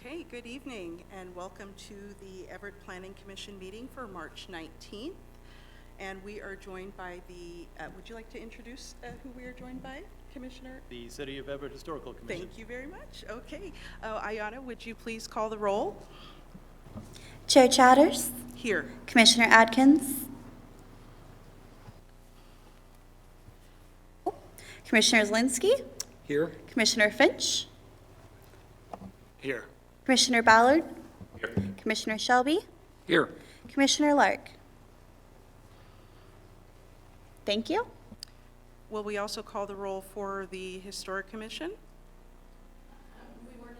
Okay, good evening and welcome to the Everett Planning Commission meeting for March 19th. And we are joined by the, would you like to introduce who we are joined by, Commissioner? The City of Everett Historical Commission. Thank you very much. Okay. Ayana, would you please call the roll? Chair Chatters, Here. Commissioner Adkins, Commissioner Zielinski, Here. Commissioner Finch, Here. Commissioner Ballard, Here. Commissioner Shelby, Here. Commissioner Lark. Thank you. Will we also call the roll for the Historic Commission? We weren't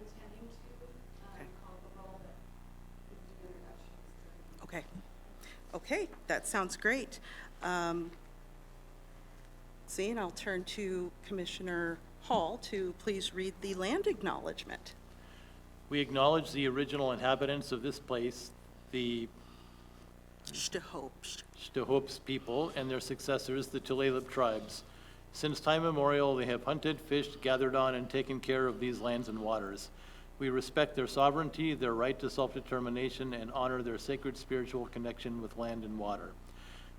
intending to call the roll, but we can do introductions. Okay. Okay, that sounds great. See, and I'll turn to Commissioner Hall to please read the land acknowledgement. We acknowledge the original inhabitants of this place, the Stahopes people, and their successors, the Tulalip tribes. Since time immemorial, they have hunted, fished, gathered on, and taken care of these lands and waters. We respect their sovereignty, their right to self-determination, and honor their sacred spiritual connection with land and water.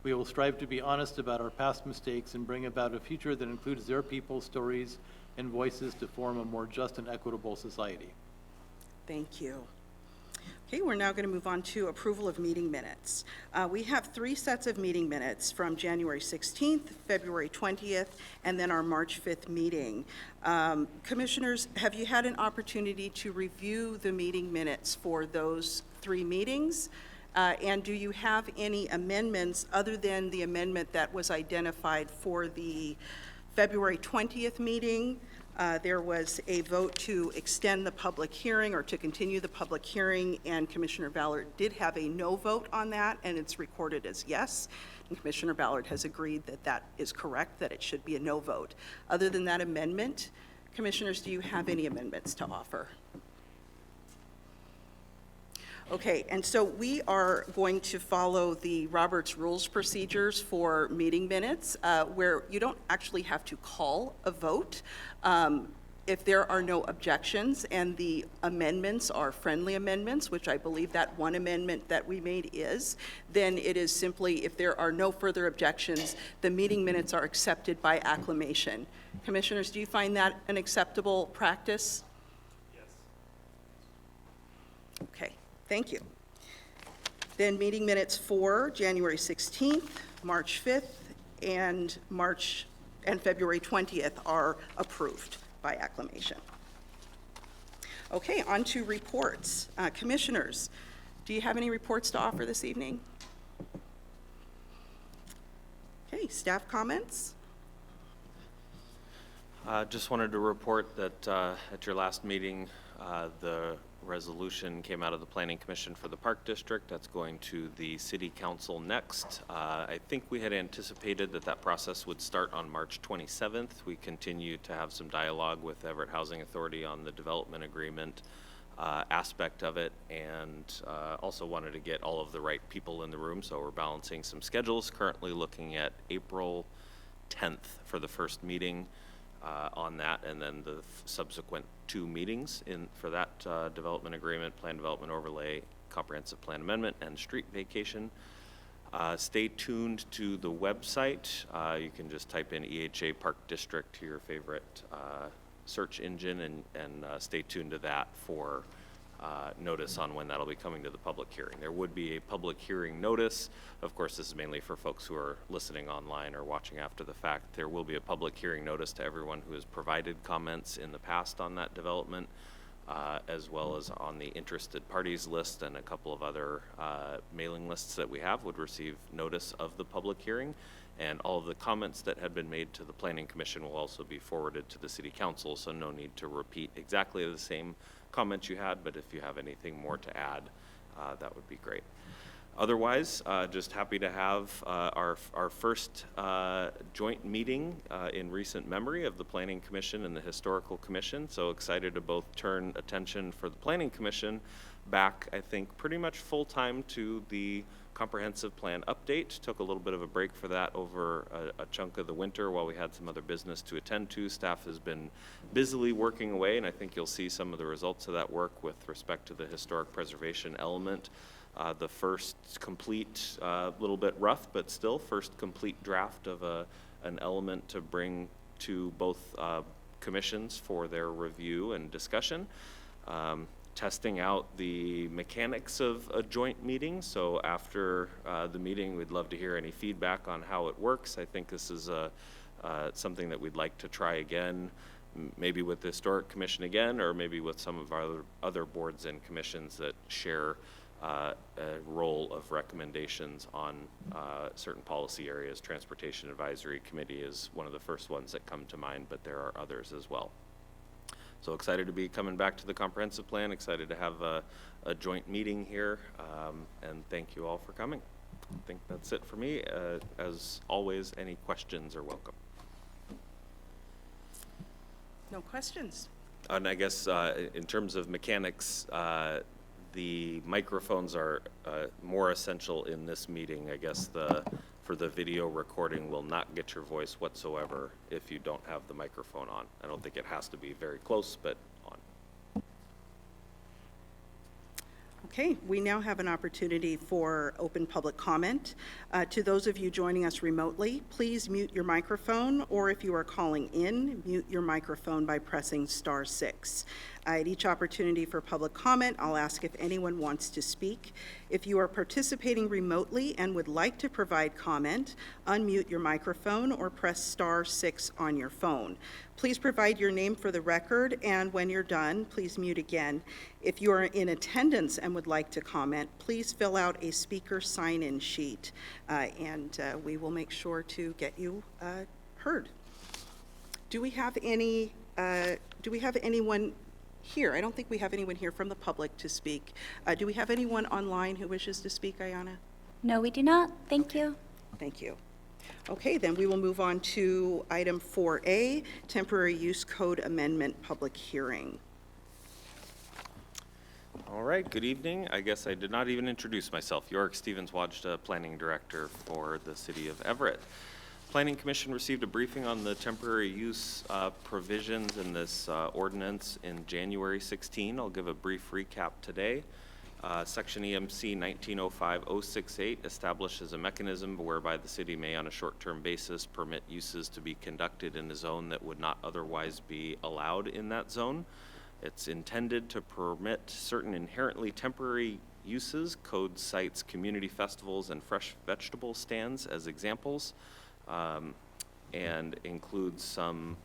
We will strive to be honest about our past mistakes and bring about a future that includes their people's stories and voices to form a more just and equitable society. Thank you. Okay, we're now going to move on to approval of meeting minutes. We have 3 sets of meeting minutes from January 16th, February 20th, and then our March 5th meeting. Commissioners, have you had an opportunity to review the meeting minutes for those 3 meetings? And do you have any amendments other than the amendment that was identified for the February 20th meeting? There was a vote to extend the public hearing or to continue the public hearing, and Commissioner Ballard did have a no vote on that, and it's recorded as yes. And Commissioner Ballard has agreed that that is correct, that it should be a no vote. Other than that amendment, Commissioners, do you have any amendments to offer? Okay, and so we are going to follow the Roberts Rules procedures for meeting minutes, where you don't actually have to call a vote. If there are no objections and the amendments are friendly amendments, which I believe that one amendment that we made is, then it is simply, if there are no further objections, the meeting minutes are accepted by acclamation. Commissioners, do you find that an acceptable practice? Yes. Okay. Thank you. Then meeting minutes for January 16th, March 5th, and February 20th are approved by acclamation. Okay, on to reports. Commissioners, do you have any reports to offer this evening? Okay, staff comments? Just wanted to report that at your last meeting, the resolution came out of the Planning Commission for the Park District. That's going to the City Council next. I think we had anticipated that that process would start on March 27th. We continue to have some dialogue with Everett Housing Authority on the development agreement aspect of it, and also wanted to get all of the right people in the room, so we're balancing some schedules. Currently looking at April 10th for the first meeting on that, and then the subsequent 2 meetings for that development agreement, plan development overlay, comprehensive plan amendment, and street vacation. Stay tuned to the website. You can just type in EHA Park District to your favorite search engine, and stay tuned to that for notice on when that'll be coming to the public hearing. There would be a public hearing notice. Of course, this is mainly for folks who are listening online or watching after the fact. There will be a public hearing notice to everyone who has provided comments in the past on that development, as well as on the interested parties list, and a couple of other mailing lists that we have would receive notice of the public hearing. And all of the comments that had been made to the Planning Commission will also be forwarded to the City Council, so no need to repeat exactly the same comments you had, but if you have anything more to add, that would be great. Otherwise, just happy to have our first joint meeting in recent memory of the Planning Commission and the Historical Commission. So excited to both turn attention for the Planning Commission back, I think, pretty much full time to the comprehensive plan update. Took a little bit of a break for that over a chunk of the winter while we had some other business to attend to. Staff has been busily working away, and I think you'll see some of the results of that work with respect to the historic preservation element. The first complete, little bit rough, but still first complete draft of an element to bring to both commissions for their review and discussion. Testing out the mechanics of a joint meeting. So after the meeting, we'd love to hear any feedback on how it works. I think this is something that we'd like to try again, maybe with the Historic Commission again, or maybe with some of our other boards and commissions that share a role of recommendations on certain policy areas. Transportation Advisory Committee is one of the first ones that come to mind, but there are others as well. So excited to be coming back to the comprehensive plan, excited to have a joint meeting here, and thank you all for coming. I think that's it for me. As always, any questions are welcome. No questions? And I guess in terms of mechanics, the microphones are more essential in this meeting. I guess for the video recording will not get your voice whatsoever if you don't have the microphone on. I don't think it has to be very close, but on. Okay, we now have an opportunity for open public comment. To those of you joining us remotely, please mute your microphone, or if you are calling in, mute your microphone by pressing *6. At each opportunity for public comment, I'll ask if anyone wants to speak. If you are participating remotely and would like to provide comment, unmute your microphone or press *6 on your phone. Please provide your name for the record, and when you're done, please mute again. If you are in attendance and would like to comment, please fill out a speaker sign-in sheet, and we will make sure to get you heard. Do we have anyone here? I don't think we have anyone here from the public to speak. Do we have anyone online who wishes to speak, Ayanna? No, we do not. Thank you. Thank you. Okay, then we will move on to item 4A, Temporary Use Code Amendment Public Hearing. All right, good evening. I guess I did not even introduce myself. Yorick Stevens-Wajda, Planning Director for the City of Everett. Planning Commission received a briefing on the temporary use provisions in this ordinance in January 16. I'll give a brief recap today. Section EMC 1905-068 establishes a mechanism whereby the city may, on a short-term basis, permit uses to be conducted in a zone that would not otherwise be allowed in that zone. It's intended to permit certain inherently temporary uses. Code cites community festivals and fresh vegetable stands as examples, and includes some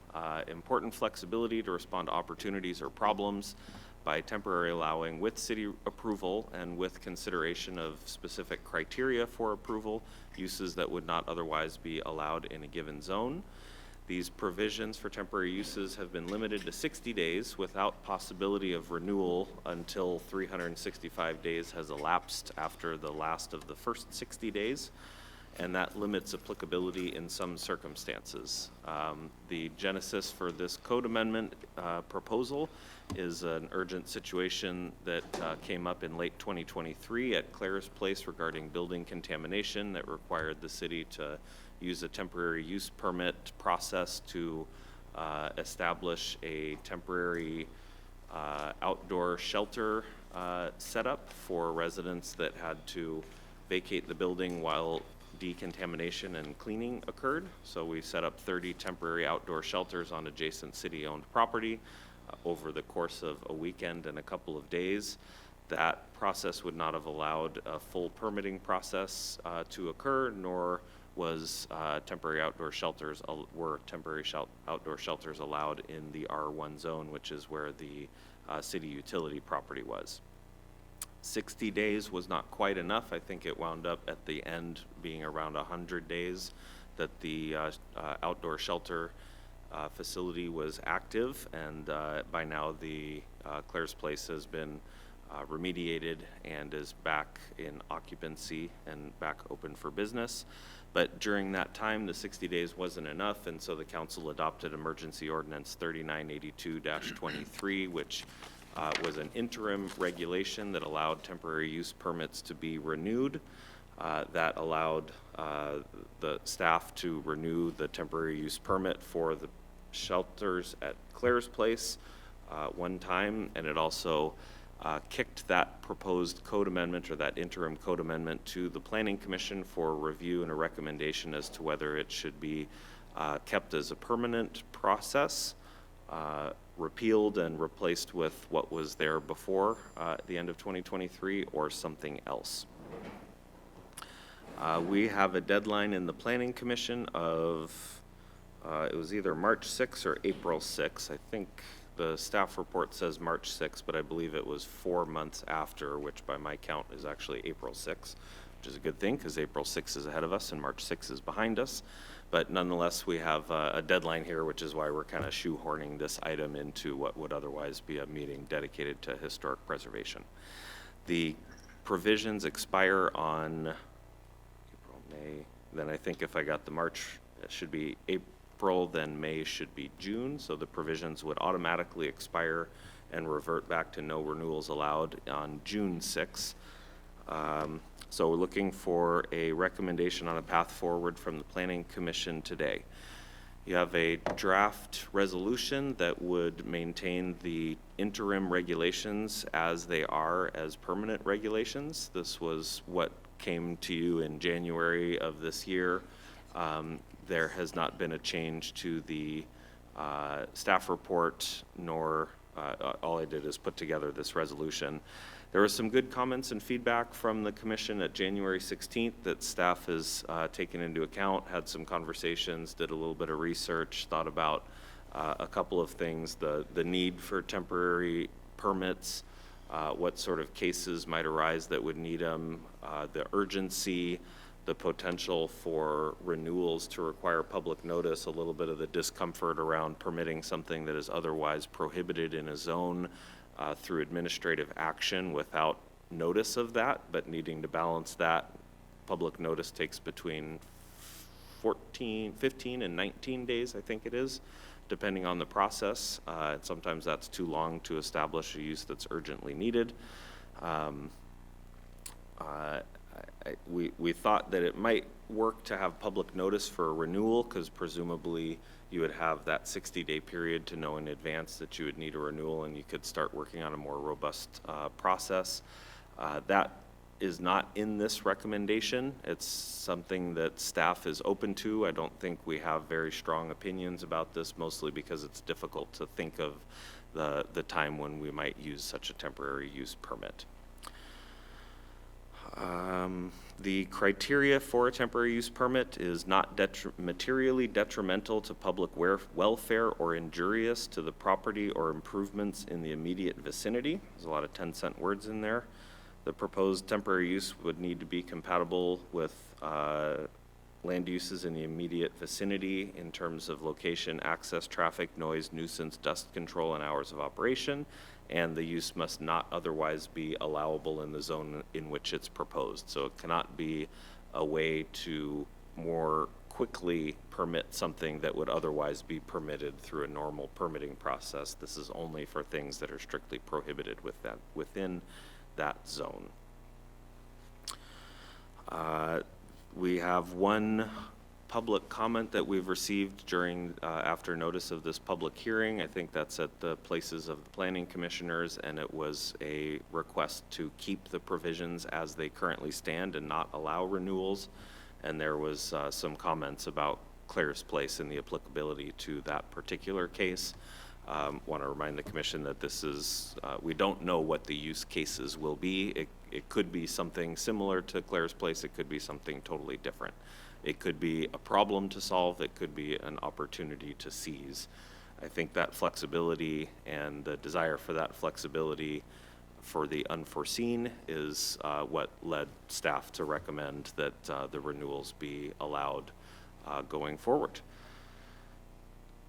important flexibility to respond to opportunities or problems by temporarily allowing, with city approval and with consideration of specific criteria for approval, uses that would not otherwise be allowed in a given zone. These provisions for temporary uses have been limited to 60 days without possibility of renewal until 365 days has elapsed after the last of the first 60 days. And that limits applicability in some circumstances. The genesis for this code amendment proposal is an urgent situation that came up in late 2023 at Claire's Place regarding building contamination that required the city to use a temporary use permit process to establish a temporary outdoor shelter setup for residents that had to vacate the building while decontamination and cleaning occurred. So we set up 30 temporary outdoor shelters on adjacent city-owned property over the course of a weekend and a couple of days. That process would not have allowed a full permitting process to occur, nor was temporary outdoor shelters allowed in the R1 zone, which is where the city utility property was. 60 days was not quite enough. I think it wound up at the end being around 100 days that the outdoor shelter facility was active, and by now the Claire's Place has been remediated and is back in occupancy and back open for business. But during that time, the 60 days wasn't enough, and so the council adopted Emergency Ordinance 3982-23, which was an interim regulation that allowed temporary use permits to be renewed that allowed the staff to renew the temporary use permit for the shelters at Claire's Place one time, and it also kicked that proposed code amendment or that interim code amendment to the Planning Commission for review and a recommendation as to whether it should be kept as a permanent process, repealed and replaced with what was there before at the end of 2023, or something else. We have a deadline in the Planning Commission of, it was either March 6 or April 6. I think the staff report says March 6, but I believe it was 4 months after, which by my count is actually April 6, which is a good thing because April 6 is ahead of us and March 6 is behind us. But nonetheless, we have a deadline here, which is why we're kind of shoehorning this item into what would otherwise be a meeting dedicated to historic preservation. The provisions expire on April, May. Then I think if I got the March, it should be April, then May should be June. So the provisions would automatically expire and revert back to no renewals allowed on June 6. So we're looking for a recommendation on a path forward from the Planning Commission today. You have a draft resolution that would maintain the interim regulations as they are as permanent regulations. This was what came to you in January of this year. There has not been a change to the staff report, nor all I did is put together this resolution. There was some good comments and feedback from the commission at January 16th that staff has taken into account, had some conversations, did a little bit of research, thought about a couple of things, the need for temporary permits, what sort of cases might arise that would need them, the urgency, the potential for renewals to require public notice, a little bit of the discomfort around permitting something that is otherwise prohibited in a zone through administrative action without notice of that, but needing to balance that. Public notice takes between 15 and 19 days, I think it is, depending on the process. And sometimes that's too long to establish a use that's urgently needed. We thought that it might work to have public notice for a renewal, because presumably you would have that 60-day period to know in advance that you would need a renewal, and you could start working on a more robust process. That is not in this recommendation. It's something that staff is open to. I don't think we have very strong opinions about this, mostly because it's difficult to think of the time when we might use such a temporary use permit. The criteria for a temporary use permit is not materially detrimental to public welfare or injurious to the property or improvements in the immediate vicinity. There's a lot of 10-cent words in there. The proposed temporary use would need to be compatible with land uses in the immediate vicinity in terms of location, access, traffic, noise, nuisance, dust control, and hours of operation. And the use must not otherwise be allowable in the zone in which it's proposed. So it cannot be a way to more quickly permit something that would otherwise be permitted through a normal permitting process. This is only for things that are strictly prohibited within that zone. We have one public comment that we've received during after notice of this public hearing. I think that's at the places of the planning commissioners, and it was a request to keep the provisions as they currently stand and not allow renewals. And there was some comments about Claire's Place and the applicability to that particular case. Want to remind the commission that this is, we don't know what the use cases will be. It could be something similar to Claire's Place. It could be something totally different. It could be a problem to solve. It could be an opportunity to seize. I think that flexibility and the desire for that flexibility for the unforeseen is what led staff to recommend that the renewals be allowed going forward.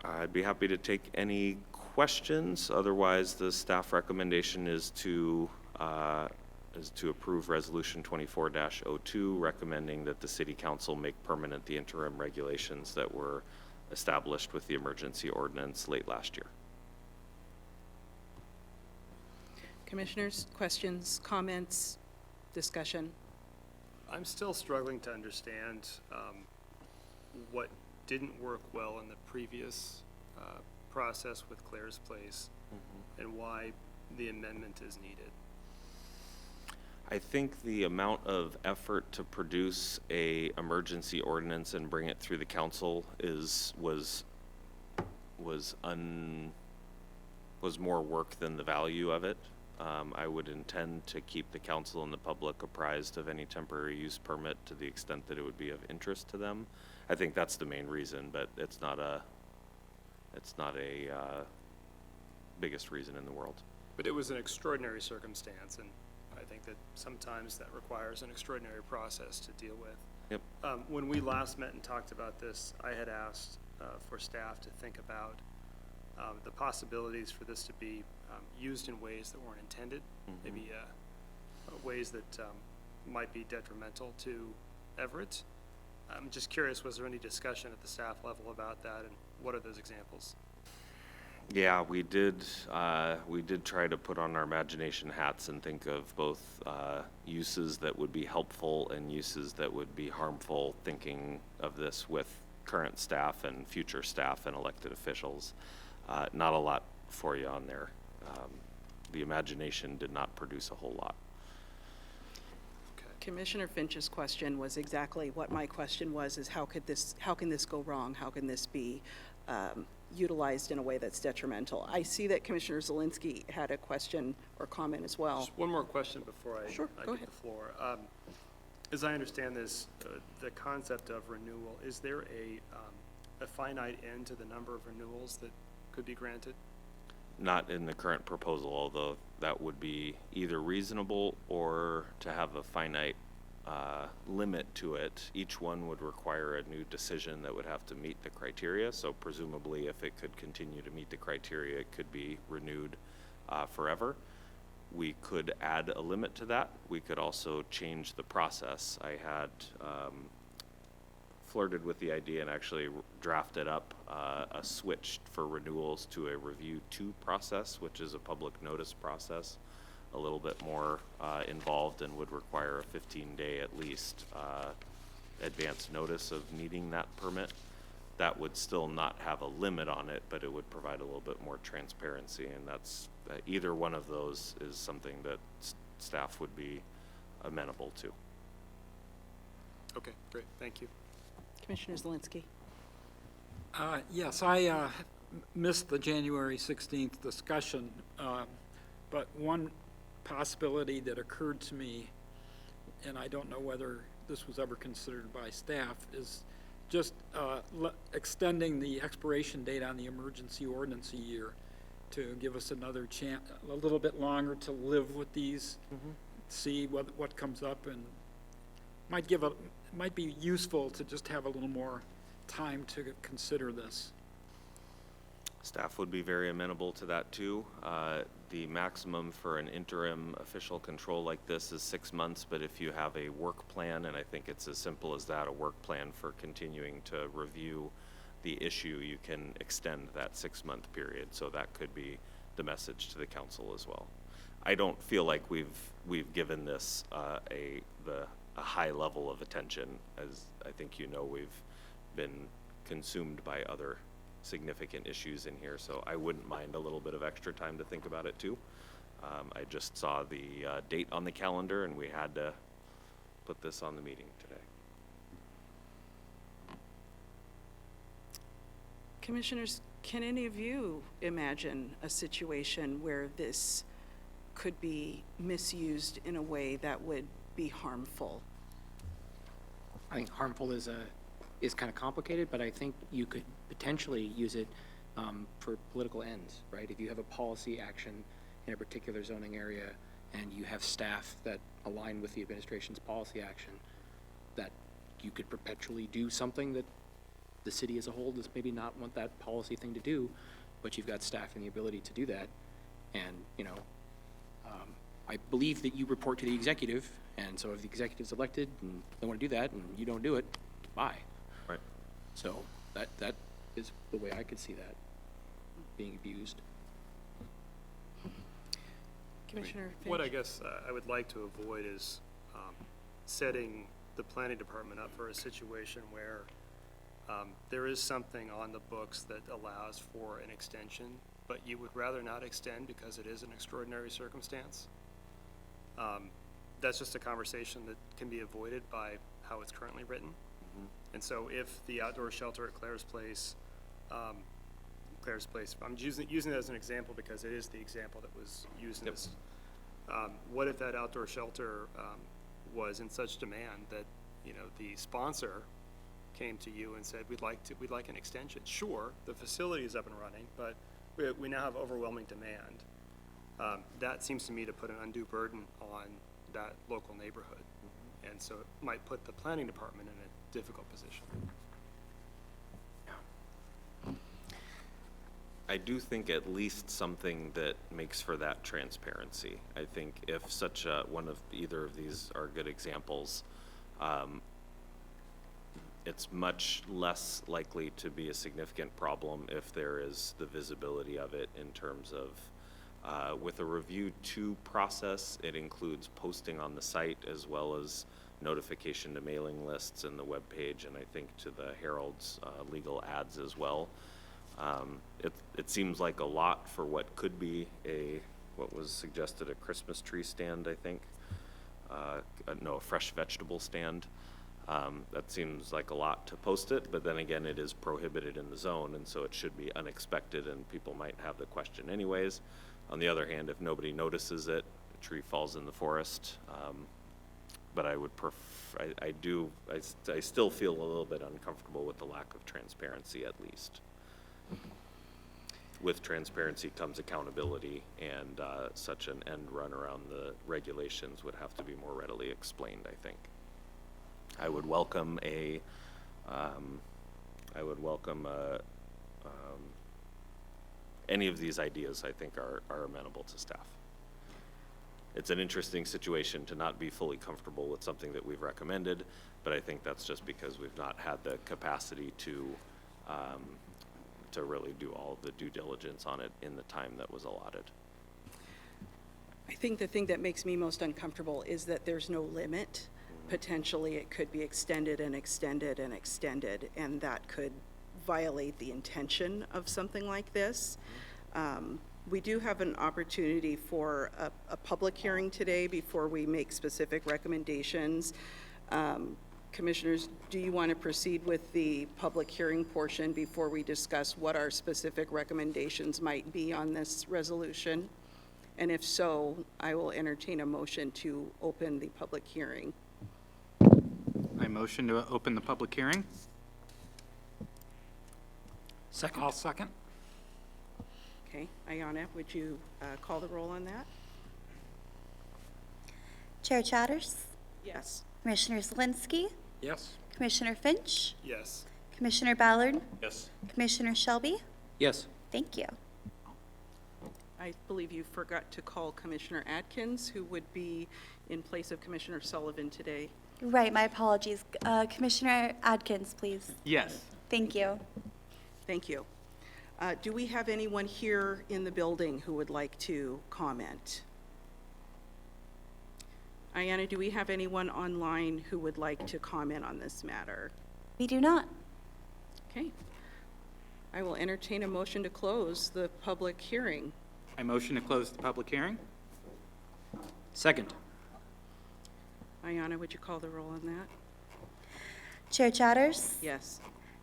I'd be happy to take any questions. Otherwise, the staff recommendation is to approve Resolution 24-02, recommending that the City Council make permanent the interim regulations that were established with the emergency ordinance late last year. Commissioners, questions, comments, discussion? I'm still struggling to understand what didn't work well in the previous process with Claire's Place and why the amendment is needed. I think the amount of effort to produce a emergency ordinance and bring it through the council was more work than the value of it. I would intend to keep the council and the public apprised of any temporary use permit to the extent that it would be of interest to them. I think that's the main reason, but it's not a biggest reason in the world. But it was an extraordinary circumstance, and I think that sometimes that requires an extraordinary process to deal with. Yep. When we last met and talked about this, I had asked for staff to think about the possibilities for this to be used in ways that weren't intended, maybe ways that might be detrimental to Everett. I'm just curious, was there any discussion at the staff level about that, and what are those examples? Yeah, we did try to put on our imagination hats and think of both uses that would be helpful and uses that would be harmful, thinking of this with current staff and future staff and elected officials. Not a lot for you on there. The imagination did not produce a whole lot. Commissioner Finch's question was exactly what my question was, is how can this go wrong? How can this be utilized in a way that's detrimental? I see that Commissioner Zelinski had a question or comment as well. Just one more question before I Sure, go get ahead. the floor. As I understand this, the concept of renewal, is there a finite end to the number of renewals that could be granted? Not in the current proposal, although that would be either reasonable or to have a finite limit to it. Each one would require a new decision that would have to meet the criteria. So presumably, if it could continue to meet the criteria, it could be renewed forever. We could add a limit to that. We could also change the process. I had flirted with the idea and actually drafted up a switch for renewals to a review 2 process, which is a public notice process, a little bit more involved and would require a 15-day at least advance notice of needing that permit. That would still not have a limit on it, but it would provide a little bit more transparency, and that's either one of those is something that staff would be amenable to. Okay, great, thank you. Commissioner Zelinski. Yes, I missed the January 16th discussion, but one possibility that occurred to me, and I don't know whether this was ever considered by staff, is just extending the expiration date on the emergency ordinance a year to give us another chance, a little bit longer to live with these, see what comes up, and might be useful to just have a little more time to consider this. Staff would be very amenable to that too. The maximum for an interim official control like this is 6 months, but if you have a work plan, and I think it's as simple as that, a work plan for continuing to review the issue, you can extend that 6-month period. So that could be the message to the council as well. I don't feel like we've given this a high level of attention. As I think you know, we've been consumed by other significant issues in here, so I wouldn't mind a little bit of extra time to think about it too. I just saw the date on the calendar and we had to put this on the meeting today. Commissioners, can any of you imagine a situation where this could be misused in a way that would be harmful? I think harmful is kind of complicated, but I think you could potentially use it for political ends, right? If you have a policy action in a particular zoning area and you have staff that align with the administration's policy action, that you could perpetually do something that the city as a whole does maybe not want that policy thing to do, but you've got staff and the ability to do that. And, I believe that you report to the executive, and so if the executive's elected and they want to do that and you don't do it, bye. Right. So that is the way I could see that being abused. Commissioner Finch? What I guess I would like to avoid is setting the planning department up for a situation where there is something on the books that allows for an extension, but you would rather not extend because it is an extraordinary circumstance. That's just a conversation that can be avoided by how it's currently written. And so if the outdoor shelter at Claire's Place, I'm using it as an example because it is the example that was used in this. What if that outdoor shelter was in such demand that, you know, the sponsor came to you and said, we'd like an extension. Sure, the facility is up and running, but we now have overwhelming demand. That seems to me to put an undue burden on that local neighborhood. And so it might put the planning department in a difficult position. I do think at least something that makes for that transparency. I think if such one of either of these are good examples, it's much less likely to be a significant problem if there is the visibility of it in terms of with a review 2 process, it includes posting on the site as well as notification to mailing lists and the webpage, and I think to the Herald's legal ads as well. It seems like a lot for what could be what was suggested, a Christmas tree stand, I think. No, a fresh vegetable stand. That seems like a lot to post it, but then again, it is prohibited in the zone, and so it should be unexpected, and people might have the question anyways. On the other hand, if nobody notices it, a tree falls in the forest. But I would I still feel a little bit uncomfortable with the lack of transparency, at least. With transparency comes accountability, and such an end run around the regulations would have to be more readily explained, I think. I would welcome any of these ideas. I think are amenable to staff. It's an interesting situation to not be fully comfortable with something that we've recommended, but I think that's just because we've not had the capacity to really do all the due diligence on it in the time that was allotted. I think the thing that makes me most uncomfortable is that there's no limit. Potentially, it could be extended and extended and extended, and that could violate the intention of something like this. We do have an opportunity for a public hearing today before we make specific recommendations. Commissioners, do you want to proceed with the public hearing portion before we discuss what our specific recommendations might be on this resolution? And if so, I will entertain a motion to open the public hearing. I motion to open the public hearing. Second. I'll second. Okay, Ayanna, would you call the roll on that? Chair Chatters, Yes. Commissioner Zielinski, Yes. Commissioner Finch, Yes. Commissioner Ballard, Yes. Commissioner Shelby. Yes. Thank you. I believe you forgot to call Commissioner Atkins, who would be in place of Commissioner Sullivan today. Right, my apologies. Commissioner Adkins, please. Yes. Thank you. Thank you. Do we have anyone here in the building who would like to comment? Ayanna, do we have anyone online who would like to comment on this matter? We do not. Okay. I will entertain a motion to close the public hearing. I motion to close the public hearing. Second. Ayanna, would you call the roll on that? Chair Chatters, Yes.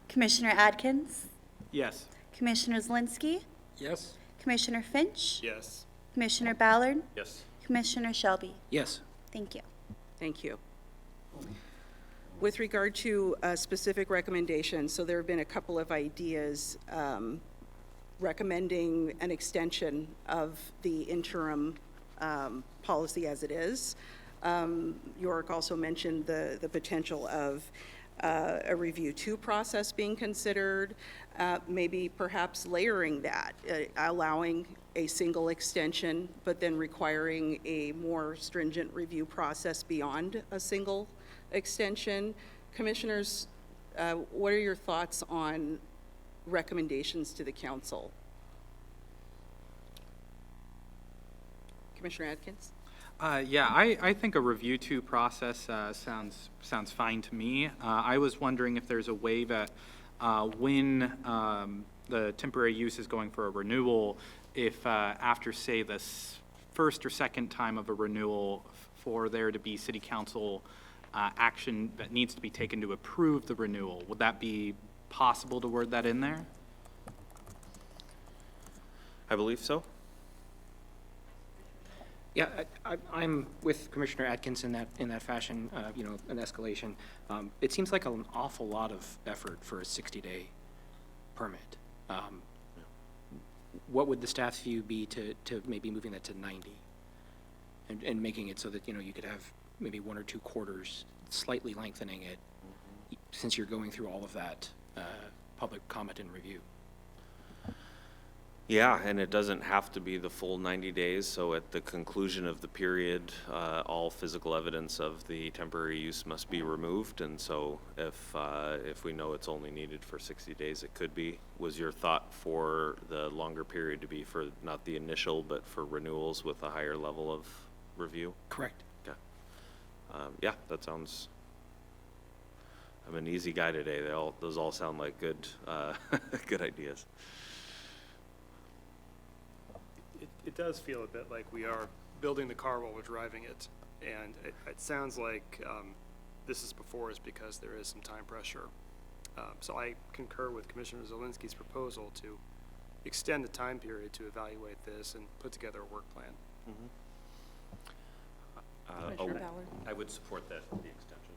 Commissioner Adkins, Yes. Commissioner Zielinski, Yes. Commissioner Finch, Yes. Commissioner Ballard, Yes. Commissioner Shelby. Yes. Thank you. Thank you. With regard to specific recommendations, so there have been a couple of ideas recommending an extension of the interim policy as it is. York also mentioned the potential of a review 2 process being considered, maybe perhaps layering that, allowing a single extension, but then requiring a more stringent review process beyond a single extension. Commissioners, what are your thoughts on recommendations to the council? Commissioner Atkins? Yeah, I think a review to process sounds fine to me. I was wondering if there's a way that when the temporary use is going for a renewal, if after, say, this first or second time of a renewal, for there to be city council action that needs to be taken to approve the renewal, would that be possible to word that in there? I believe so. Yeah, I'm with Commissioner Atkins in that fashion, you know, an escalation. It seems like an awful lot of effort for a 60-day permit. What would the staff's view be to maybe moving that to 90? And making it so that, you know, you could have maybe 1 or 2 quarters, slightly lengthening it, since you're going through all of that public comment and review. Yeah, and it doesn't have to be the full 90 days, so at the conclusion of the period, all physical evidence of the temporary use must be removed, and so if we know it's only needed for 60 days, it could be. Was your thought for the longer period to be for not the initial, but for renewals with a higher level of review? Correct. Okay. Yeah, that sounds, I'm an easy guy today. Those all sound like good, good ideas. It does feel a bit like we are building the car while we're driving it, and it sounds like this is before us because there is some time pressure. So I concur with Commissioner Zielinski's proposal to extend the time period to evaluate this and put together a work plan. Commissioner Ballard? I would support that, the extension.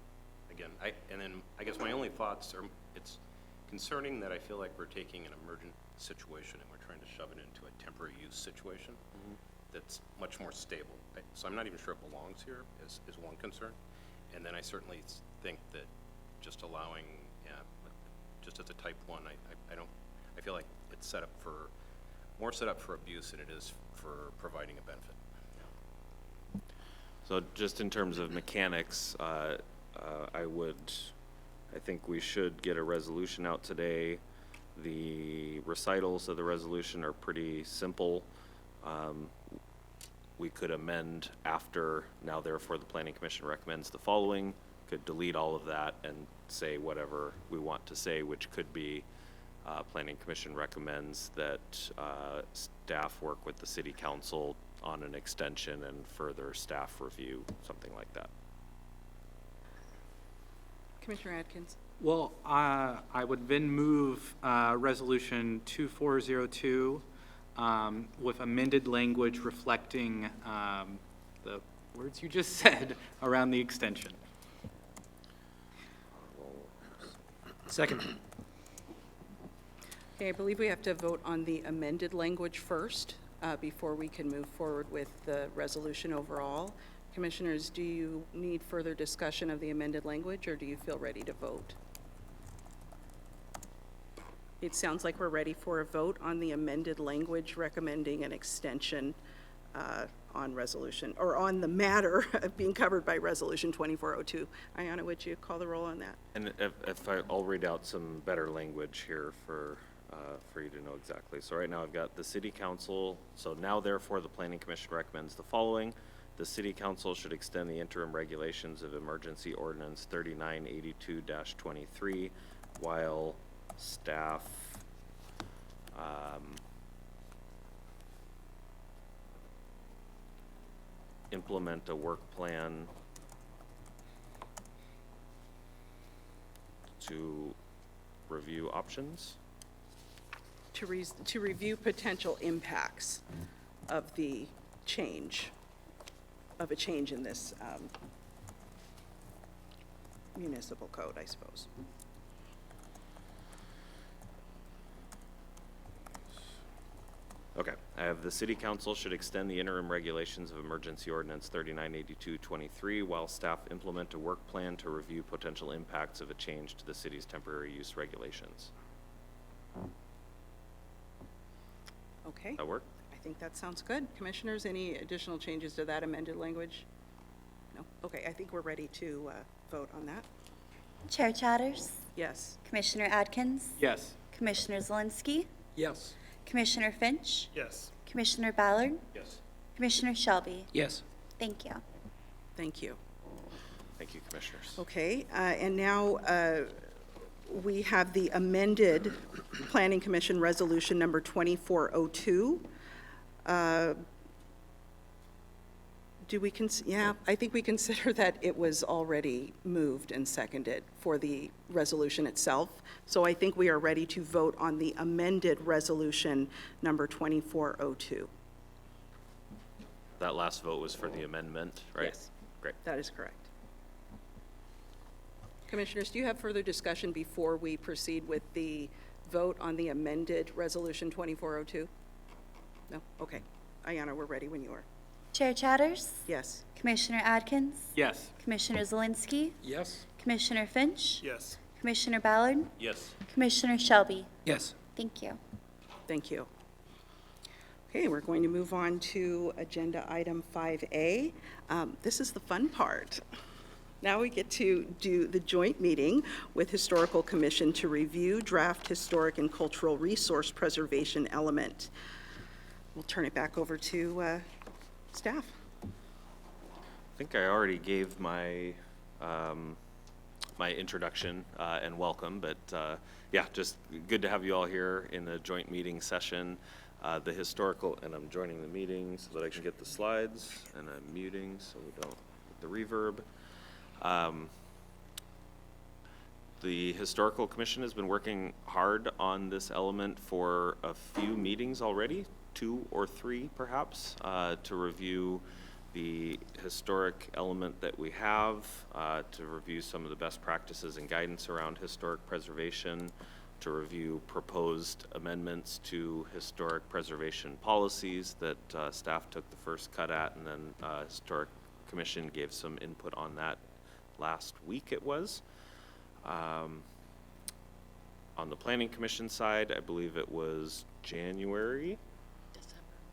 Again, and then I guess my only thoughts are, it's concerning that I feel like we're taking an emergent situation and we're trying to shove it into a temporary use situation that's much more stable. So I'm not even sure it belongs here is one concern. And then I certainly think that just allowing, just as a type 1, I feel like it's more set up for abuse than it is for providing a benefit. So just in terms of mechanics, I think we should get a resolution out today. The recitals of the resolution are pretty simple. We could amend after, now therefore the Planning Commission recommends the following, could delete all of that and say whatever we want to say, which could be Planning Commission recommends that staff work with the City Council on an extension and further staff review, something like that. Commissioner Atkins? Well, I would then move Resolution 2402 with amended language reflecting the words you just said around the extension. Second. Okay, I believe we have to vote on the amended language first before we can move forward with the resolution overall. Commissioners, do you need further discussion of the amended language, or do you feel ready to vote? It sounds like we're ready for a vote on the amended language recommending an extension on resolution, or on the matter of being covered by Resolution 2402. Ayanna, would you call the roll on that? And I'll read out some better language here for you to know exactly. So right now I've got the City Council. So now therefore the Planning Commission recommends the following. The City Council should extend the interim regulations of Emergency Ordinance 3982-23 while staff implement a work plan to review options. To review potential impacts of the change, of a change in this municipal code, I suppose. Okay, I have the City Council should extend the interim regulations of Emergency Ordinance 3982-23 while staff implement a work plan to review potential impacts of a change to the city's temporary use regulations. Okay. That work? I think that sounds good. Commissioners, any additional changes to that amended language? No? Okay, I think we're ready to vote on that. Chair Chatters, Yes. Commissioner Atkins, Yes. Commissioner Zielinski, Yes. Commissioner Finch, Yes. Commissioner Ballard, Yes. Commissioner Shelby. Yes. Thank you. Thank you. Thank you, Commissioners. Okay, and now we have the amended Planning Commission Resolution Number 2402. Yeah, I think we consider that it was already moved and seconded for the resolution itself. So I think we are ready to vote on the amended Resolution Number 2402. That last vote was for the amendment, right? Yes. Great. That is correct. Commissioners, do you have further discussion before we proceed with the vote on the amended Resolution 2402? No? Okay. Ayanna, we're ready when you are. Chair Chatters? Yes. Commissioner Adkins? Yes. Commissioner Zelinski? Yes? Commissioner Finch? Yes. Commissioner Ballard? Yes. Commissioner Shelby? Yes. Thank you. Thank you. Okay, we're going to move on to Agenda Item 5A. This is the fun part. Now we get to do the joint meeting with Historical Commission to review draft historic and cultural resource preservation element. We'll turn it back over to staff. I think I already gave my my introduction and welcome, but yeah, just good to have you all here in the joint meeting session. The historical, and I'm joining the meeting so that I can get the slides, and I'm muting so we don't get the reverb. The Historical Commission has been working hard on this element for a few meetings already, 2 or 3 perhaps, to review the historic element that we have, to review some of the best practices and guidance around historic preservation, to review proposed amendments to historic preservation policies that staff took the first cut at, and then Historic Commission gave some input on that last week it was. On the Planning Commission side, I believe it was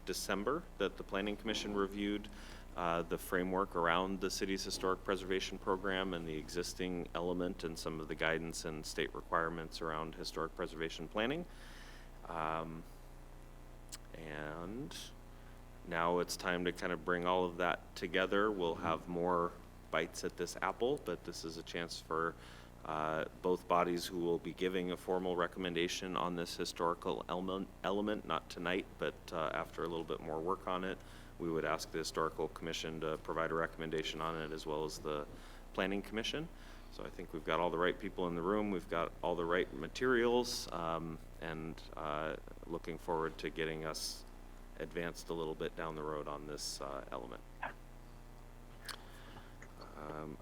December that the Planning Commission reviewed the framework around the city's historic preservation program and the existing element and some of the guidance and state requirements around historic preservation planning. And now it's time to kind of bring all of that together. We'll have more bites at this apple, but this is a chance for both bodies who will be giving a formal recommendation on this historical element, not tonight, but after a little bit more work on it. We would ask the Historical Commission to provide a recommendation on it, as well as the Planning Commission. So I think we've got all the right people in the room, we've got all the right materials, and looking forward to getting us advanced a little bit down the road on this element.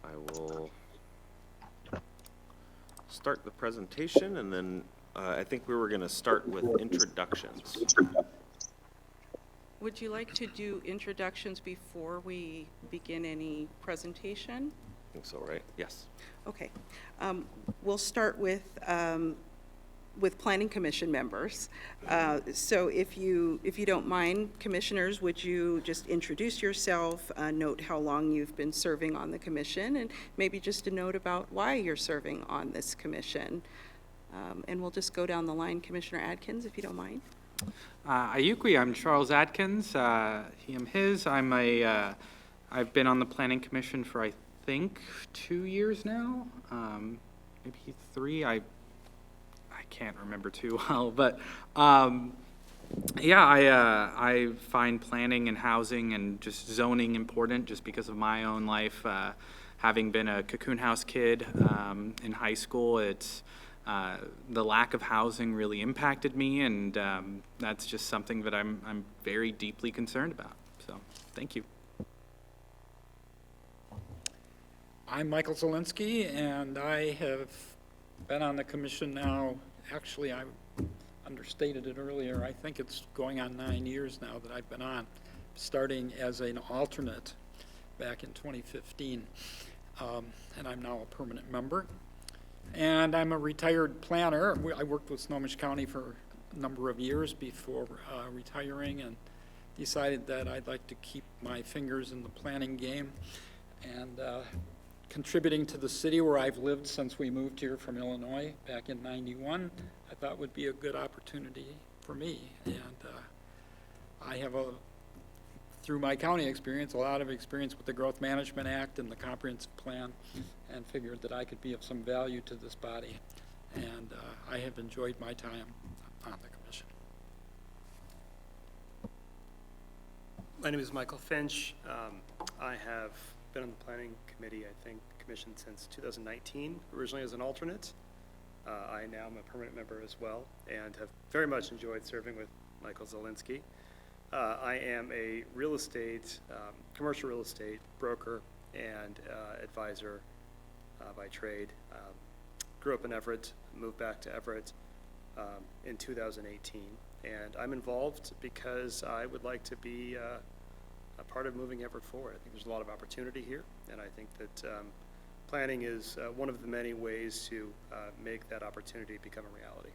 I will start the presentation, and then I think we were going to start with introductions. Would you like to do introductions before we begin any presentation? I think so, right? Yes. Okay. We'll start with Planning Commission members. So if you don't mind, commissioners, would you just introduce yourself, note how long you've been serving on the commission, and maybe just a note about why you're serving on this commission. And we'll just go down the line. Commissioner Adkins, if you don't mind. Ayukwi, I'm Charles Adkins, he, him, his. I've been on the Planning Commission for, I think, 2 years now, maybe 3. I can't remember too well, but yeah, I find planning and housing and just zoning important just because of my own life. Having been a cocoon house kid in high school, it's the lack of housing really impacted me, and that's just something that I'm very deeply concerned about. So, thank you. I'm Michael Zelinski, and I have been on the commission now. Actually, I understated it earlier. I think it's going on 9 years now that I've been on, starting as an alternate back in 2015. And I'm now a permanent member. And I'm a retired planner. I worked with Snohomish County for a number of years before retiring, and decided that I'd like to keep my fingers in the planning game. And contributing to the city where I've lived since we moved here from Illinois back in '91, I thought would be a good opportunity for me. And I have a through my county experience, a lot of experience with the Growth Management Act and the comprehensive plan, and figured that I could be of some value to this body. And I have enjoyed my time on the commission. My name is Michael Finch. I have been on the planning committee, I think, commission since 2019, originally as an alternate. I now am a permanent member as well, and have very much enjoyed serving with Michael Zielinski. I am a real estate, commercial real estate broker and advisor by trade. Grew up in Everett, moved back to Everett in 2018. And I'm involved because I would like to be a part of moving Everett forward. I think there's a lot of opportunity here, and I think that planning is one of the many ways to make that opportunity become a reality.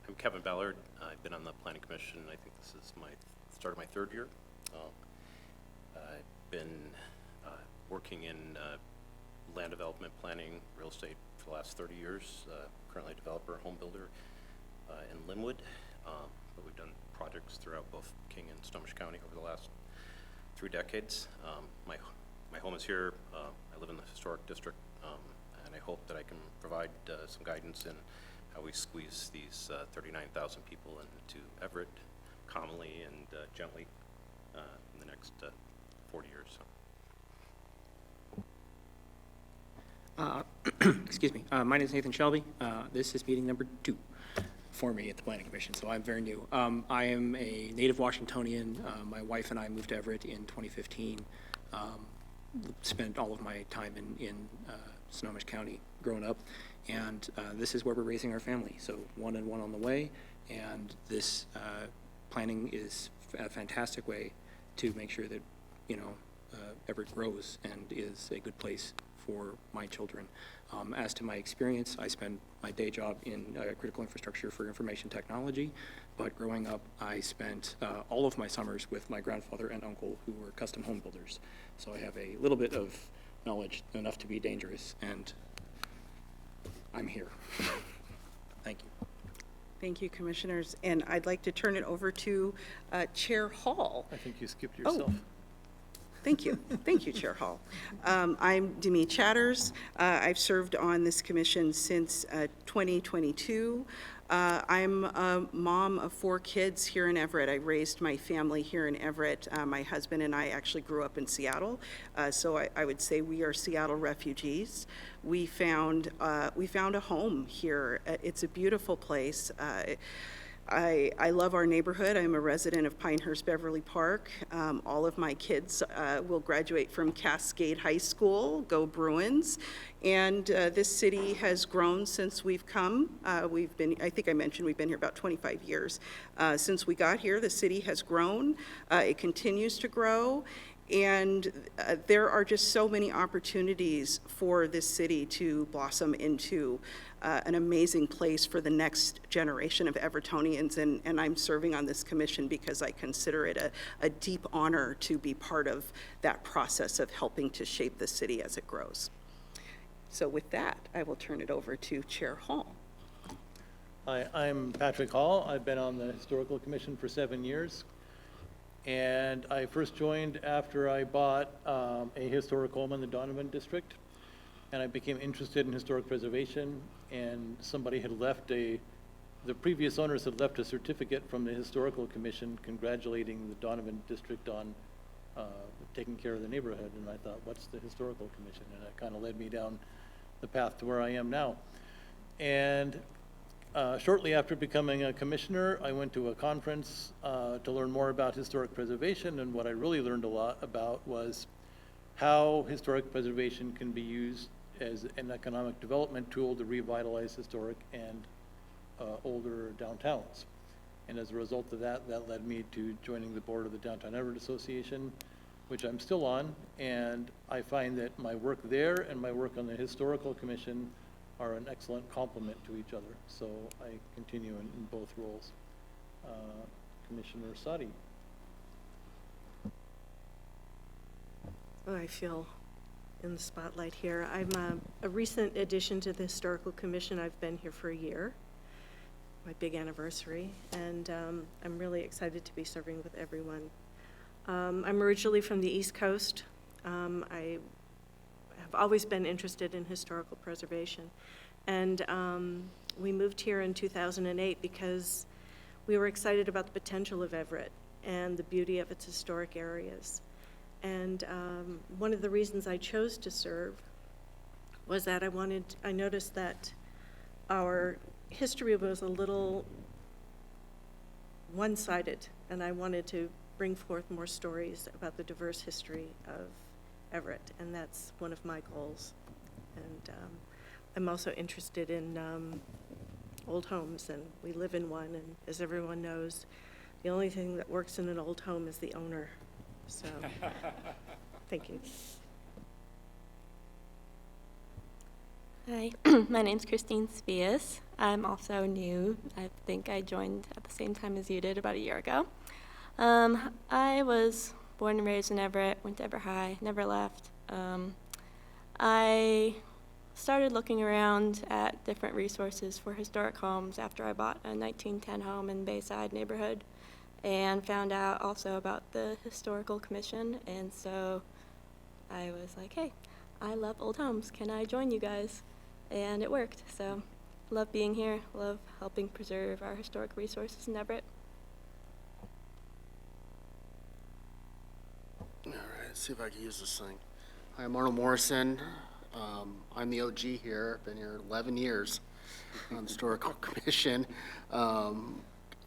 I'm Kevin Ballard. I've been on the Planning Commission. I think this is my start of my third year. I've been working in land development, planning, real estate for the last 30 years. Currently a developer, home builder in Linwood, but we've done projects throughout both King and Snohomish County over the last 3 decades. My home is here. I live in the historic district, and I hope that I can provide some guidance in how we squeeze these 39,000 people into Everett calmly and gently in the next 40 years. Excuse me. My name is Nathan Shelby. This is meeting number 2 for me at the Planning Commission, so I'm very new. I am a native Washingtonian. My wife and I moved to Everett in 2015. Spent all of my time in Snohomish County growing up, and this is where we're raising our family. So 1 and 1 on the way, and this planning is a fantastic way to make sure that, you know, Everett grows and is a good place for my children. As to my experience, I spent my day job in critical infrastructure for information technology, but growing up, I spent all of my summers with my grandfather and uncle, who were custom home builders. So I have a little bit of knowledge, enough to be dangerous, and I'm here. Thank you. Thank you, Commissioners. And I'd like to turn it over to Chair Hall. I think you skipped yourself. Thank you. Thank you, Chair Hall. I'm Demi Chatters. I've served on this commission since 2022. I'm a mom of 4 kids here in Everett. I raised my family here in Everett. My husband and I actually grew up in Seattle, so I would say we are Seattle refugees. We found a home here. It's a beautiful place. I love our neighborhood. I'm a resident of Pinehurst Beverly Park. All of my kids will graduate from Cascade High School. Go Bruins. And this city has grown since we've come. I think I mentioned we've been here about 25 years. Since we got here, the city has grown. It continues to grow. And there are just so many opportunities for this city to blossom into an amazing place for the next generation of Everettonians, and I'm serving on this commission because I consider it a deep honor to be part of that process of helping to shape the city as it grows. So with that, I will turn it over to Chair Hall. Hi, I'm Patrick Hall. I've been on the Historical Commission for 7 years. And I first joined after I bought a historic home in the Donovan district, and I became interested in historic preservation, and somebody had left the previous owners had left a certificate from the Historical Commission congratulating the Donovan district on taking care of the neighborhood, and I thought, what's the Historical Commission? And that kind of led me down the path to where I am now. And shortly after becoming a commissioner, I went to a conference to learn more about historic preservation, and what I really learned a lot about was how historic preservation can be used as an economic development tool to revitalize historic and older downtowns. And as a result of that, that led me to joining the board of the Downtown Everett Association, which I'm still on, and I find that my work there and my work on the Historical Commission are an excellent complement to each other. So I continue in both roles. Commissioner Sadi. Oh, I feel in the spotlight here. I'm a recent addition to the Historical Commission. I've been here for a year. my big anniversary, and I'm really excited to be serving with everyone. I'm originally from the East Coast. I have always been interested in historical preservation, and we moved here in 2008 because we were excited about the potential of Everett and the beauty of its historic areas. And one of the reasons I chose to serve was that I noticed that our history was a little one-sided, and I wanted to bring forth more stories about the diverse history of Everett, and that's one of my goals. And I'm also interested in old homes, and we live in one, and as everyone knows, the only thing that works in an old home is the owner. So, thank you. Hi, my name's Christine Spias. I'm also new. I think I joined at the same time as you did about a year ago. I was born and raised in Everett, went to Everett High, never left. I started looking around at different resources for historic homes after I bought a 1910 home in Bayside neighborhood and found out also about the Historical Commission, and so I was like, hey, I love old homes. Can I join you guys? And it worked, so love being here, love helping preserve our historic resources in Everett. All right, let's see if I can use this thing. Hi, I'm Arnold Morrison. I'm the OG here. I've been here 11 years on the Historical Commission.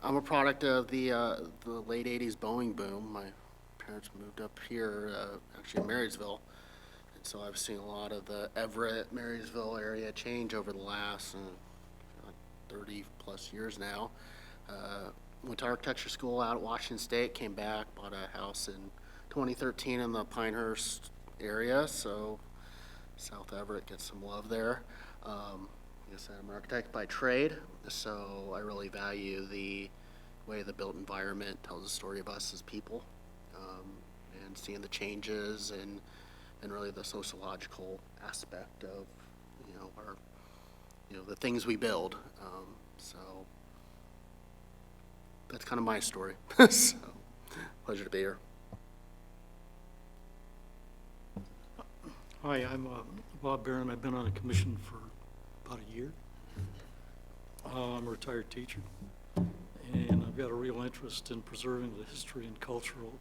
I'm a product of the late 80s Boeing boom. My parents moved up here, actually in Marysville. And so I've seen a lot of the Everett, Marysville area change over the last 30 plus years now. Went to architecture school out at Washington State, came back, bought a house in 2013 in the Pinehurst area, so South Everett gets some love there. Like I said, I'm an architect by trade, so I really value the way the built environment tells a story of us as people, and seeing the changes and really the sociological aspect of, our, the things we build. So that's kind of my story. So pleasure to be here. Hi, I'm Bob Barron. I've been on a commission for about a year. I'm a retired teacher, and I've got a real interest in preserving the history and cultural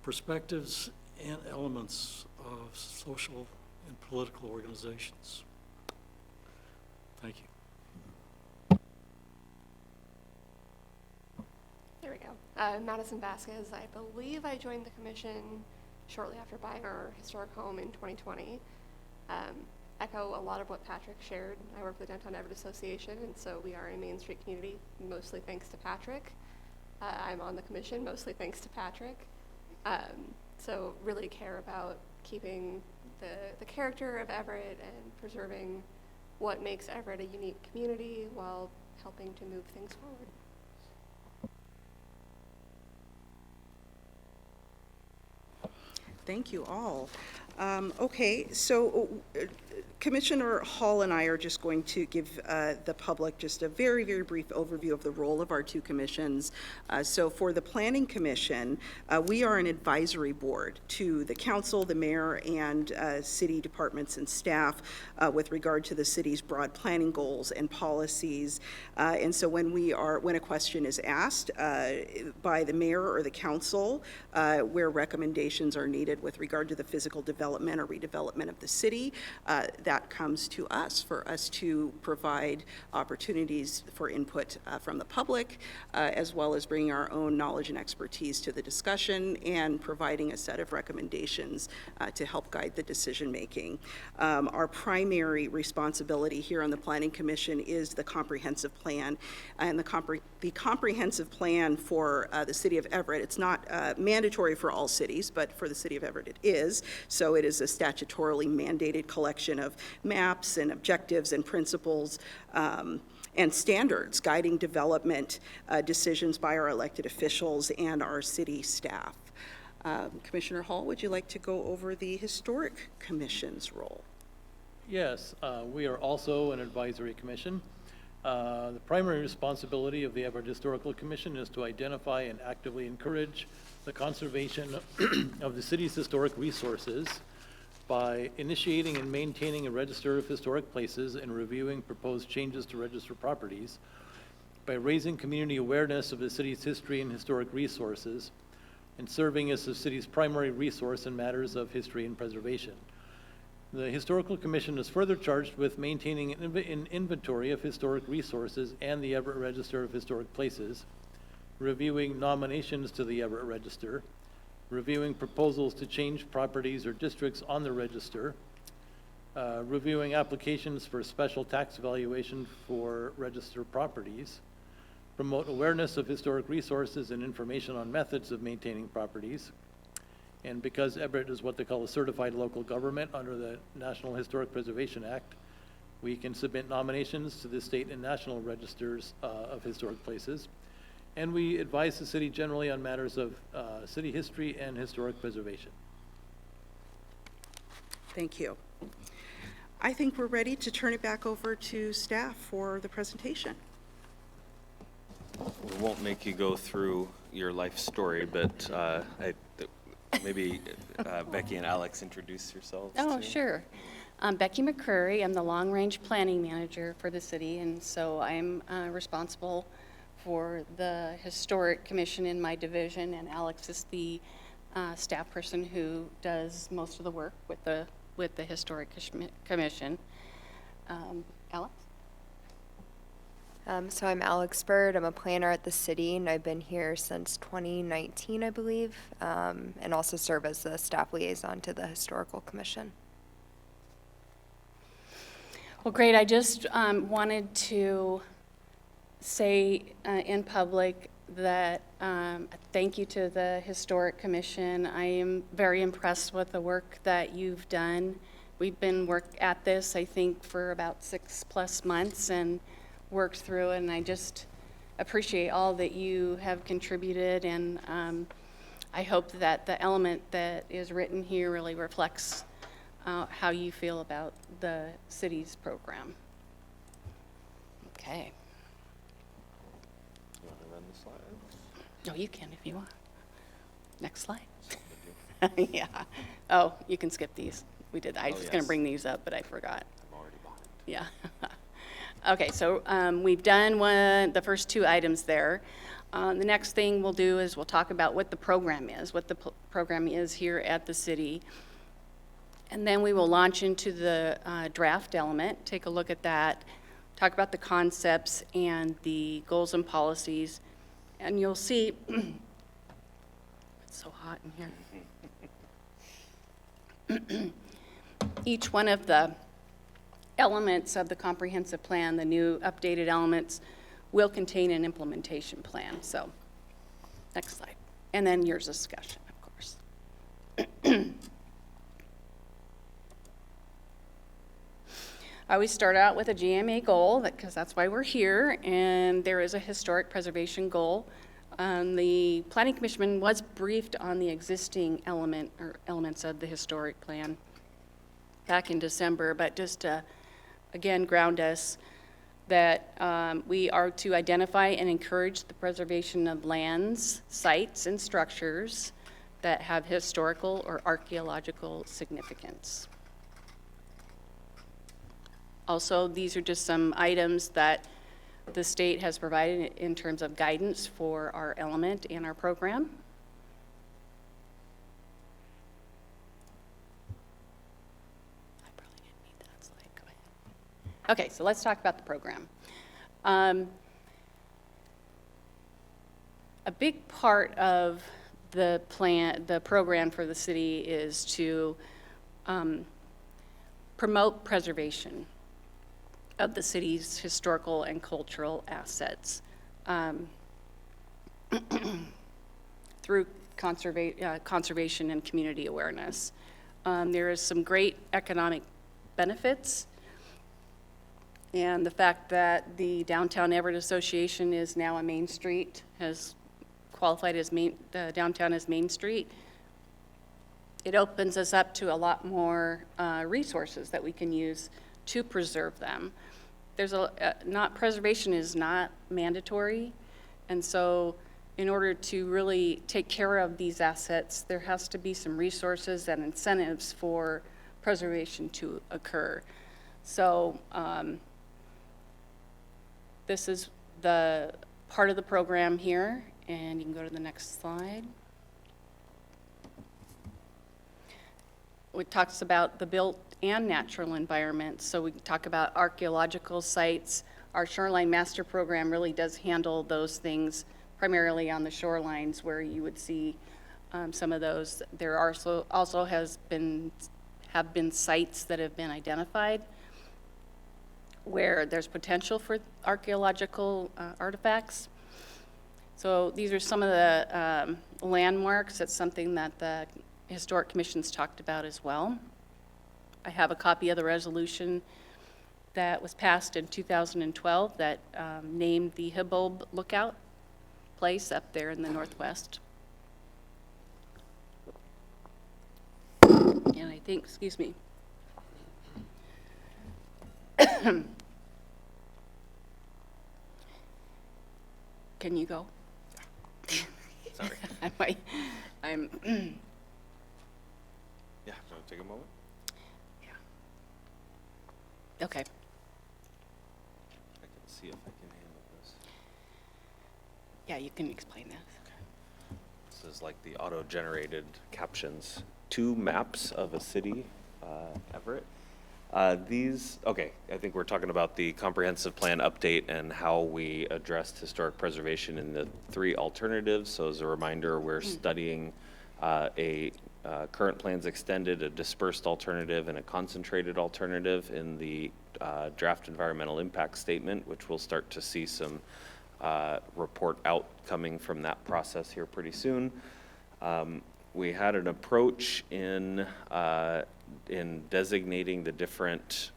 perspectives and elements of social and political organizations. Thank you. There we go. Madison Vasquez. I believe I joined the commission shortly after buying our historic home in 2020. Echo a lot of what Patrick shared. I work for the Downtown Everett Association, and so we are a Main Street community, mostly thanks to Patrick. I'm on the commission, mostly thanks to Patrick. So really care about keeping the character of Everett and preserving what makes Everett a unique community while helping to move things forward. Thank you all. Okay, so Commissioner Hall and I are just going to give the public just a very, very brief overview of the role of our two commissions. So for the Planning Commission, we are an advisory board to the council, the mayor, and city departments and staff with regard to the city's broad planning goals and policies. And so when a question is asked by the mayor or the council, where recommendations are needed with regard to the physical development or redevelopment of the city, that comes to us for us to provide opportunities for input from the public, as well as bringing our own knowledge and expertise to the discussion and providing a set of recommendations to help guide the decision making. Our primary responsibility here on the Planning Commission is the comprehensive plan, and the comprehensive plan for the City of Everett. It's not mandatory for all cities, but for the City of Everett it is. So it is a statutorily mandated collection of maps and objectives and principles and standards guiding development decisions by our elected officials and our city staff. Commissioner Hall, would you like to go over the Historic Commission's role? Yes, we are also an advisory commission. The primary responsibility of the Everett Historical Commission is to identify and actively encourage the conservation of the city's historic resources by initiating and maintaining a register of historic places and reviewing proposed changes to register properties, by raising community awareness of the city's history and historic resources, and serving as the city's primary resource in matters of history and preservation. The Historical Commission is further charged with maintaining an inventory of historic resources and the Everett Register of Historic Places, reviewing nominations to the Everett Register, reviewing proposals to change properties or districts on the register, reviewing applications for special tax valuation for register properties, promote awareness of historic resources and information on methods of maintaining properties. And because Everett is what they call a certified local government under the National Historic Preservation Act, we can submit nominations to the state and national registers of historic places. And we advise the city generally on matters of city history and historic preservation. Thank you. I think we're ready to turn it back over to staff for the presentation. We won't make you go through your life story, but maybe Becky and Alex introduce yourselves. Oh, too. sure. I'm Becky McCrary. I'm the long-range planning manager for the city, and so I'm responsible for the Historic Commission in my division, and Alex is the staff person who does most of the work with the Historic Commission. Alex? So I'm Alex Bird. I'm a planner at the city, and I've been here since 2019, I believe, and also serve as the staff liaison to the Historical Commission. Well, great. I just wanted to say in public that thank you to the Historic Commission. I am very impressed with the work that you've done. We've been at this, I think, for about 6+ months and worked through, and I just appreciate all that you have contributed, and I hope that the element that is written here really reflects how you feel about the city's program. Okay. You want to run the slides? No, you can if you want. Next slide. Yeah. Oh, you can skip these. We did. I was just going to bring these up, but I forgot. I'm already behind. Yeah. Okay, so we've done the first two items there. The next thing we'll do is we'll talk about what the program is, program is here at the city. And then we will launch into the draft element, take a look at that, talk about the concepts and the goals and policies. And you'll see, it's so hot in here. Each one of the elements of the comprehensive plan, the new updated elements, will contain an implementation plan. So, next slide. And then yours discussion, of course. I always start out with a GMA goal, because that's why we're here, and there is a historic preservation goal. The Planning Commission was briefed on the existing elements of the historic plan back in December, but just to again ground us that we are to identify and encourage the preservation of lands, sites, and structures that have historical or archaeological significance. Also, these are just some items that the state has provided in terms of guidance for our element and our program. Okay, so let's talk about the program. A big part of the program for the city is to promote preservation of the city's historical and cultural assets through conservation and community awareness. There is some great economic benefits, and the fact that the Downtown Everett Association is now a Main Street, has qualified as downtown as Main Street, it opens us up to a lot more resources that we can use to preserve them. there's preservation is not mandatory. And so in order to really take care of these assets, there has to be some resources and incentives for preservation to occur. So this is the part of the program here, and you can go to the next slide. It talks about the built and natural environment. So we talk about archaeological sites. Our shoreline master program really does handle those things primarily on the shorelines where you would see some of those. There are also have been sites that have been identified where there's potential for archaeological artifacts. So these are some of the landmarks. That's something that the Historic Commission's talked about as well. I have a copy of the resolution that was passed in 2012 that named the Hibob Lookout place up there in the northwest. And I think, excuse me. Can you go? Sorry. I'm Yeah, so take a moment. okay. I can see if I can handle this. Yeah, you can explain that. This is like the auto-generated captions. 2 maps of a city, Everett. Okay, I think we're talking about the comprehensive plan update and how we addressed historic preservation in the 3 alternatives. So as a reminder, we're studying a current plans extended, a dispersed alternative, and a concentrated alternative in the draft environmental impact statement, which we'll start to see some report out coming from that process here pretty soon. We had an approach in designating the different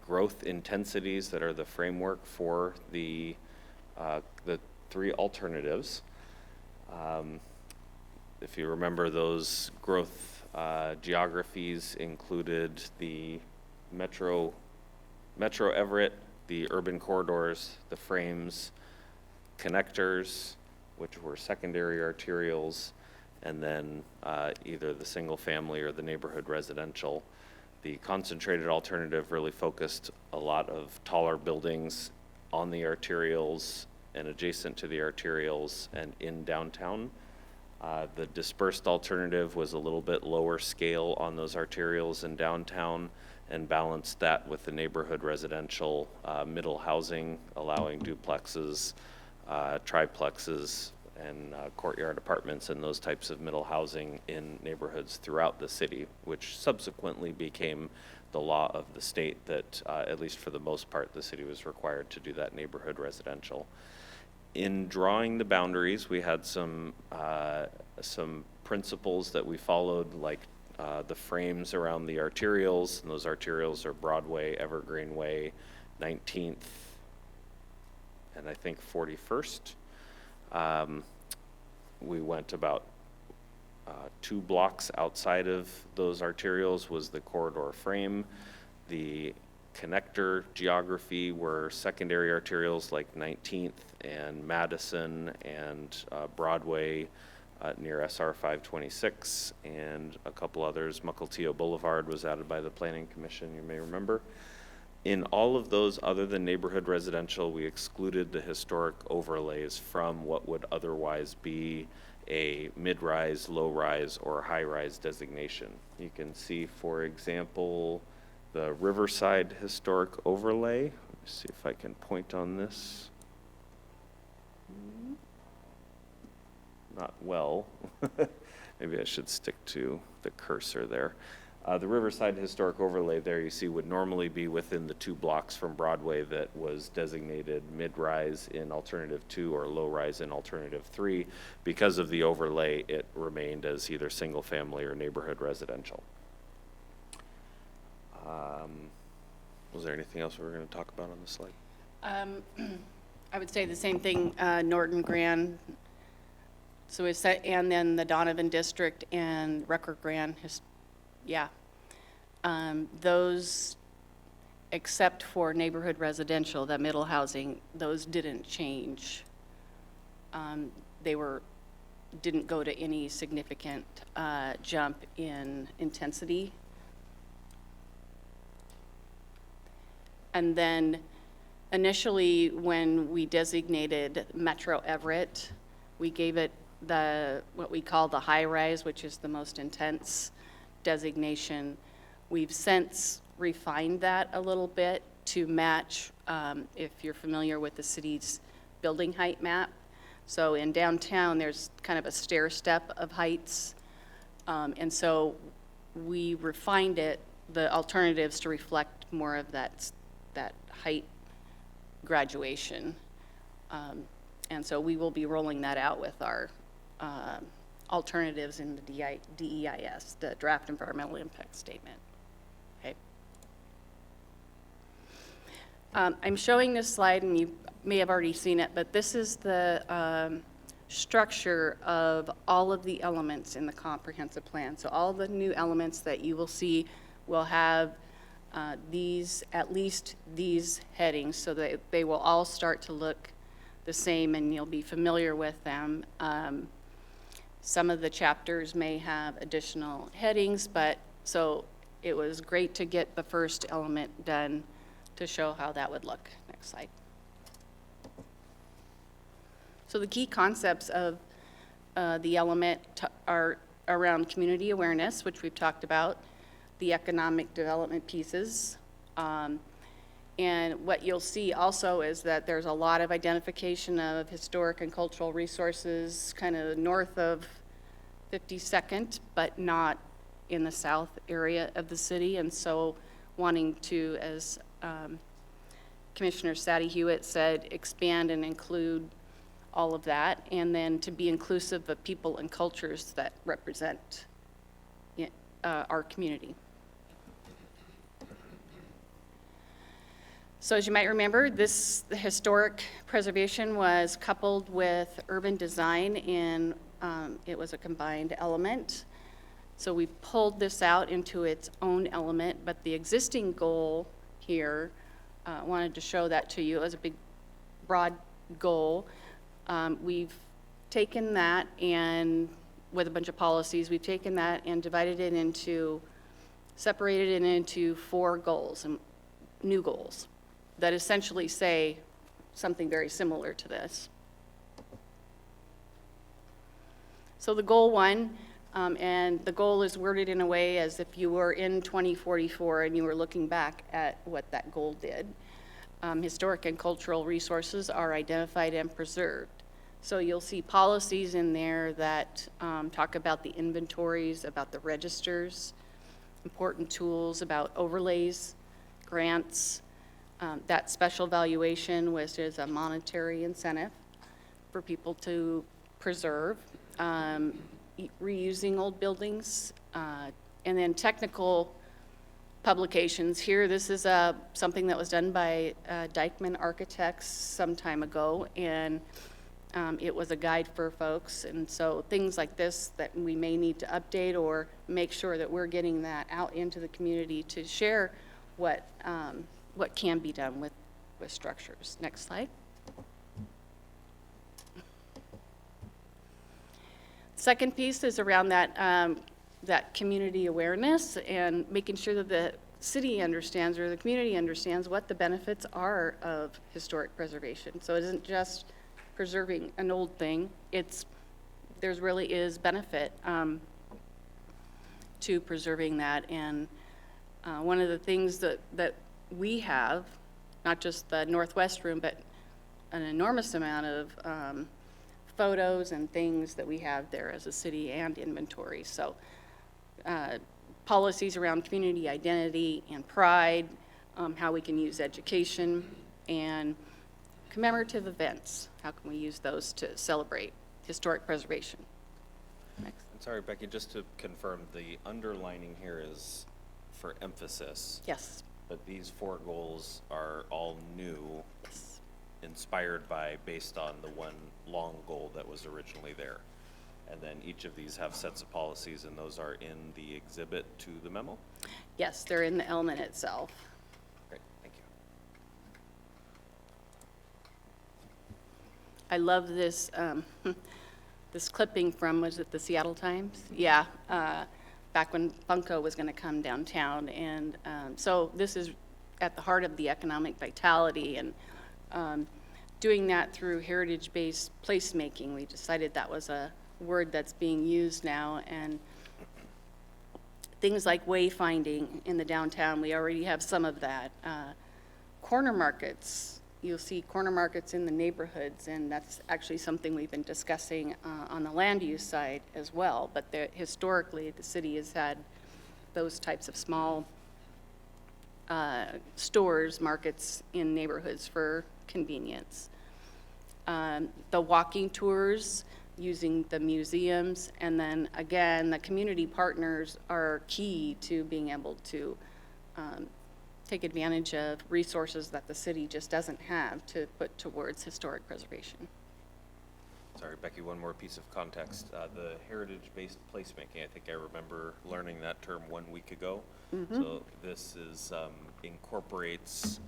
growth intensities that are the framework for the 3 alternatives. If you remember, those growth geographies included the Metro Everett, the urban corridors, the frames, connectors, which were secondary arterials, and then either the single family or the neighborhood residential. The concentrated alternative really focused a lot of taller buildings on the arterials and adjacent to the arterials and in downtown. The dispersed alternative was a little bit lower scale on those arterials in downtown and balanced that with the neighborhood residential middle housing, allowing duplexes, triplexes, and courtyard apartments and those types of middle housing in neighborhoods throughout the city, which subsequently became the law of the state that, at least for the most part, the city was required to do that neighborhood residential. In drawing the boundaries, we had some principles that we followed, like the frames around the arterials, and those arterials are Broadway, Evergreen Way, 19th, and I think 41st. We went about 2 blocks outside of those arterials was the corridor frame. The connector geography were secondary arterials like 19th and Madison and Broadway near SR 526 and a couple others. Mukilteo Boulevard was added by the Planning Commission, you may remember. In all of those other than neighborhood residential, we excluded the historic overlays from what would otherwise be a mid-rise, low-rise, or high-rise designation. You can see, for example, the Riverside Historic Overlay. Let me see if I can point on this. Not well. Maybe I should stick to the cursor there. The Riverside Historic Overlay there you see would normally be within the 2 blocks from Broadway that was designated mid-rise in alternative 2 or low-rise in alternative 3. Because of the overlay, it remained as either single family or neighborhood residential. Was there anything else we were going to talk about on this slide? I would say the same thing, Norton Grand. So it's that, and then the Donovan District and Record Grand, yeah. Those except for neighborhood residential, that middle housing, those didn't change. Didn't go to any significant jump in intensity. And then initially, when we designated Metro Everett, we gave it what we call the high rise, which is the most intense designation. We've since refined that a little bit to match, if you're familiar with the city's building height map. So in downtown, there's kind of a stair step of heights. And so we refined the alternatives to reflect more of that height graduation. And so we will be rolling that out with our alternatives in the DEIS, the Draft Environmental Impact Statement. Okay. I'm showing this slide, and you may have already seen it, but this is the structure of all of the elements in the comprehensive plan. So all the new elements that you will see will have at least these headings, so that they will all start to look the same and you'll be familiar with them. Some of the chapters may have additional headings, but so it was great to get the first element done to show how that would look. Next slide. So the key concepts of the element are around community awareness, which we've talked about, the economic development pieces, and what you'll see also is that there's a lot of identification of historic and cultural resources kind of north of 52nd, but not in the south area of the city. And so wanting to, as Commissioner Sadie Hewitt said, expand and include all of that, and then to be inclusive of people and cultures that represent our community. So as you might remember, the historic preservation was coupled with urban design, and it was a combined element. So we pulled this out into its own element, but the existing goal here, wanted to show that to you as a big, broad goal. We've taken that, and with a bunch of policies, we've taken that and separated it into 4 goals, and new goals that essentially say something very similar to this. So the goal 1, and the goal is worded in a way as if you were in 2044 and you were looking back at what that goal did. Historic and cultural resources are identified and preserved. So you'll see policies in there that talk about the inventories, about the registers, important tools, about overlays, grants, that special valuation, which is a monetary incentive for people to preserve, reusing old buildings, and then technical publications. Here, this is something that was done by Dyckman Architects some time ago, and it was a guide for folks. And so things like this that we may need to update or make sure that we're getting that out into the community to share what can be done with structures. Next slide. Second piece is around that community awareness and making sure that the city understands or the community understands what the benefits are of historic preservation. So it isn't just preserving an old thing. There really is benefit to preserving that. And one of the things that we have, not just the Northwest Room, but an enormous amount of photos and things that we have there as a city and inventory. So policies around community identity and pride, how we can use education, and commemorative events. How can we use those to celebrate historic preservation? Next. Sorry, Becky, just to confirm, the underlining here is for emphasis. Yes. But these 4 goals are all new, Yes. inspired based on the one long goal that was originally there. And then each of these have sets of policies, and those are in the exhibit to the memo? Yes, they're in the element itself. Great, thank I love this, this clipping from, was it the Seattle Times? Yeah, back when Funko was going to come downtown. And so this is at the heart of the economic vitality, and doing that through heritage-based placemaking. We decided that was a word that's being used now, and things like wayfinding in the downtown, we already have some of that. Corner markets, you'll see corner markets in the neighborhoods, and that's actually something we've been discussing on the land use side as well. But historically, the city has had those types of small stores, markets in neighborhoods for convenience. The walking tours, using the museums, and then again, the community partners are key to being able to take advantage of resources that the city just doesn't have to put towards historic preservation. Sorry, Becky, one more piece of context. The heritage-based placemaking, I think I remember learning that term 1 week ago. So this is, incorporates,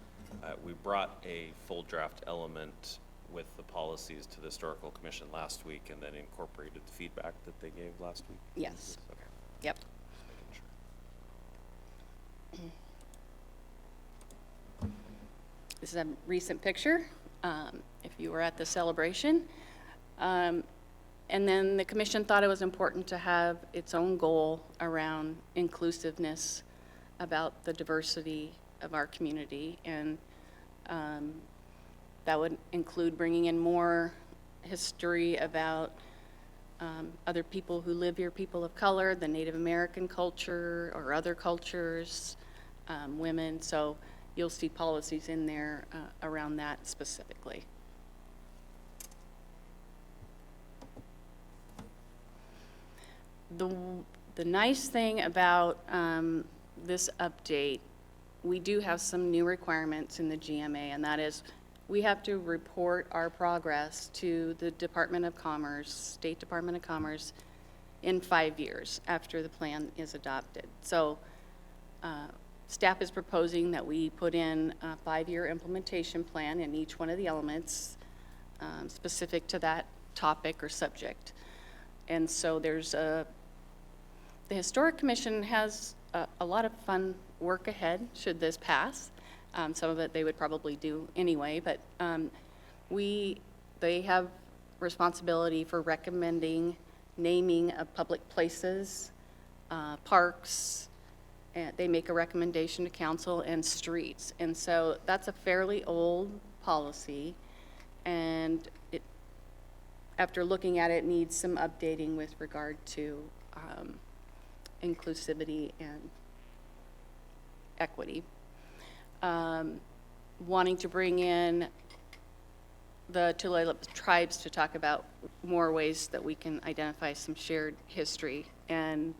we brought a full draft element with the policies to the Historical Commission last week, and then incorporated the feedback that they gave last week? Yes. Okay. Yep. Just making sure. This is a recent picture, if you were at the celebration. And then the commission thought it was important to have its own goal around inclusiveness, about the diversity of our community, and that would include bringing in more history about other people who live here, people of color, the Native American culture or other cultures, women. So you'll see policies in there around that specifically. The nice thing about this update, we do have some new requirements in the GMA, and that is we have to report our progress to the Department of Commerce, State Department of Commerce, in 5 years after the plan is adopted. So staff is proposing that we put in a 5-year implementation plan in each one of the elements specific to that topic or subject. And so there's the Historic Commission has a lot of fun work ahead should this pass. Some of it they would probably do anyway, but they have responsibility for recommending naming of public places, parks, and they make a recommendation to council, and streets. And so that's a fairly old policy, and it, after looking at it, needs some updating with regard to inclusivity and equity. Wanting to bring in the Tulalip tribes to talk about more ways that we can identify some shared history, and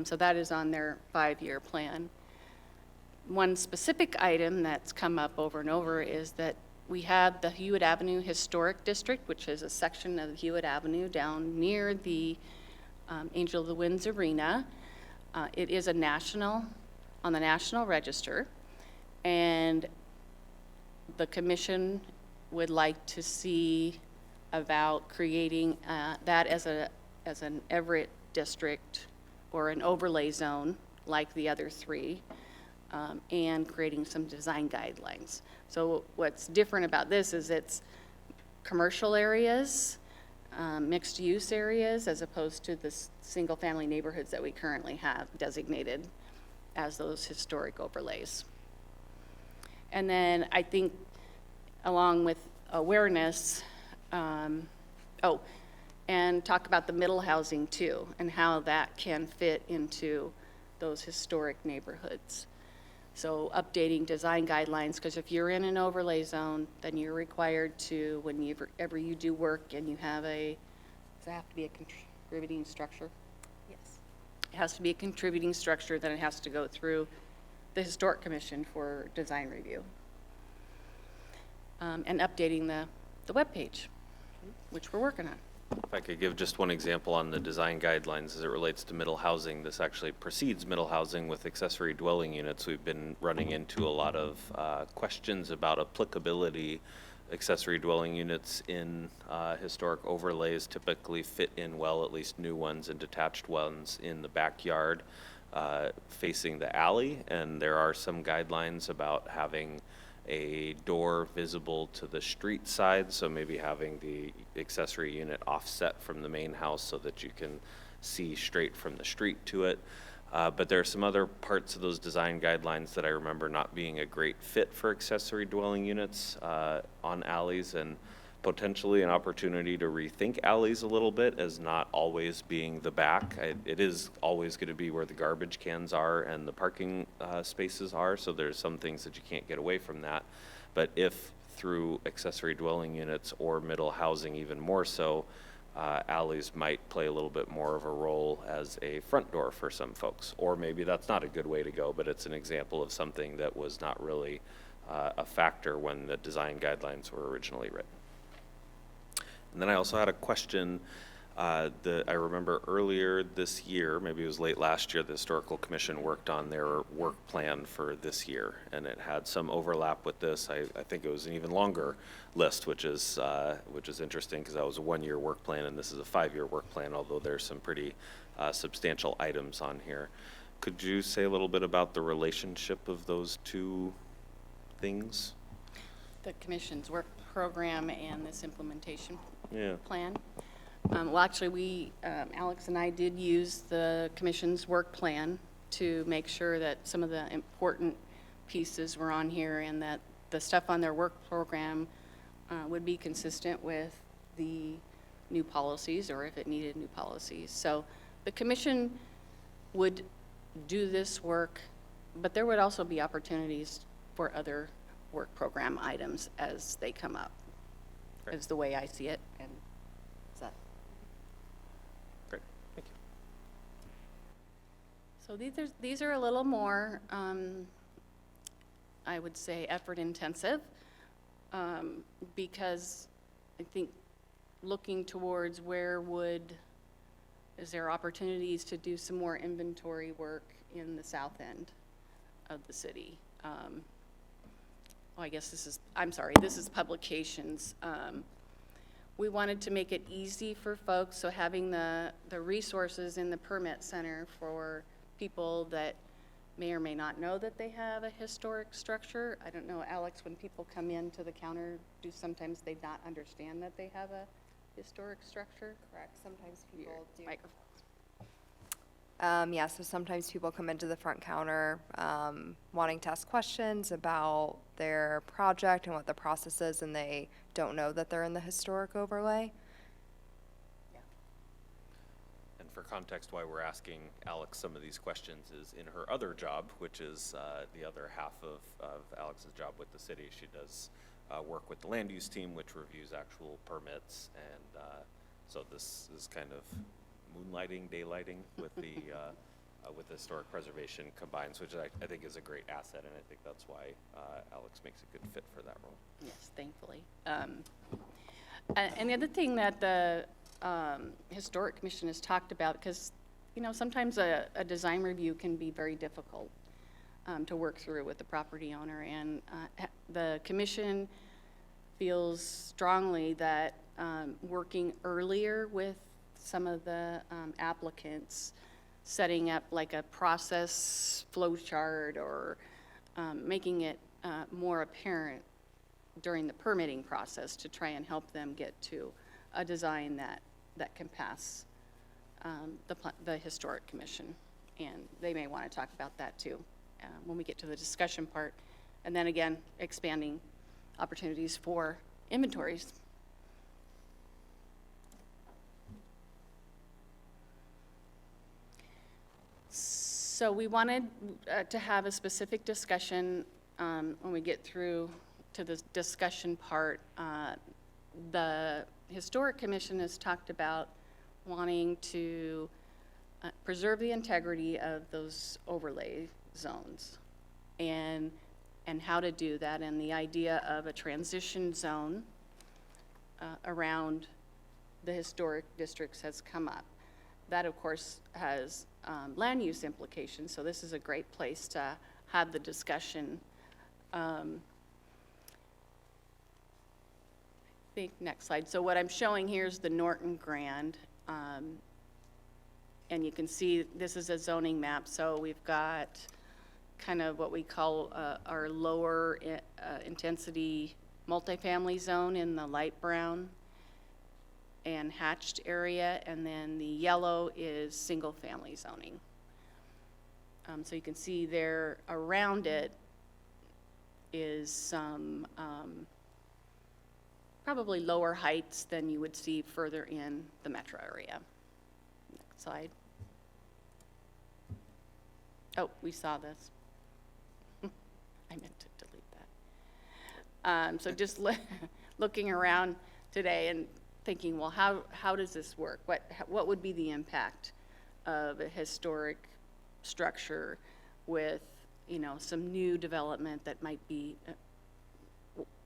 so that is on their 5-year plan. One specific item that's come up over and over is that we have the Hewitt Avenue Historic District, which is a section of Hewitt Avenue down near the Angel of the Winds Arena. It is on the National Register, and the commission would like to see about creating that as an Everett district or an overlay zone like the other three, and creating some design guidelines. So what's different about this is it's commercial areas, mixed use areas, as opposed to the single family neighborhoods that we currently have designated as those historic overlays. And then I think along with awareness, and talk about the middle housing too, and how that can fit into those historic neighborhoods. So updating design guidelines, because if you're in an overlay zone, then you're required to, whenever you do work and you have does it have to be a contributing structure? Yes. It has to be a contributing structure, then it has to go through the Historic Commission for design review. And updating the webpage, which we're working on. If I could give just one example on the design guidelines as it relates to middle housing, this actually precedes middle housing with accessory dwelling units. We've been running into a lot of questions about applicability accessory dwelling units in historic overlays typically fit in well, at least new ones and detached ones, in the backyard facing the alley. And there are some guidelines about having a door visible to the street side, so maybe having the accessory unit offset from the main house so that you can see straight from the street to it. But there are some other parts of those design guidelines that I remember not being a great fit for accessory dwelling units on alleys, and potentially an opportunity to rethink alleys a little bit as not always being the back. It is always going to be where the garbage cans are and the parking spaces are, so there's some things that you can't get away from that. But if through accessory dwelling units or middle housing even more so, alleys might play a little bit more of a role as a front door for some folks. Or maybe that's not a good way to go, but it's an example of something that was not really a factor when the design guidelines were originally written. And then I also had a question that I remember earlier this year, maybe it was late last year, the Historical Commission worked on their work plan for this year, and it had some overlap with this. I think it was an even longer list, which is interesting because that was a 1-year work plan and this is a 5-year work plan, although there's some pretty substantial items on here. Could you say a little bit about the relationship of those two things? The commission's work program and this implementation Yeah. plan. Well, actually, Alex and I did use the commission's work plan to make sure that some of the important pieces were on here and that the stuff on their work program would be consistent with the new policies, or if it needed new policies. So the commission would do this work, but there would also be opportunities for other work program items as they come up, is the way I see it. And is that great? Thank you. So these are a little more, I would say, effort intensive, because I think looking towards is there opportunities to do some more inventory work in the south end of the city? I guess this is publications. We wanted to make it easy for folks, so having the resources in the permit center for people that may or may not know that they have a historic structure. I don't know, Alex, when people come in to the counter, sometimes they not understand that they have a historic structure? Correct. Sometimes people do. Microphones. Yeah, so sometimes people come into the front counter wanting to ask questions about their project and what the process is, and they don't know that they're in the historic overlay. Yeah. And for context, why we're asking Alex some of these questions is in her other job, which is the other half of Alex's job with the city. She does work with the land use team, which reviews actual permits, and so this is kind of moonlighting, daylighting with the historic preservation combines, which I think is a great asset, and I think that's why Alex makes a good fit for that role. Yes, thankfully. And the other thing that the Historic Commission has talked about, because sometimes a design review can be very difficult to work through with the property owner, and the commission feels strongly that working earlier with some of the applicants, setting up like a process flow chart or making it more apparent during the permitting process to try and help them get to a design that can pass the Historic Commission. And they may want to talk about that too when we get to the discussion part. And then again, expanding opportunities for inventories. So we wanted to have a specific discussion when we get through to the discussion part. The Historic Commission has talked about wanting to preserve the integrity of those overlay zones and how to do that, and the idea of a transition zone around the historic districts has come up. That, of course, has land use implications, so this is a great place to have the discussion. think next slide. So what I'm showing here is the Norton Grand. And you can see this is a zoning map. So we've got kind of what we call our lower intensity multifamily zone in the light brown and hatched area. And then the yellow is single family zoning. So you can see there around it is some probably lower heights than you would see further in the metro area. Next slide. Oh, we saw this. I meant to delete that. So just looking around today and thinking, well, how does this work? What would be the impact of a historic structure with, you know, some new development that might be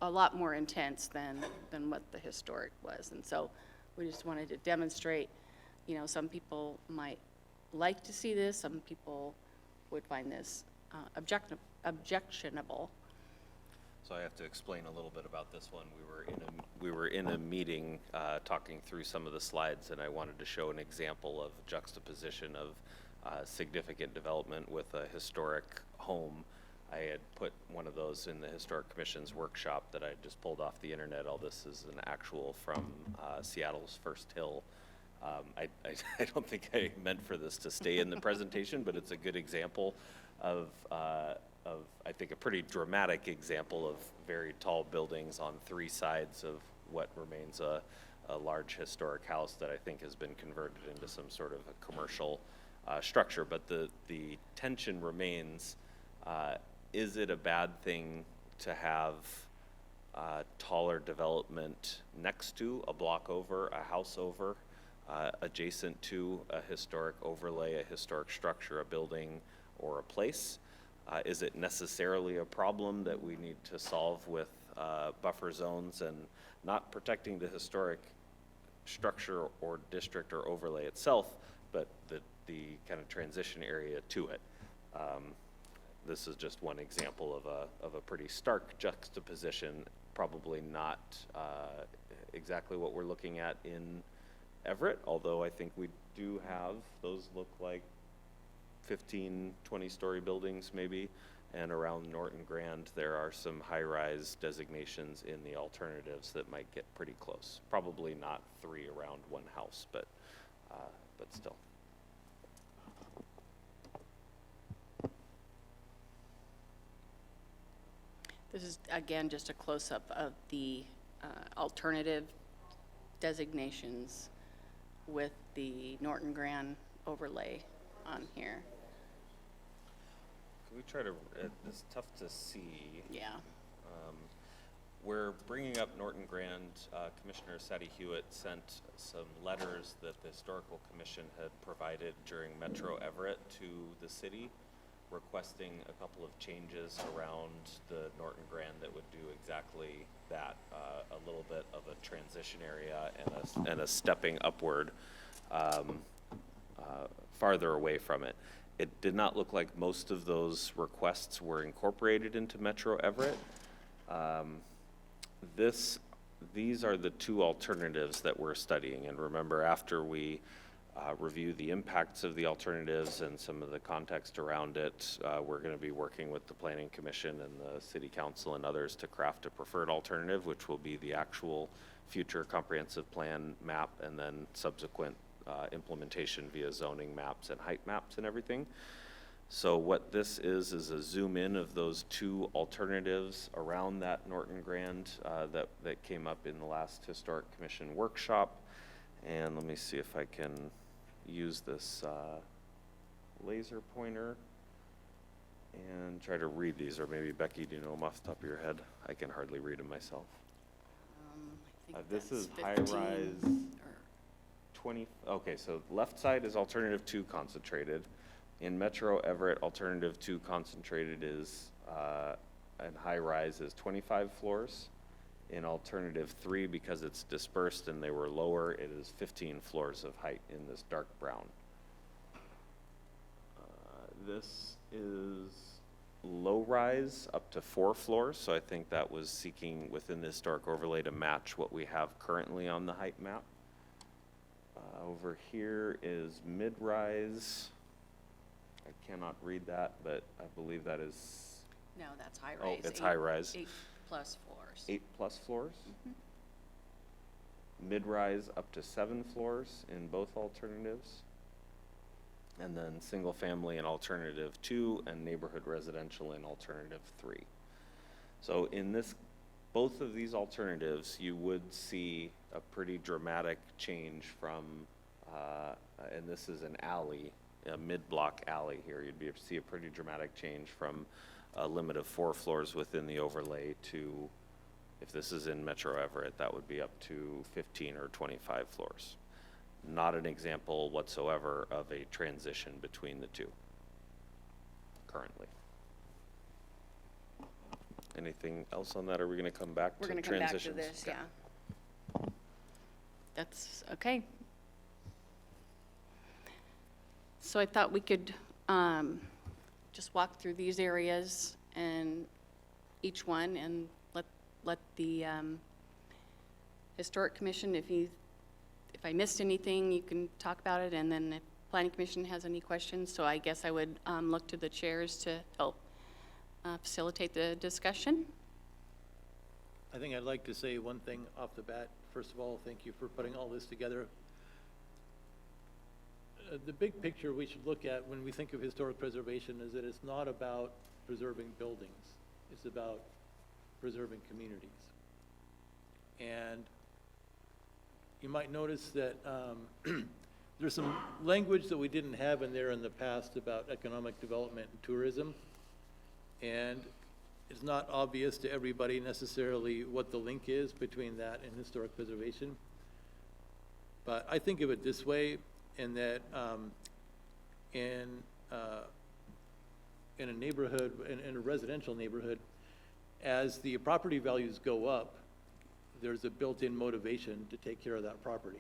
a lot more intense than what the historic was? And so we just wanted to demonstrate, you know, some people might like to see this, some people would find this objectionable. So I have to explain a little bit about this one. We were in a meeting talking through some of the slides, and I wanted to show an example of juxtaposition of significant development with a historic home. I had put one of those in the Historic Commission's workshop that I just pulled off the internet. All this is an actual from Seattle's First Hill. I don't think I meant for this to stay in the presentation, but it's a good example of I think a pretty dramatic example of very tall buildings on three sides of what remains a large historic house that I think has been converted into some sort of a commercial structure. But the tension remains, is it a bad thing to have taller development next to, a block over, a house over, adjacent to a historic overlay, a historic structure, a building, or a place? Is it necessarily a problem that we need to solve with buffer zones and not protecting the historic structure or district or overlay itself, but the kind of transition area to it? This is just one example of a pretty stark juxtaposition, probably not exactly what we're looking at in Everett, although I think we do have, those look like 15, 20-story buildings maybe, and around Norton Grand there are some high-rise designations in the alternatives that might get pretty close. Probably not three around one house, but still. This is, again, just a close-up of the alternative designations with the Norton Grand overlay on here. Can we try to, it's tough to see. Yeah. We're bringing up Norton Grand. Commissioner Sadie Hewitt sent some letters that the Historical Commission had provided during Metro Everett to the city, requesting a couple of changes around the Norton Grand that would do exactly that, a little bit of a transition area and a stepping upward farther away from it. It did not look like most of those requests were incorporated into Metro Everett. These are the two alternatives that we're studying, and remember, after we review the impacts of the alternatives and some of the context around it, we're going to be working with the Planning Commission and the City Council and others to craft a preferred alternative, which will be the actual future comprehensive plan map and then subsequent implementation via zoning maps and height maps and everything. So what this is a zoom in of those two alternatives around that Norton Grand that came up in the last Historic Commission workshop. And let me see if I can use this laser pointer and try to read these, or maybe Becky, do you know them off the top of your head? I can hardly read them myself. I think This is 15 high-rise 20, okay, so left side is alternative 2 concentrated. In Metro Everett, alternative 2 concentrated is, and high-rise is 25 floors. In alternative 3, because it's dispersed and they were lower, it is 15 floors of height in this dark brown. This is low-rise up to 4 floors, so I think that was seeking within the historic overlay to match what we have currently on the height map. Over here is mid-rise. I cannot read that, but I believe that is, No, that's high oh, rise. it's high-rise. 8+ floors. 8+ floors. Mid-rise up to 7 floors in both alternatives. And then single-family in alternative 2 and neighborhood residential in alternative 3. So in this, both of these alternatives, you would see a pretty dramatic change from, and this is an alley, a mid-block alley here. You'd see a pretty dramatic change from a limit of 4 floors within the overlay to, if this is in Metro Everett, that would be up to 15 or 25 floors. Not an example whatsoever of a transition between the two currently. Anything else on that, or are we going to come back to transitions? We're going to come back to this, yeah. That's okay. So I thought we could just walk through these areas and each one, and let the Historic Commission, if I missed anything, you can talk about it, and then if Planning Commission has any questions. So I guess I would look to the chairs to help facilitate the discussion. I think I'd like to say one thing off the bat. First of all, thank you for putting all this together. The big picture we should look at when we think of historic preservation is that it's not about preserving buildings. It's about preserving communities. And you might notice that there's some language that we didn't have in there in the past about economic development and tourism. And it's not obvious to everybody necessarily what the link is between that and historic preservation. But I think of it this way, in that in a neighborhood, in a residential neighborhood, as the property values go up, there's a built-in motivation to take care of that property.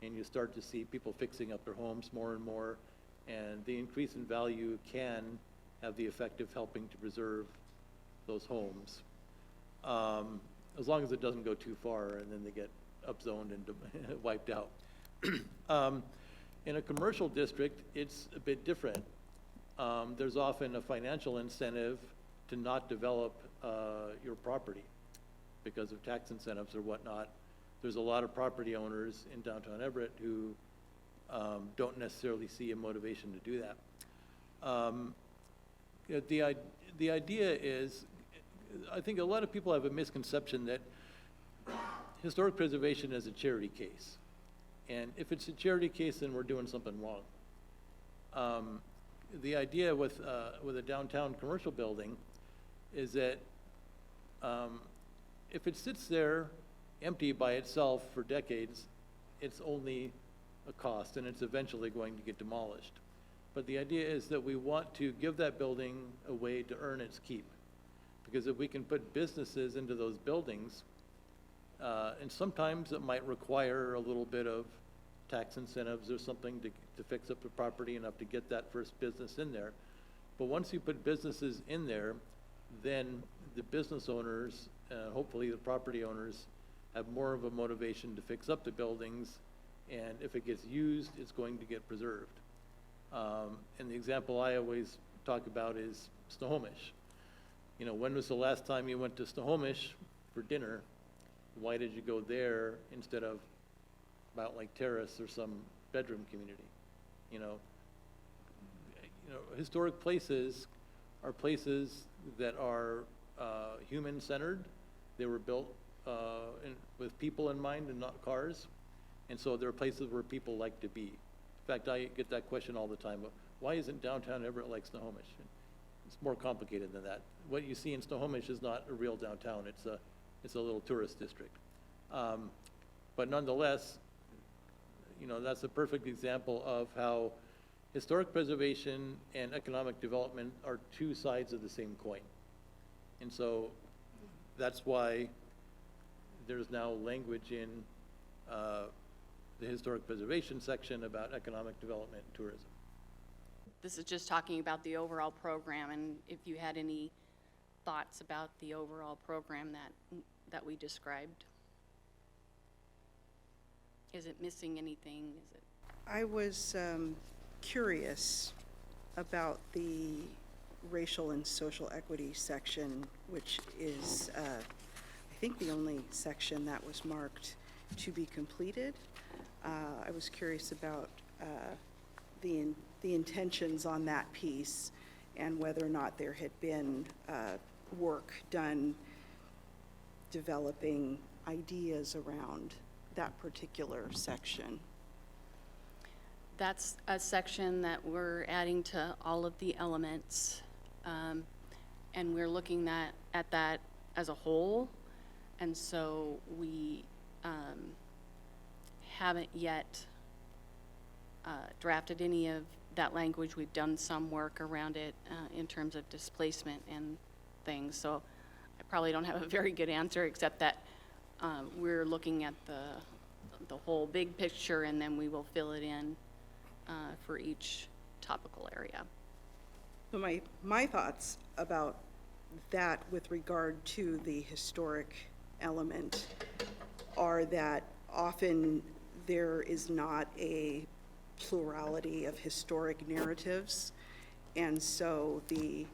And you start to see people fixing up their homes more and more, and the increase in value can have the effect of helping to preserve those homes. As long as it doesn't go too far and then they get upzoned and wiped out. In a commercial district, it's a bit different. There's often a financial incentive to not develop your property because of tax incentives or whatnot. There's a lot of property owners in downtown Everett who don't necessarily see a motivation to do that. The idea is, I think a lot of people have a misconception that historic preservation is a charity case. And if it's a charity case, then we're doing something wrong. The idea with a downtown commercial building is that if it sits there empty by itself for decades, it's only a cost, and it's eventually going to get demolished. But the idea is that we want to give that building a way to earn its keep. Because if we can put businesses into those buildings, and sometimes it might require a little bit of tax incentives or something to fix up the property enough to get that first business in there. But once you put businesses in there, then the business owners, hopefully the property owners, have more of a motivation to fix up the buildings, and if it gets used, it's going to get preserved. And the example I always talk about is Snohomish. You know, when was the last time you went to Snohomish for dinner? Why did you go there instead of Mount Lake Terrace or some bedroom community? You know, historic places are places that are human-centered. They were built with people in mind and not cars. And so they're places where people like to be. In fact, I get that question all the time. Why isn't downtown Everett like Snohomish? It's more complicated than that. What you see in Snohomish is not a real downtown. It's a little tourist district. But nonetheless, you know, that's a perfect example of how historic preservation and economic development are two sides of the same coin. And so that's why there's now language in the historic preservation section about economic development and tourism. this is just talking about the overall program, and if you had any thoughts about the overall program that we described. Is it missing anything? Is it? I was curious about the racial and social equity section, which is, I think, the only section that was marked to be completed. I was curious about the intentions on that piece and whether or not there had been work done developing ideas around that particular section. That's a section that we're adding to all of the elements, and we're looking at that as a whole, and so we haven't yet drafted any of that language. We've done some work around it in terms of displacement and things, so I probably don't have a very good answer, except that we're looking at the whole big picture, and then we will fill it in for each topical area. So my thoughts about that with regard to the historic element are that often there is not a plurality of historic narratives, and so the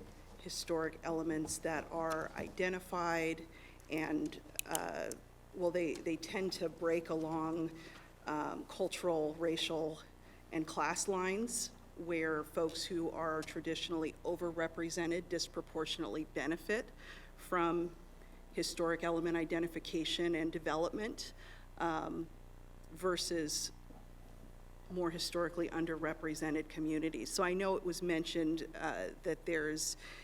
historic elements that are identified and well, they tend to break along cultural, racial, and class lines, where folks who are traditionally overrepresented disproportionately benefit from historic element identification and development versus more historically underrepresented communities. So I know it was mentioned that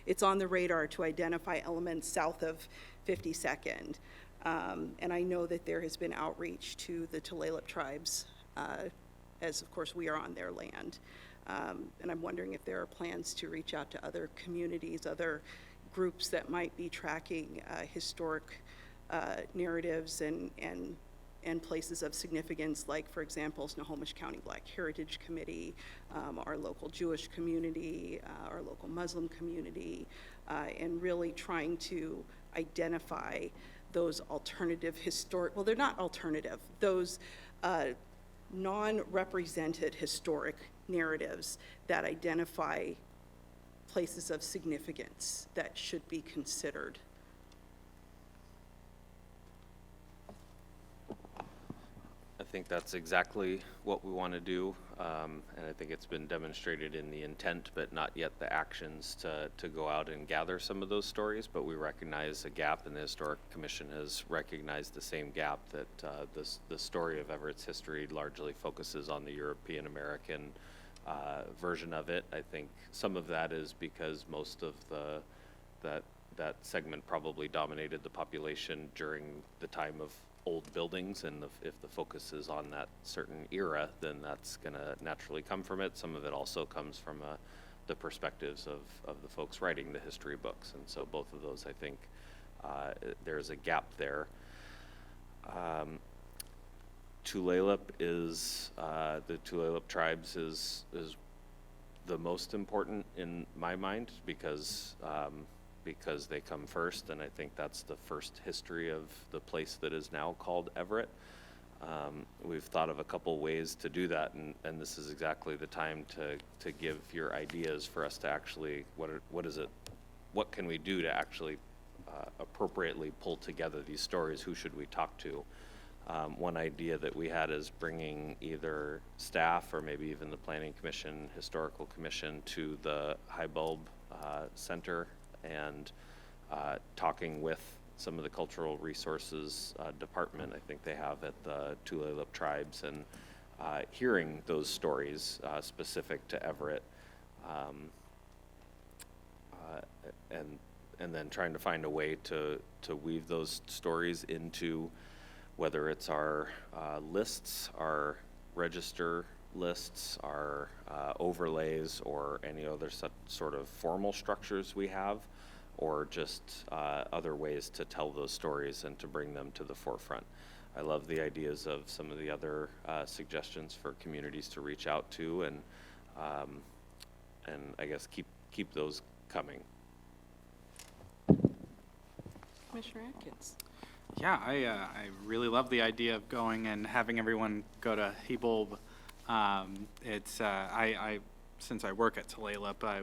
it's on the radar to identify elements south of 52nd. And I know that there has been outreach to the Tulalip tribes, as of course we are on their land. And I'm wondering if there are plans to reach out to other communities, other groups that might be tracking historic narratives and places of significance, like, for example, Snohomish County Black Heritage Committee, our local Jewish community, our local Muslim community, and really trying to identify those alternative historic, well, they're not alternative, those non-represented historic narratives that identify places of significance that should be considered. I think that's exactly what we want to do, and I think it's been demonstrated in the intent, but not yet the actions to go out and gather some of those stories. But we recognize a gap, and the Historic Commission has recognized the same gap, that the story of Everett's history largely focuses on the European American version of it. I think some of that is because most of that segment probably dominated the population during the time of old buildings, and if the focus is on that certain era, then that's going to naturally come from it. Some of it also comes from the perspectives of the folks writing the history books, and so both of those, I think, there's a gap there. Tulalip is, the Tulalip tribes is the most important in my mind, because they come first, and I think that's the first history of the place that is now called Everett. We've thought of a couple ways to do that, and this is exactly the time to give your ideas for us to actually, what can we do to actually appropriately pull together these stories? Who should we talk to? One idea that we had is bringing either staff or maybe even the Planning Commission, Historical Commission to the High Bulb Center, and talking with some of the cultural resources department I think they have at the Tulalip tribes, and hearing those stories specific to Everett, and then trying to find a way to weave those stories into, whether it's our lists, our register lists, our overlays, or any other sort of formal structures we have, or just other ways to tell those stories and to bring them to the forefront. I love the ideas of some of the other suggestions for communities to reach out to, and and I guess keep those coming. Commissioner Atkins. Yeah, I really love the idea of going and having everyone go to Hebulb. Since I work at Tulalip, I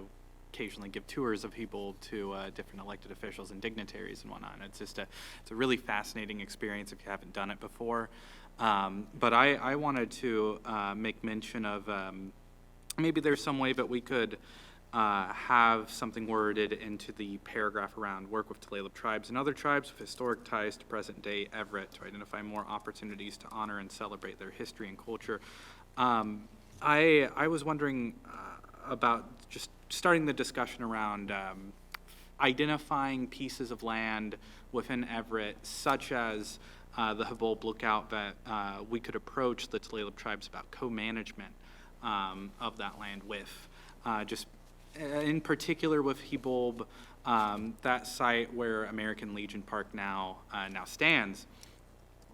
occasionally give tours of Hebulb to different elected officials and dignitaries and whatnot. And it's a really fascinating experience if you haven't done it before. But I wanted to make mention of maybe there's some way that we could have something worded into the paragraph around work with Tulalip tribes and other tribes with historic ties to present-day Everett to identify more opportunities to honor and celebrate their history and culture. I was wondering about just starting the discussion around identifying pieces of land within Everett, such as the Hebulb Lookout, that we could approach the Tulalip tribes about co-management of that land with. Just in particular with Hebulb, that site where American Legion Park now stands,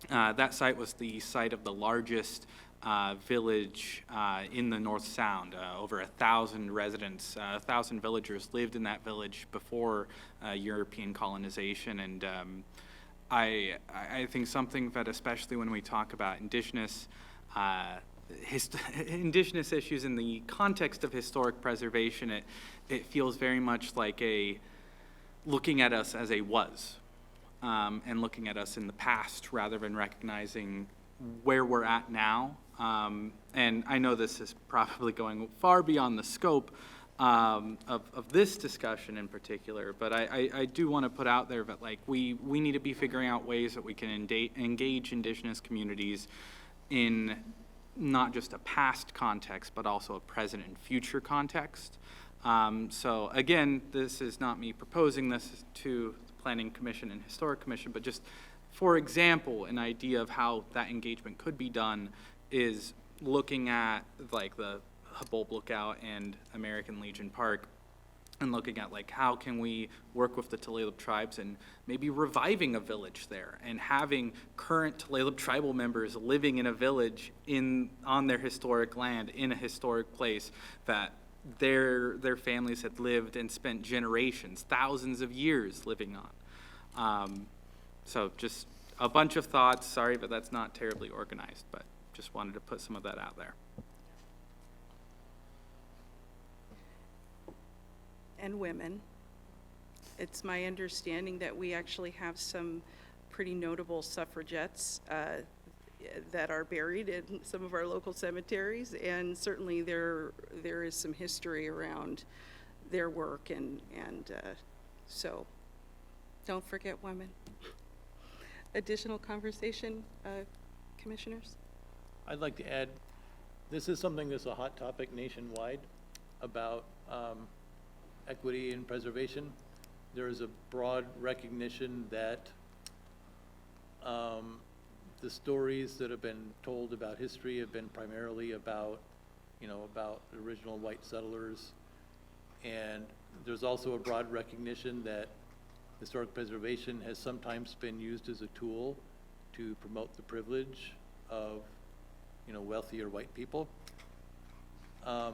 that site was the site of the largest village in the North Sound. Over 1,000 residents, 1,000 villagers lived in that village before European colonization, and I think something that, especially when we talk about indigenous issues in the context of historic preservation, it feels very much like looking at us as a was, and looking at us in the past rather than recognizing where we're at now. And I know this is probably going far beyond the scope of this discussion in particular, but I do want to put out there that we need to be figuring out ways that we can engage indigenous communities in not just a past context, but also a present and future context. So again, this is not me proposing this to the Planning Commission and Historic Commission, but just, for example, an idea of how that engagement could be done is looking at the Hebulb Lookout and American Legion Park, and looking at how can we work with the Tulalip tribes and maybe reviving a village there and having current Tulalip tribal members living in a village on their historic land in a historic place that their families had lived and spent generations, thousands of years living on. So just a bunch of thoughts. Sorry, but that's not terribly organized, but just wanted to put some of that out there. And women. It's my understanding that we actually have some pretty notable suffragettes that are buried in some of our local cemeteries, and certainly there is some history around their work, and so don't forget women. Additional conversation, commissioners? I'd like to add, this is something that's a hot topic nationwide about equity and preservation. There is a broad recognition that the stories that have been told about history have been primarily about the original white settlers. And there's also a broad recognition that historic preservation has sometimes been used as a tool to promote the privilege of, wealthier white people. I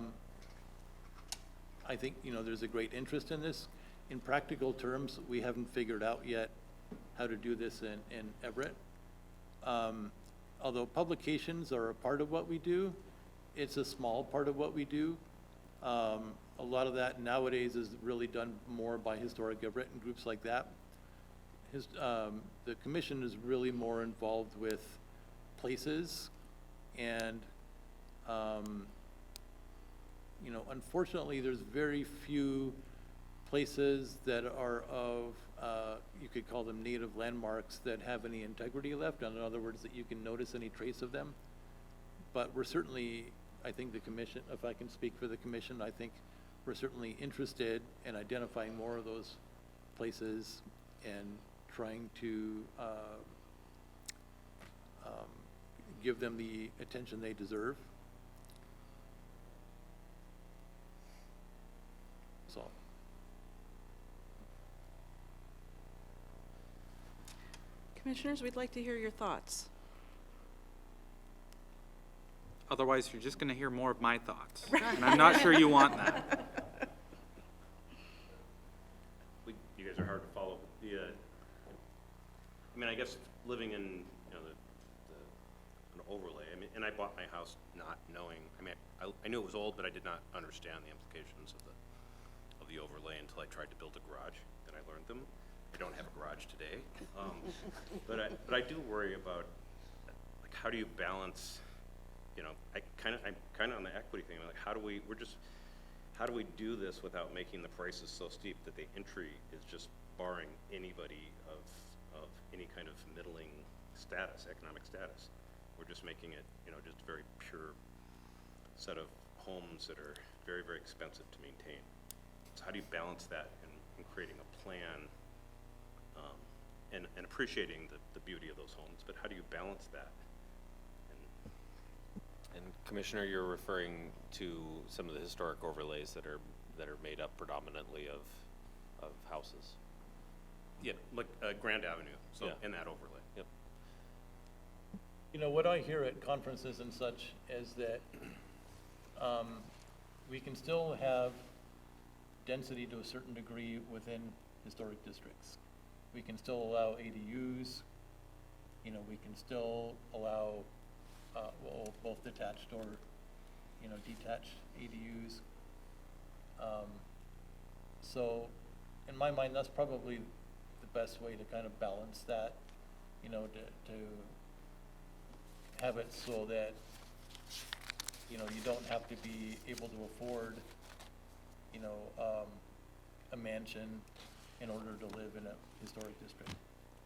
think, there's a great interest in this. In practical terms, we haven't figured out yet how to do this in Everett. Although publications are a part of what we do, it's a small part of what we do. A lot of that nowadays is really done more by Historic Everett and groups like that. The commission is really more involved with places, and unfortunately, there's very few places that are of, you could call them native landmarks, that have any integrity left. In other words, that you can notice any trace of them. But we're certainly, I think the commission, if I can speak for the commission, I think we're certainly interested in identifying more of those places and trying to give them the attention they deserve. So. Commissioners, we'd like to hear your thoughts. Otherwise, you're just going to hear more of my thoughts. And I'm not sure you want that. I mean, I guess living in, you know, an overlay, I mean, and I bought my house not knowing, I mean, I knew it was old, but I did not understand the implications of the overlay until I tried to build a garage, then I learned them. I don't have a garage today. But I do worry about, like, how do you balance, you know, I'm kind of on the equity thing, like, how do we do this without making the prices so steep that the entry is just barring anybody of any kind of middling status, economic status? We're just making it, you know, just a very pure set of homes that are very, very expensive to maintain. So how do you balance that in creating a plan and appreciating the beauty of those homes, but how do you balance that? And Commissioner, you're referring to some of the historic overlays that are made up predominantly of houses. Yeah, like Grand Avenue, so Yeah. in that overlay. Yep. You know, what I hear at conferences and such is that we can still have density to a certain degree within historic districts. We can still allow ADUs, you know, we can still allow, well, both detached or, you know, detached ADUs. So, in my mind, that's probably the best way to kind of balance that, you know, to have it so that, you know, you don't have to be able to afford, you know, a mansion in order to live in a historic district.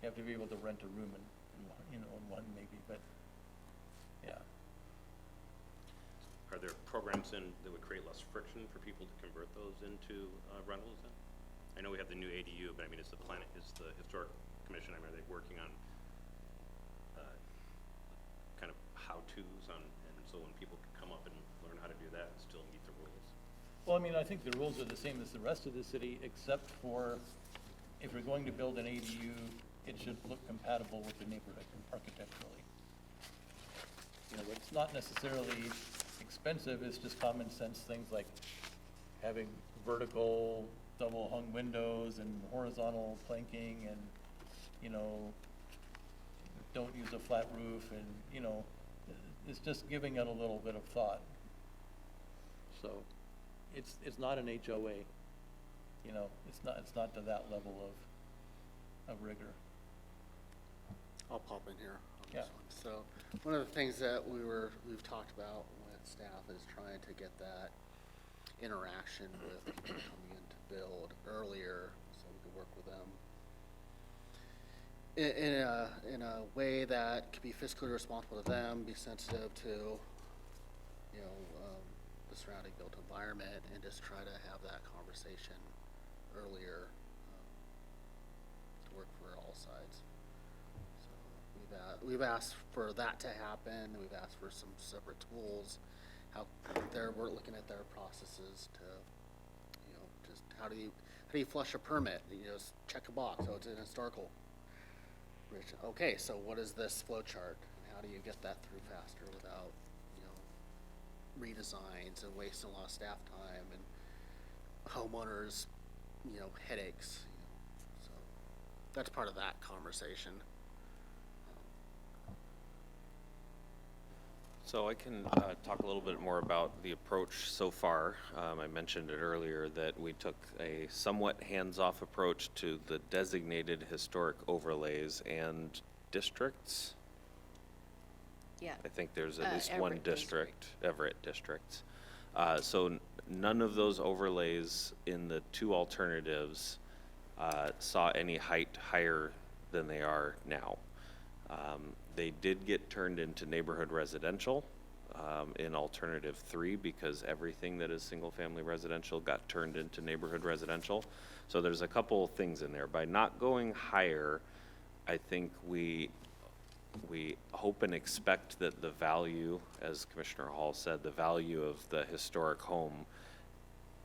You have to be able to rent a room in one maybe, but, yeah. Are there programs that would create less friction for people to convert those into rentals then? I know we have the new ADU, but I mean, is the Historic Commission, I mean, are they working on kind of how-tos on, and so when people can come up and learn how to do that and still meet the rules? Well, I mean, I think the rules are the same as the rest of the city, except for if you're going to build an ADU, it should look compatible with the neighborhood architecturally. You know, it's not necessarily expensive, it's just common sense things like having vertical double hung windows and horizontal planking and, you know, don't use a flat roof and, you know, it's just giving it a little bit of thought. So it's not an HOA, you know, it's not to that level of rigor. I'll pop in here on Yeah. this one. So one of the things that we've talked about with staff is trying to get that interaction with people coming in to build earlier so we can work with them in a way that could be fiscally responsible to them, be sensitive to, you know, the surrounding built environment, and just try to have that conversation earlier to work for all sides. So we've asked for that to happen. We've asked for some separate tools. We're looking at their processes to, you know, just how do you flush a permit? You just check a box. Oh, it's an historical. Okay, so what is this flow chart? How do you get that through faster without, you know, redesigns and wasting a lot of staff time and homeowners, you know, headaches. You know, so that's part of that conversation. So I can talk a little bit more about the approach so far. I mentioned it earlier that we took a somewhat hands-off approach to the designated historic overlays and districts. Yeah. I think there's at least Everett one district, Everett districts. So none of those overlays in the two alternatives saw any height higher than they are now. They did get turned into neighborhood residential in alternative 3 because everything that is single-family residential got turned into neighborhood residential. So there's a couple things in there. By not going higher, I think we hope and expect that the value, as Commissioner Hall said, the value of the historic home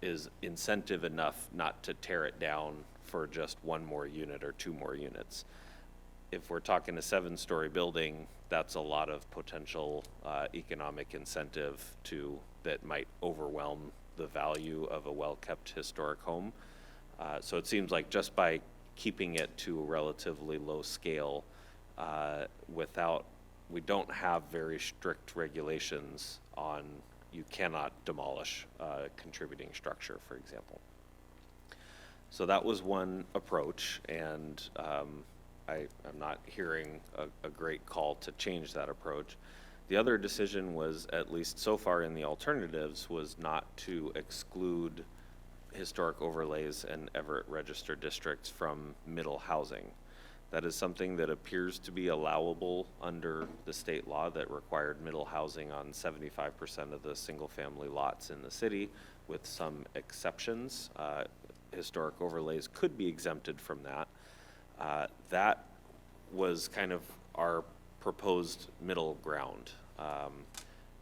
is incentive enough not to tear it down for just one more unit or two more units. If we're talking a 7-story building, that's a lot of potential economic incentive that might overwhelm the value of a well-kept historic home. So it seems like just by keeping it to a relatively low scale we don't have very strict regulations on you cannot demolish contributing structure, for example. So that was one approach, and I'm not hearing a great call to change that approach. The other decision was, at least so far in the alternatives, was not to exclude historic overlays and Everett registered districts from middle housing. That is something that appears to be allowable under the state law that required middle housing on 75% of the single-family lots in the city, with some exceptions. Historic overlays could be exempted from that. That was kind of our proposed middle ground.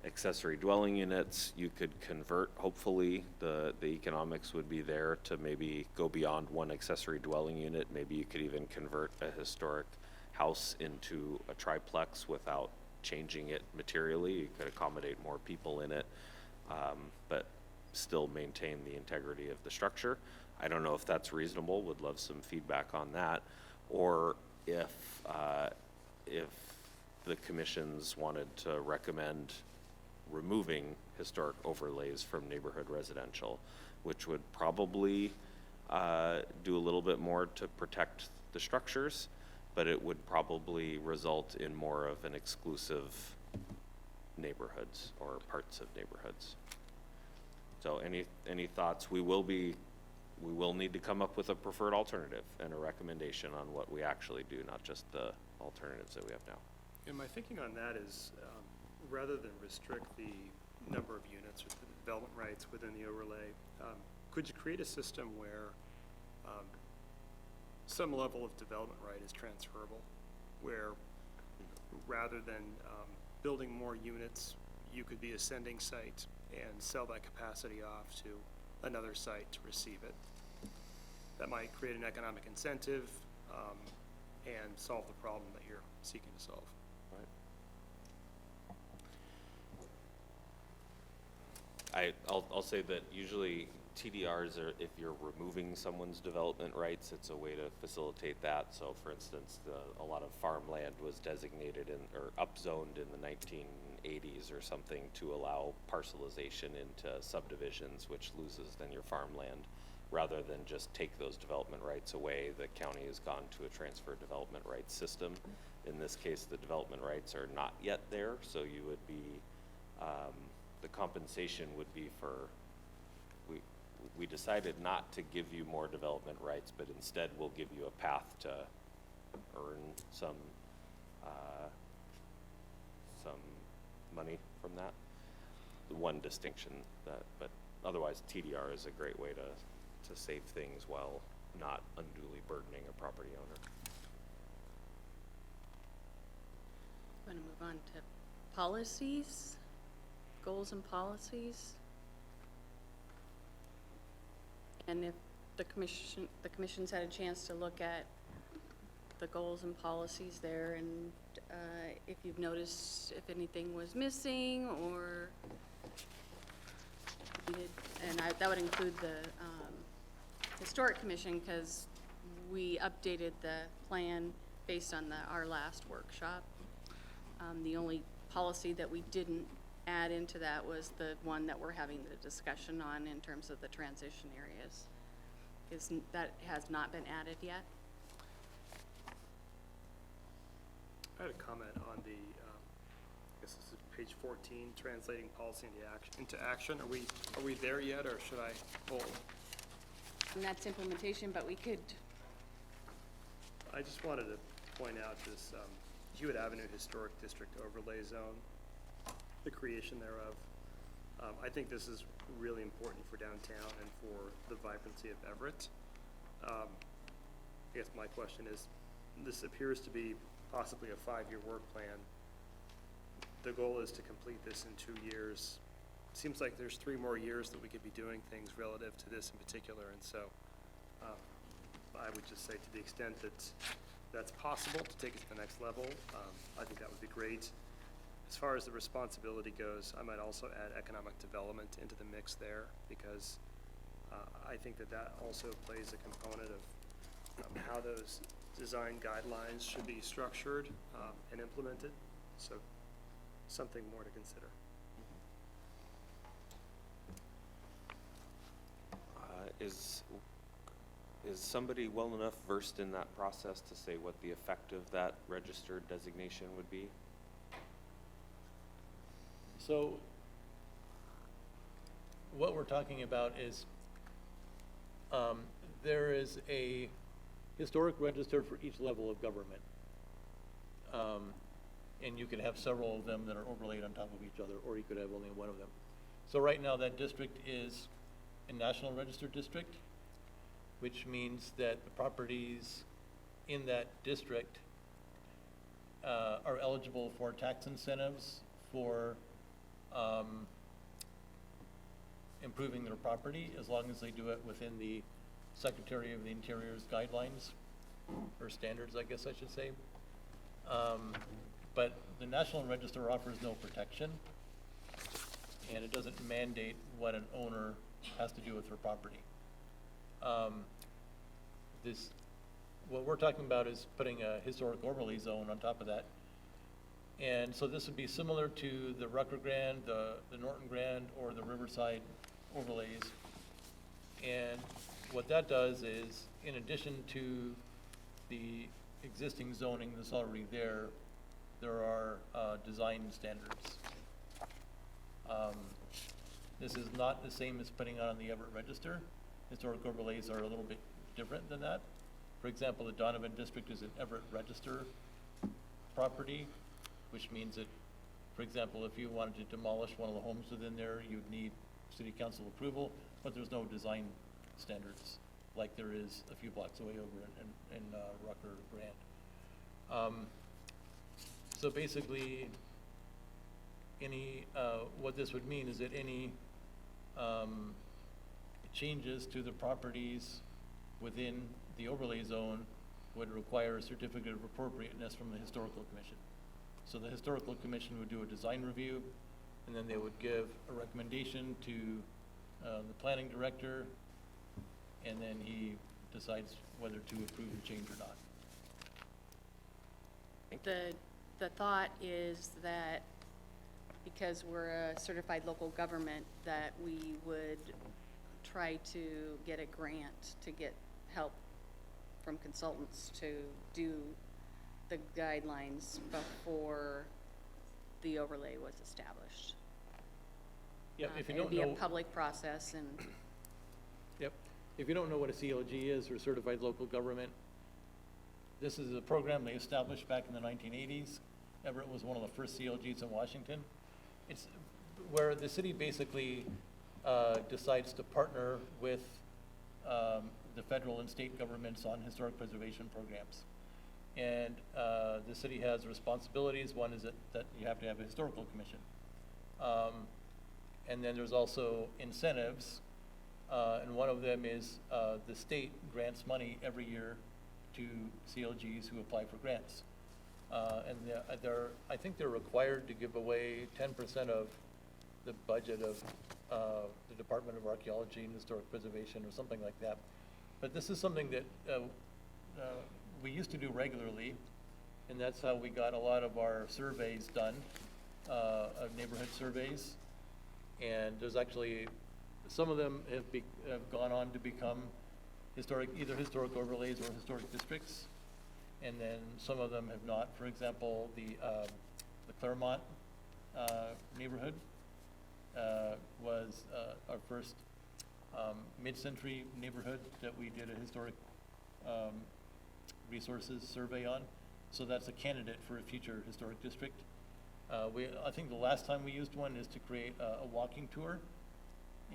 Accessory dwelling units, you could convert, hopefully the economics would be there to maybe go beyond one accessory dwelling unit. Maybe you could even convert a historic house into a triplex without changing it materially. You could accommodate more people in it, but still maintain the integrity of the structure. I don't know if that's reasonable, would love some feedback on that. Or if the commissions wanted to recommend removing historic overlays from neighborhood residential, which would probably do a little bit more to protect the structures, but it would probably result in more of an exclusive neighborhoods or parts of neighborhoods. So any thoughts? We will need to come up with a preferred alternative and a recommendation on what we actually do, not just the alternatives that we have now. And my thinking on that is, rather than restrict the number of units or the development rights within the overlay, could you create a system where some level of development right is transferable, where rather than building more units, you could be a sending site and sell that capacity off to another site to receive it? That might create an economic incentive and solve the problem that you're seeking to solve. I'll say that usually TDRs are, if you're removing someone's development rights, it's a way to facilitate that. So for instance, a lot of farmland was designated or upzoned in the 1980s or something to allow parcelization into subdivisions, which loses then your farmland. Rather than just take those development rights away, the county has gone to a transfer development rights system. In this case, the development rights are not yet there, so you would be the compensation would be for, we decided not to give you more development rights, but instead we'll give you a path to earn some money from that. The one distinction but otherwise TDR is a great way to save things while not unduly burdening a property owner. Want to move on to policies? Goals and policies, and if the commission's had a chance to look at the goals and policies there, and if you've noticed if anything was missing or needed, and that would include the historic commission, because we updated the plan based on our last workshop. The only policy that we didn't add into that was the one that we're having the discussion on in terms of the transition areas. That has not been added yet. I had a comment on the, I guess this is page 14, translating policy into action. Are we there yet, or should I hold? And that's implementation, but we could. I just wanted to point out this Hewitt Avenue Historic District Overlay Zone, the creation thereof. I think this is really important for downtown and for the vibrancy of Everett. I guess my question is, this appears to be possibly a 5-year work plan. The goal is to complete this in 2 years. Seems like there's 3 more years that we could be doing things relative to this in particular, and so I would just say, to the extent that that's possible to take it to the next level, I think that would be great. As far as the responsibility goes, I might also add economic development into the mix there, because I think that also plays a component of how those design guidelines should be structured and implemented. So something more to consider. Is somebody well enough versed in that process to say what the effect of that registered designation would be? So what we're talking about is there is a historic register for each level of government. And you could have several of them that are overlaid on top of each other, or you could have only one of them. So right now that district is a National Register district, which means that the properties in that district are eligible for tax incentives for improving their property, as long as they do it within the Secretary of the Interior's guidelines, or standards, I guess I should say. But the National Register offers no protection, and it doesn't mandate what an owner has to do with their property. What we're talking about is putting a historic overlay zone on top of that. And so this would be similar to the Rucker Grand, the Norton Grand, or the Riverside overlays. And what that does is, in addition to the existing zoning that's already there, there are design standards. This is not the same as putting on the Everett Register. Historic overlays are a little bit different than that. For example, the Donovan District is an Everett Register property, which means that, for example, if you wanted to demolish one of the homes within there, you'd need city council approval, but there's no design standards like there is a few blocks away over in Rucker Grand. So basically, what this would mean is that any changes to the properties within the overlay zone would require a certificate of appropriateness from the Historical Commission. So the Historical Commission would do a design review, and then they would give a recommendation to the planning director, and then he decides whether to approve the change or not. The thought is that because we're a certified local government, that we would try to get a grant to get help from consultants to do the guidelines before the overlay was established. Yep, if you don't It'd know. be a public process, and Yep. If you don't know what a CLG is, or certified local government, this is a program they established back in the 1980s. Everett was one of the first CLGs in Washington. It's where the city basically decides to partner with the federal and state governments on historic preservation programs. And the city has responsibilities. One is that you have to have a historical commission. And then there's also incentives. And one of them is the state grants money every year to CLGs who apply for grants. And I think they're required to give away 10% of the budget of the Department of Archaeology and Historic Preservation, or something like that. But this is something that we used to do regularly, and that's how we got a lot of our surveys done, of neighborhood surveys. And there's actually, some of them have gone on to become either historic overlays or historic districts, and then some of them have not. For example, the Claremont neighborhood was our first mid-century neighborhood that we did a historic resources survey on. So that's a candidate for a future historic district. I think the last time we used one is to create a walking tour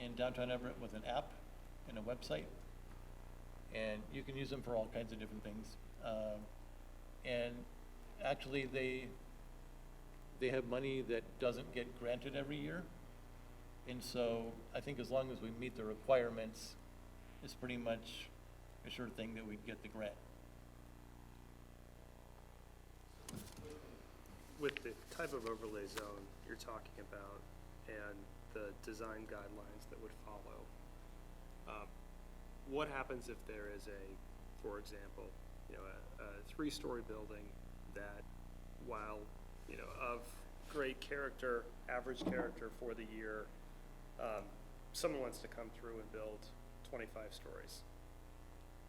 in downtown Everett with an app and a website. And you can use them for all kinds of different things. And actually they have money that doesn't get granted every year. And so I think as long as we meet the requirements, it's pretty much a sure thing that we'd get the grant. With the type of overlay zone you're talking about and the design guidelines that would follow, what happens if there is a for example, you know, a three-story building that, while, you know, of great character, average character for the year, someone wants to come through and build 25 stories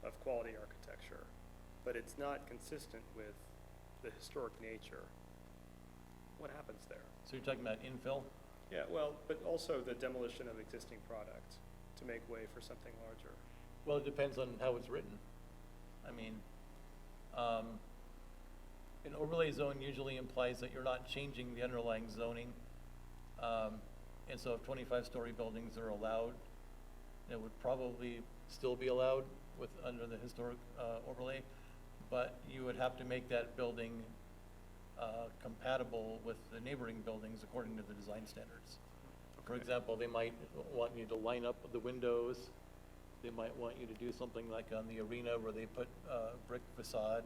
of quality architecture, but it's not consistent with the historic nature. What happens there? So you're talking about infill? Yeah, well, but also the demolition of existing product to make way for something larger. Well, it depends on how it's written. I mean, an overlay zone usually implies that you're not changing the underlying zoning. And so if 25-story buildings are allowed, it would probably still be allowed under the historic overlay, but you would have to make that building compatible with the neighboring buildings according to the design standards. For example, they might want you to line up the windows. They might want you to do something like on the arena where they put brick facade,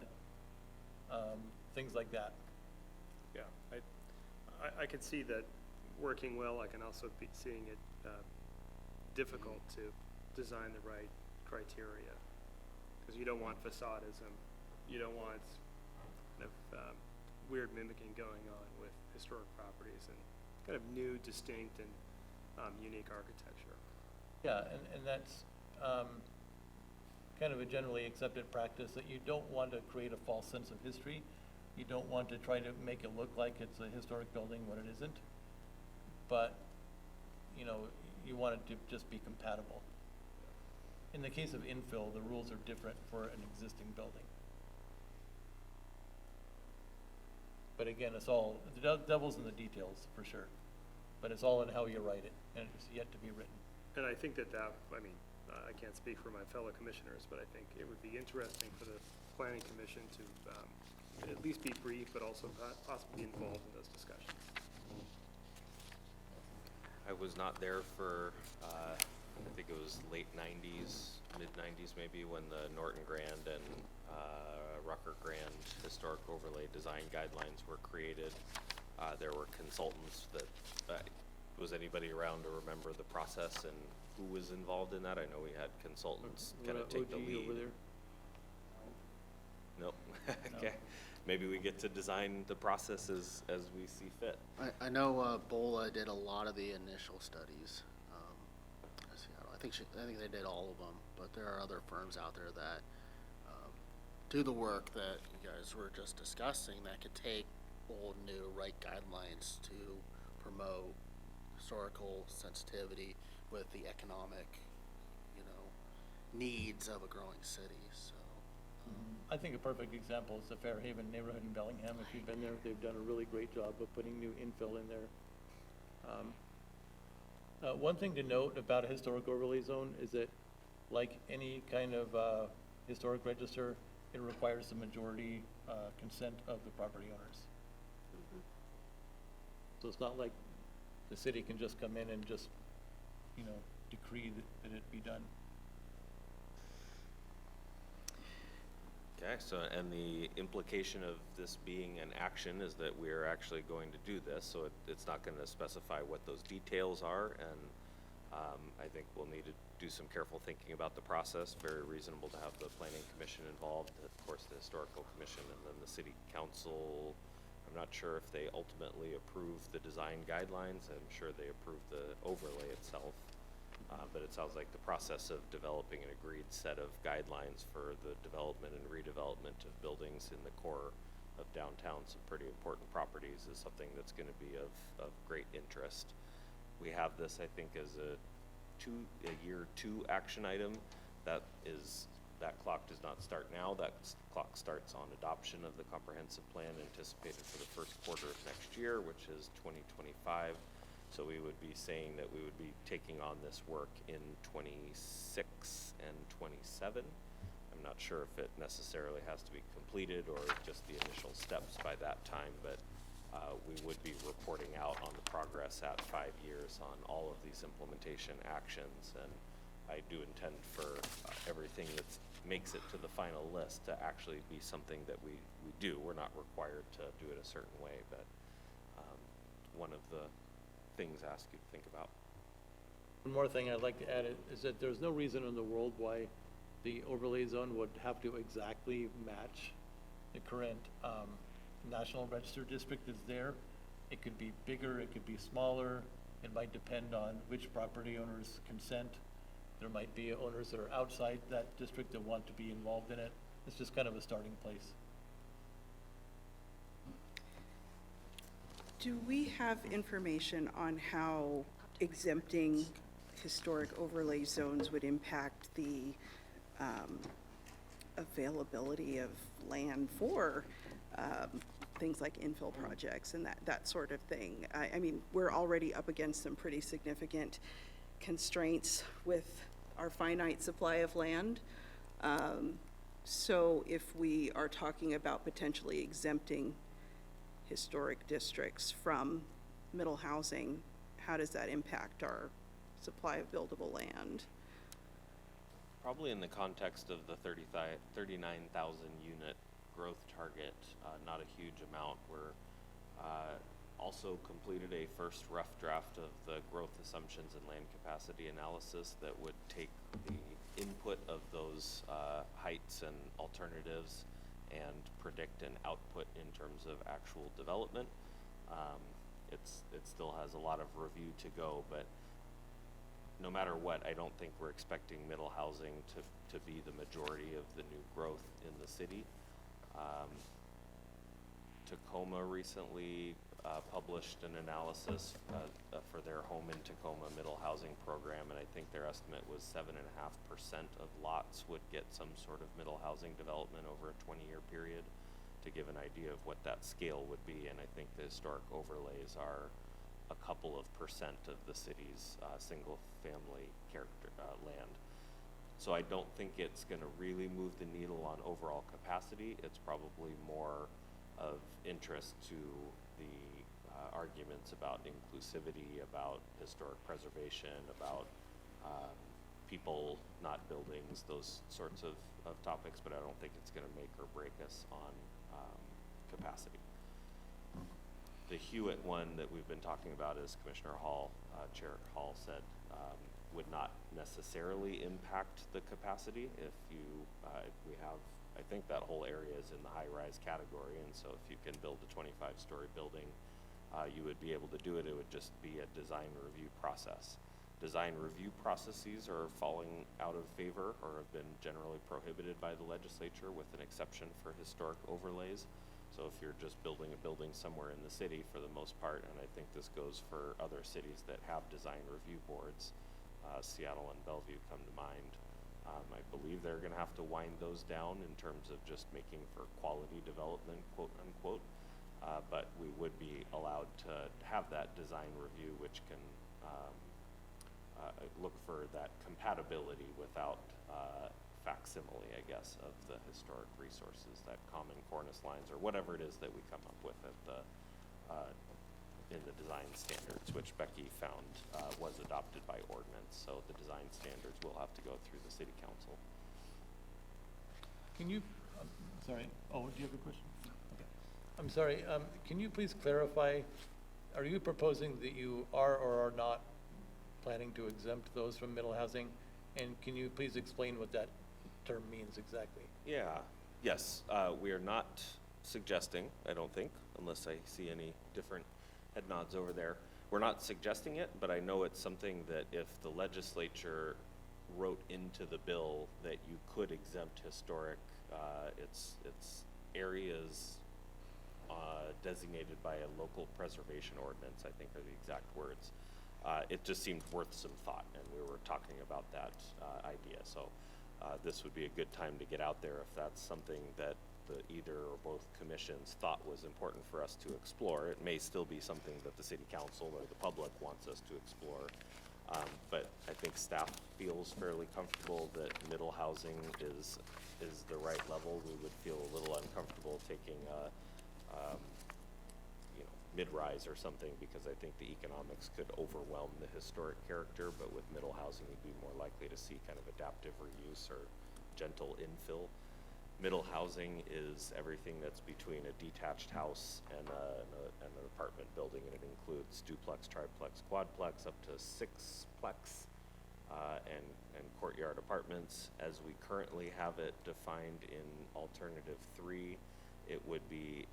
things like that. Yeah, I could see that working well. I can also be seeing it difficult to design the right criteria, because you don't want facadism. You don't want kind of weird mimicking going on with historic properties and kind of new, distinct, and unique architecture. Yeah, and that's kind of a generally accepted practice, that you don't want to create a false sense of history. You don't want to try to make it look like it's a historic building when it isn't. But, you know, you want it to just be compatible. In the case of infill, the rules are different for an existing building. But again, it's all, the devil's in the details, for sure. But it's all in how you write it, and it's yet to be written. And I think that I mean, I can't speak for my fellow commissioners, but I think it would be interesting for the Planning Commission to at least be brief, but also possibly be involved in those discussions. I was not there for, I think it was late 90s, mid 90s maybe, when the Norton Grand and Rucker Grand Historic Overlay Design Guidelines were created. There were consultants that, was anybody around to remember the process and who was involved in that? I know we had consultants kind of take the lead. Over there? Nope. Okay. Maybe we get to design the process as we see fit. I know BOLA did a lot of the initial studies. I think they did all of them, but there are other firms out there that do the work that you guys were just discussing, that could take old, new, right guidelines to promote historical sensitivity with the economic, you know, needs of a growing city. So. I think a perfect example is the Fairhaven neighborhood in Bellingham. If you've been there, they've done a really great job of putting new infill in there. One thing to note about a historic overlay zone is that, like any kind of historic register, it requires the majority consent of the property owners. So it's not like the city can just come in and just, you know, decree that it be done. Okay, so, and the implication of this being an action is that we're actually going to do this, so it's not going to specify what those details are, and I think we'll need to do some careful thinking about the process. Very reasonable to have the Planning Commission involved, of course the Historical Commission, and then the City Council. I'm not sure if they ultimately approve the design guidelines. I'm sure they approve the overlay itself. But it sounds like the process of developing an agreed set of guidelines for the development and redevelopment of buildings in the core of downtown, some pretty important properties, is something that's going to be of great interest. We have this, I think, as a year two action item. That clock does not start now. That clock starts on adoption of the comprehensive plan anticipated for the first quarter of next year, which is 2025. So we would be saying that we would be taking on this work in 26 and 27. I'm not sure if it necessarily has to be completed or just the initial steps by that time, but we would be reporting out on the progress at 5 years on all of these implementation actions. And I do intend for everything that makes it to the final list to actually be something that we do. We're not required to do it a certain way, but one of the things ask you to think about. One more thing I'd like to add is that there's no reason in the world why the overlay zone would have to exactly match the current National Register district that's there. It could be bigger, it could be smaller. It might depend on which property owners consent. There might be owners that are outside that district that want to be involved in it. It's just kind of a starting place. Do we have information on how exempting historic overlay zones would impact the availability of land for things like infill projects and that sort of thing? I mean, we're already up against some pretty significant constraints with our finite supply of land. So if we are talking about potentially exempting historic districts from middle housing, how does that impact our supply of buildable land? Probably in the context of the 39,000 unit growth target, not a huge amount. We're also completed a first rough draft of the growth assumptions and land capacity analysis that would take the input of those heights and alternatives and predict an output in terms of actual development. It still has a lot of review to go, but no matter what, I don't think we're expecting middle housing to be the majority of the new growth in the city. Tacoma recently published an analysis for their Home in Tacoma middle housing program, and I think their estimate was 7.5% of lots would get some sort of middle housing development over a 20-year period, to give an idea of what that scale would be. And I think the historic overlays are a couple of percent of the city's single-family character land. So I don't think it's going to really move the needle on overall capacity. It's probably more of interest to the arguments about inclusivity, about historic preservation, about people, not buildings, those sorts of topics, but I don't think it's going to make or break us on capacity. The Hewitt one that we've been talking about, as Commissioner Hall, Chair Hall said, would not necessarily impact the capacity. If we have, I think that whole area is in the high-rise category, and so if you can build a 25-story building, you would be able to do it. It would just be a design review process. Design review processes are falling out of favor or have been generally prohibited by the legislature, with an exception for historic overlays. So if you're just building a building somewhere in the city, for the most part, and I think this goes for other cities that have design review boards, Seattle and Bellevue come to mind. I believe they're going to have to wind those down in terms of just making for quality development, quote unquote. But we would be allowed to have that design review, which can look for that compatibility without facsimile, I guess, of the historic resources, that common cornice lines or whatever it is that we come up with at the in the design standards, which Becky found was adopted by ordinance. So the design standards will have to go through the city council. Can you, sorry, oh, do you have a question? Okay. I'm sorry, can you please clarify, are you proposing that you are or are not planning to exempt those from middle housing? And can you please explain what that term means exactly? Yeah, yes, we are not suggesting, I don't think, unless I see any different head nods over there. We're not suggesting it, but I know it's something that if the legislature wrote into the bill that you could exempt historic, it's areas designated by a local preservation ordinance, I think are the exact words. It just seemed worth some thought, and we were talking about that idea. So this would be a good time to get out there if that's something that either or both commissions thought was important for us to explore. It may still be something that the city council or the public wants us to explore. But I think staff feels fairly comfortable that middle housing is the right level. We would feel a little uncomfortable taking mid-rise or something, because I think the economics could overwhelm the historic character, but with middle housing you'd be more likely to see kind of adaptive reuse or gentle infill. Middle housing is everything that's between a detached house and an apartment building, and it includes duplex, triplex, quadplex, up to sixplex and courtyard apartments. As we currently have it defined in alternative 3, it would be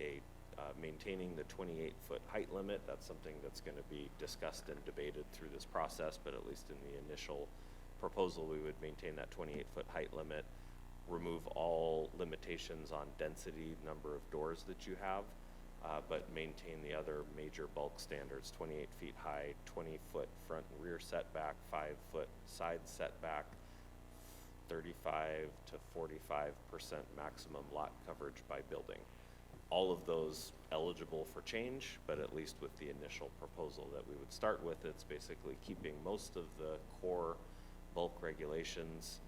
maintaining the 28-foot height limit. That's something that's going to be discussed and debated through this process, but at least in the initial proposal, we would maintain that 28-foot height limit, remove all limitations on density, number of doors that you have, but maintain the other major bulk standards: 28 feet high, 20-foot front and rear setback, 5-foot side setback, 35 to 45% maximum lot coverage by building. All of those eligible for change, but at least with the initial proposal that we would start with, it's basically keeping most of the core bulk regulations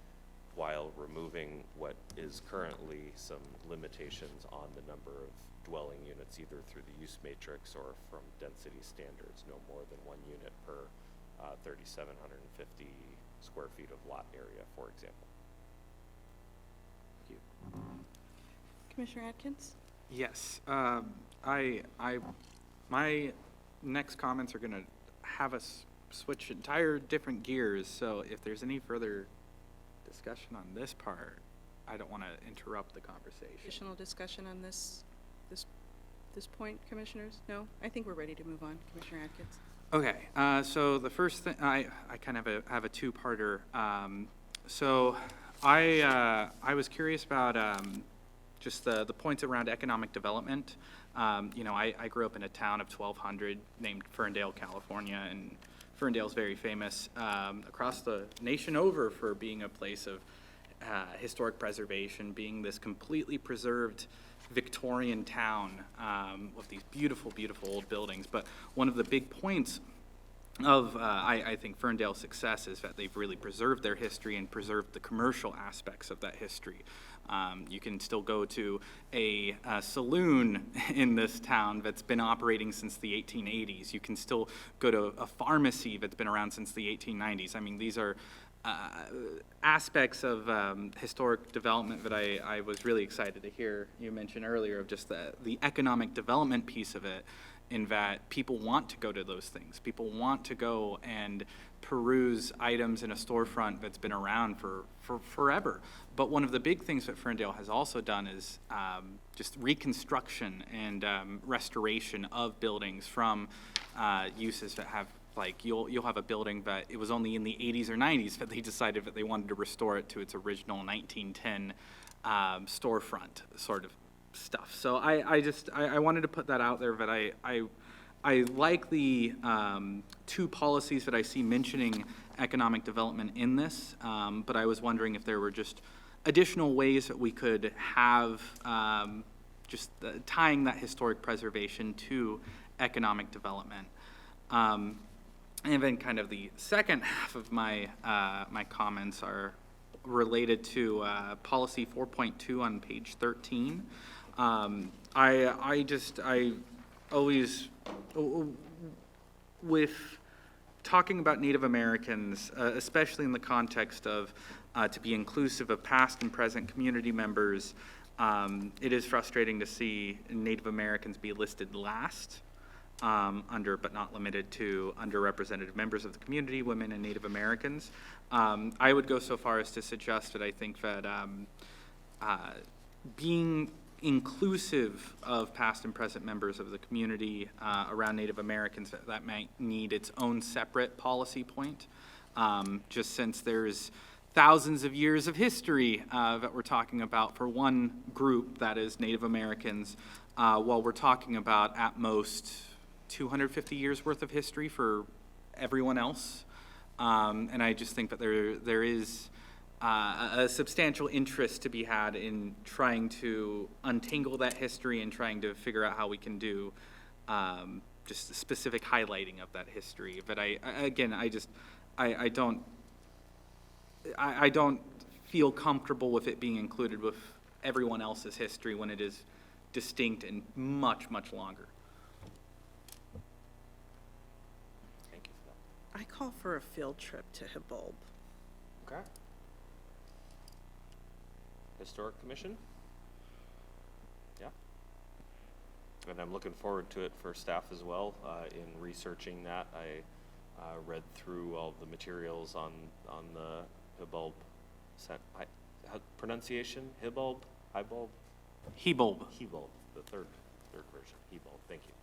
while removing what is currently some limitations on the number of dwelling units, either through the use matrix or from density standards, no more than 1 unit per 3,750 square feet of lot area, for example. Thank you. Commissioner Atkins? Yes, my next comments are gonna have us switch entire different gears, so if there's any further discussion on this part, I don't want to interrupt the conversation. Additional discussion on this point, commissioners? No? I think we're ready to move on, Commissioner Atkins. Okay, so the first thing, I kind of have a two-parter. So I was curious about just the points around economic development. You know, I grew up in a town of 1,200 named Ferndale, California, and Ferndale's very famous across the nation over for being a place of historic preservation, being this completely preserved Victorian town with these beautiful, beautiful old buildings. But one of the big points of, I think, Ferndale's success is that they've really preserved their history and preserved the commercial aspects of that history. You can still go to a saloon in this town that's been operating since the 1880s. You can still go to a pharmacy that's been around since the 1890s. I mean, these are aspects of historic development that I was really excited to hear you mention earlier, of just the economic development piece of it, in that people want to go to those things. People want to go and peruse items in a storefront that's been around for forever. But one of the big things that Ferndale has also done is just reconstruction and restoration of buildings from uses that have, like, you'll have a building that it was only in the 80s or 90s that they decided that they wanted to restore it to its original 1910 storefront sort of stuff. So I wanted to put that out there, that I like the two policies that I see mentioning economic development in this, but I was wondering if there were just additional ways that we could have tying that historic preservation to economic development. And then kind of the second half of my my comments are related to policy 4.2 on page 13. I always, with talking about Native Americans, especially in the context of to be inclusive of past and present community members, it is frustrating to see Native Americans be listed last under, but not limited to, underrepresented members of the community, women and Native Americans. I would go so far as to suggest that I think that being inclusive of past and present members of the community around Native Americans, that might need its own separate policy point, just since there's thousands of years of history that we're talking about for one group, that is Native Americans, while we're talking about at most 250 years worth of history for everyone else. And I just think that there is a substantial interest to be had in trying to untangle that history and trying to figure out how we can do just specific highlighting of that history. But I don't feel comfortable with it being included with everyone else's history when it is distinct and much, much longer. Thank you for that. I call for a field trip to Hibulb. Okay. Historic Commission? Yeah. And I'm looking forward to it for staff as well. In researching that, read through all the materials on the Hibulb pronunciation, Hibulb, Hibulb, Hebulb. Hebulb, the third version, Hebulb. Thank you,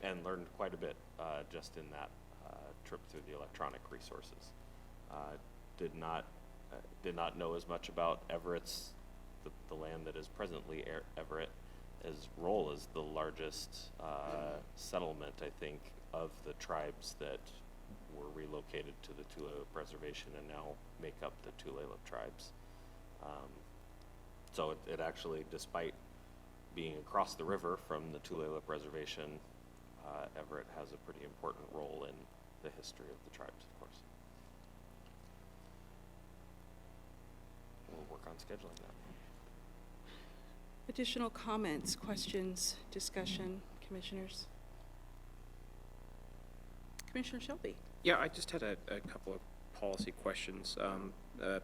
and learned quite a bit just in that trip through the electronic resources. Did not know as much about Everett's the land that is presently Everett, as role as the largest settlement, I think, of the tribes that were relocated to the Tulalip Reservation and now make up the Tulalip tribes. So it actually, despite being across the river from the Tulalip Reservation, Everett has a pretty important role in the history of the tribes, of course. We'll work on scheduling that. Additional comments, questions, discussion, commissioners? Commissioner Shelby. Yeah, I just had a couple of policy questions.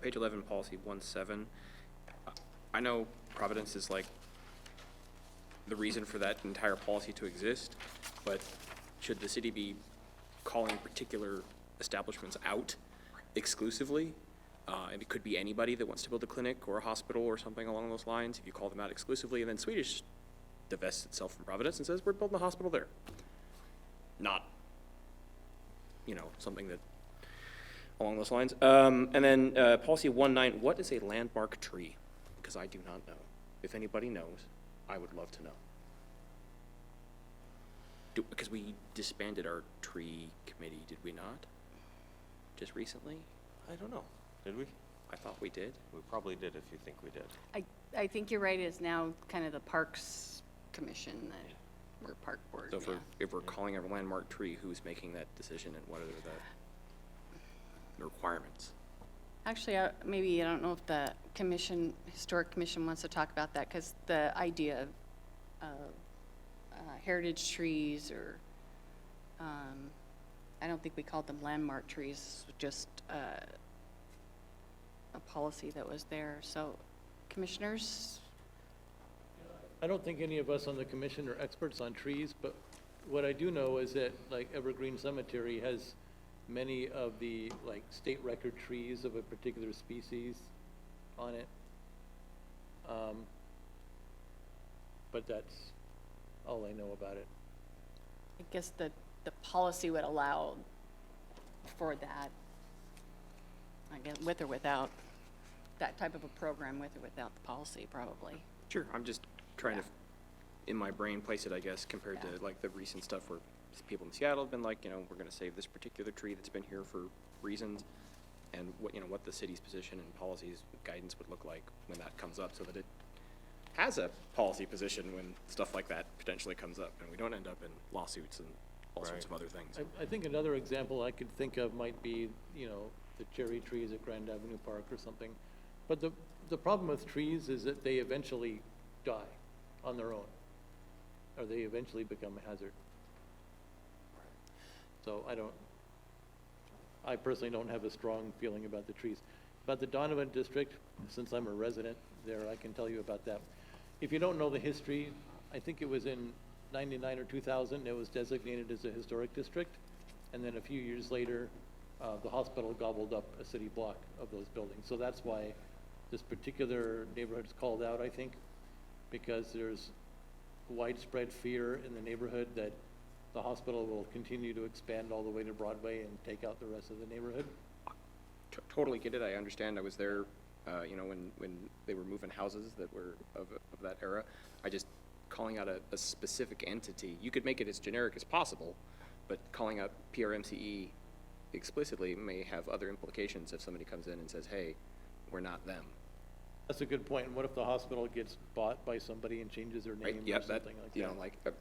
Page 11, policy 17. I know Providence is like the reason for that entire policy to exist, but should the city be calling particular establishments out exclusively? And it could be anybody that wants to build a clinic or a hospital or something along those lines. If you call them out exclusively, and then Swedish divests itself from Providence and says, we're building a hospital there. Not, something that along those lines. And then policy 19, what is a landmark tree? Because I do not know. If anybody knows, I would love to know. Because we disbanded our tree committee, did we not? Just recently? I don't know. Did we? I thought we did. We probably did if you think we did. I think you're right, it's now kind of the Parks Commission, or Park Board. So if we're calling a landmark tree, who's making that decision and what are the requirements? Actually, maybe, I don't know if the Historic Commission wants to talk about that, because the idea of heritage trees, or, I don't think we called them landmark trees, just a policy that was there. So, commissioners? I don't think any of us on the commission are experts on trees, but what I do know is that, like, Evergreen Cemetery has many of the, like, state record trees of a particular species on it. But that's all I know about it. I guess the policy would allow for that, I guess, with or without, that type of a program, with or without the policy, probably. Sure, I'm just trying to, in my brain, place it, I guess, compared to like the recent stuff where people in Seattle have been like, we're going to save this particular tree that's been here for reasons, and what the city's position and policies, guidance would look like when that comes up, so that it has a policy position when stuff like that potentially comes up, and we don't end up in lawsuits and all sorts of other things. I think another example I could think of might be, the cherry trees at Grand Avenue Park or something. But the problem with trees is that they eventually die on their own, or they eventually become a hazard. So I personally don't have a strong feeling about the trees. About the Donovan District, since I'm a resident there, I can tell you about that. If you don't know the history, I think it was in 99 or 2000, it was designated as a historic district. And then a few years later, the hospital gobbled up a city block of those buildings. So that's why this particular neighborhood is called out, I think, because there's widespread fear in the neighborhood that the hospital will continue to expand all the way to Broadway and take out the rest of the neighborhood. Totally get it. I understand. I was there, when they were moving houses that were of that era. I just, calling out a specific entity, you could make it as generic as possible, but calling out PRMCE explicitly may have other implications if somebody comes in and says, hey, we're not them. That's a good point. And what if the hospital gets bought by somebody and changes their name or something like that?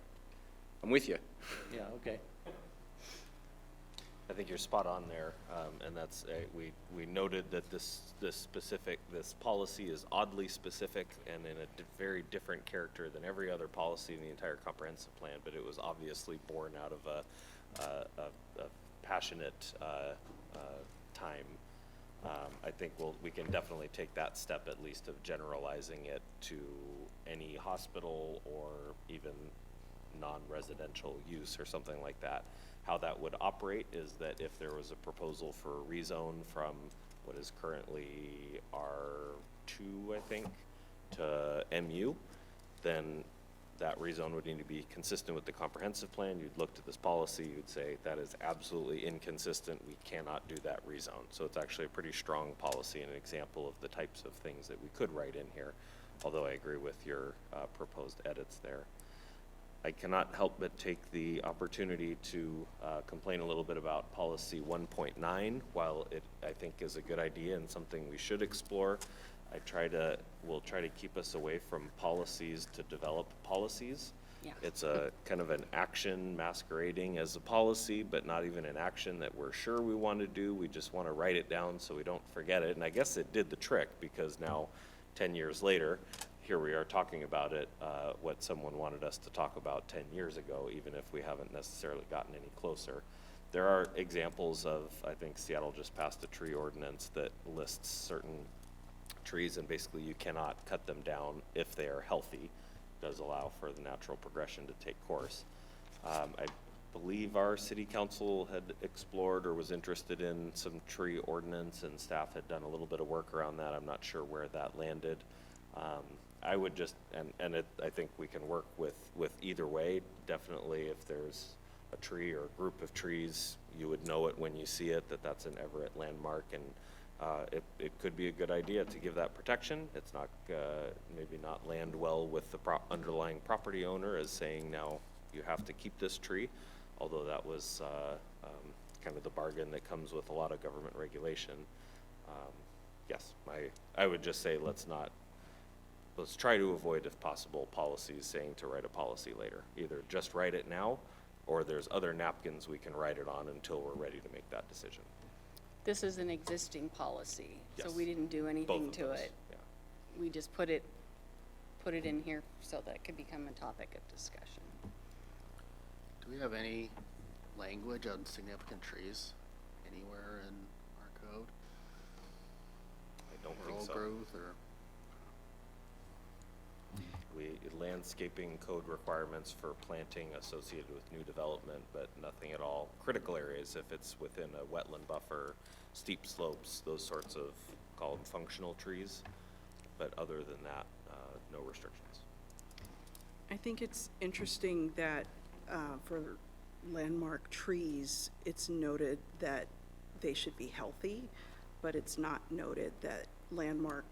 I'm with you. Yeah, okay. I think you're spot on there, and that's we noted that this policy is oddly specific and in a very different character than every other policy in the entire comprehensive plan. But it was obviously born out of a passionate time. I think we can definitely take that step, at least, of generalizing it to any hospital or even non-residential use or something like that. How that would operate is that if there was a proposal for a rezone from what is currently R2, I think, to MU, then that rezone would need to be consistent with the comprehensive plan. You'd look to this policy, you'd say that is absolutely inconsistent, we cannot do that rezone. So it's actually a pretty strong policy and an example of the types of things that we could write in here, although I agree with your proposed edits there. I cannot help but take the opportunity to complain a little bit about policy 1.9. While it, I think, is a good idea and something we should explore, we'll try to keep us away from policies to develop policies. Yeah. It's a kind of an action masquerading as a policy, but not even an action that we're sure we want to do. We just want to write it down so we don't forget it. And I guess it did the trick, because now, 10 years later, here we are talking about it, what someone wanted us to talk about 10 years ago, even if we haven't necessarily gotten any closer. There are examples of, I think Seattle just passed a tree ordinance that lists certain trees, and basically you cannot cut them down if they are healthy. It does allow for the natural progression to take course. I believe our city council had explored or was interested in some tree ordinance, and staff had done a little bit of work around that. I'm not sure where that landed. I would just, I think we can work with either way. Definitely if there's a tree or a group of trees, you would know it when you see it, that that's an Everett landmark, and it could be a good idea to give that protection. It's not, maybe not land well with the underlying property owner as saying, now you have to keep this tree, although that was kind of the bargain that comes with a lot of government regulation. Yes, I would just say let's try to avoid, if possible, policies saying to write a policy later. Either just write it now, or there's other napkins we can write it on until we're ready to make that decision. This is an existing policy, so Yes. we didn't do anything to those, it. yeah. We just put it in here so that it could become a topic of discussion. Do we have any language on significant trees anywhere in our code? I don't Or think old so. growth, or? Landscaping code requirements for planting associated with new development, but nothing at all. Critical areas, if it's within a wetland buffer, steep slopes, those sorts of, call them functional trees. But other than that, no restrictions. I think it's interesting that for landmark trees, it's noted that they should be healthy, but it's not noted that landmark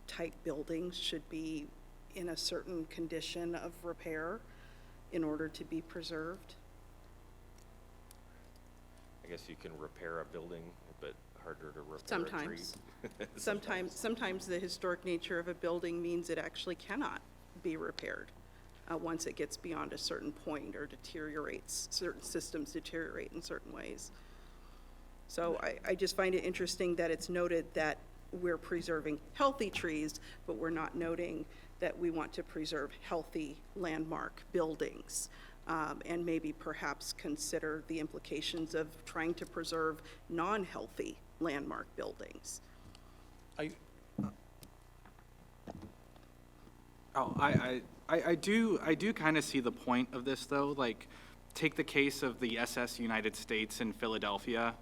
type buildings should be in a certain condition of repair in order to be preserved. I guess you can repair a building, but harder to repair a tree. Sometimes the historic nature of a building means it actually cannot be repaired once it gets beyond a certain point or deteriorates, certain systems deteriorate in certain ways. So I just find it interesting that it's noted that we're preserving healthy trees, but we're not noting that we want to preserve healthy landmark buildings, and maybe perhaps consider the implications of trying to preserve non-healthy landmark buildings. I do kind of see the point of this, though. Like, take the case of the SS United States in Philadelphia.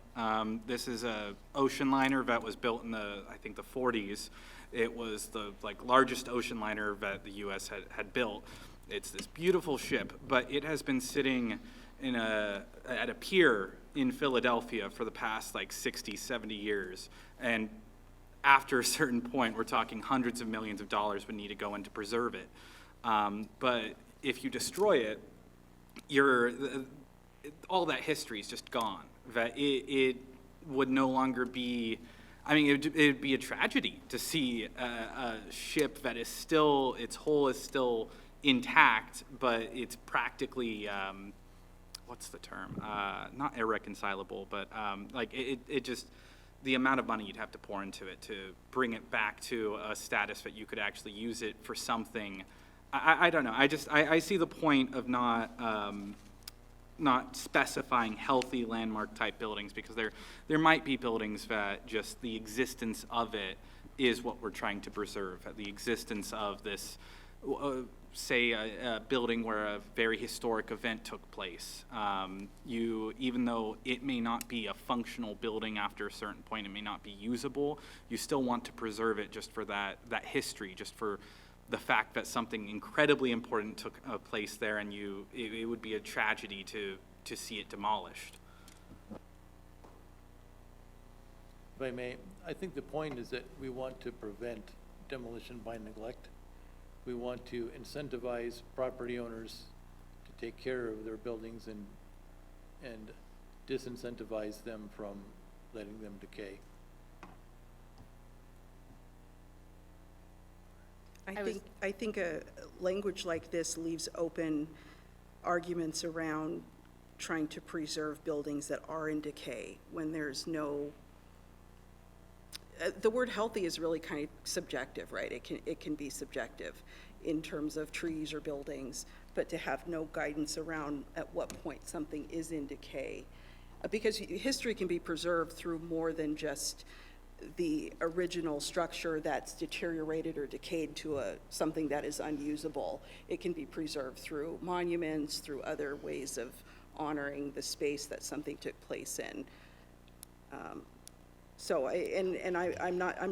This is a ocean liner that was built in I think the 40s. It was the largest ocean liner that the U.S. had built. It's this beautiful ship, but it has been sitting at a pier in Philadelphia for the past 60, 70 years. And after a certain point, we're talking hundreds of millions of dollars would need to go in to preserve it. But if you destroy it, all that history is just gone. That it would no longer be. I mean, it'd be a tragedy to see a ship that is still, its hull is still intact, but it's practically, what's the term? Not irreconcilable, but it just, the amount of money you'd have to pour into it to bring it back to a status that you could actually use it for something. I don't know. I see the point of not specifying healthy landmark type buildings, because there might be buildings that just the existence of it is what we're trying to preserve. The existence of this, say, a building where a very historic event took place. Even though it may not be a functional building after a certain point, it may not be usable, you still want to preserve it just for that history, just for the fact that something incredibly important took place there, and it would be a tragedy to see it demolished. If I may, I think the point is that we want to prevent demolition by neglect. We want to incentivize property owners to take care of their buildings and disincentivize them from letting them decay. I think a language like this leaves open arguments around trying to preserve buildings that are in decay when there's no, the word healthy is really kind of subjective, right? It can be subjective in terms of trees or buildings, but to have no guidance around at what point something is in decay. Because history can be preserved through more than just the original structure that's deteriorated or decayed to something that is unusable. It can be preserved through monuments, through other ways of honoring the space that something took place in. I'm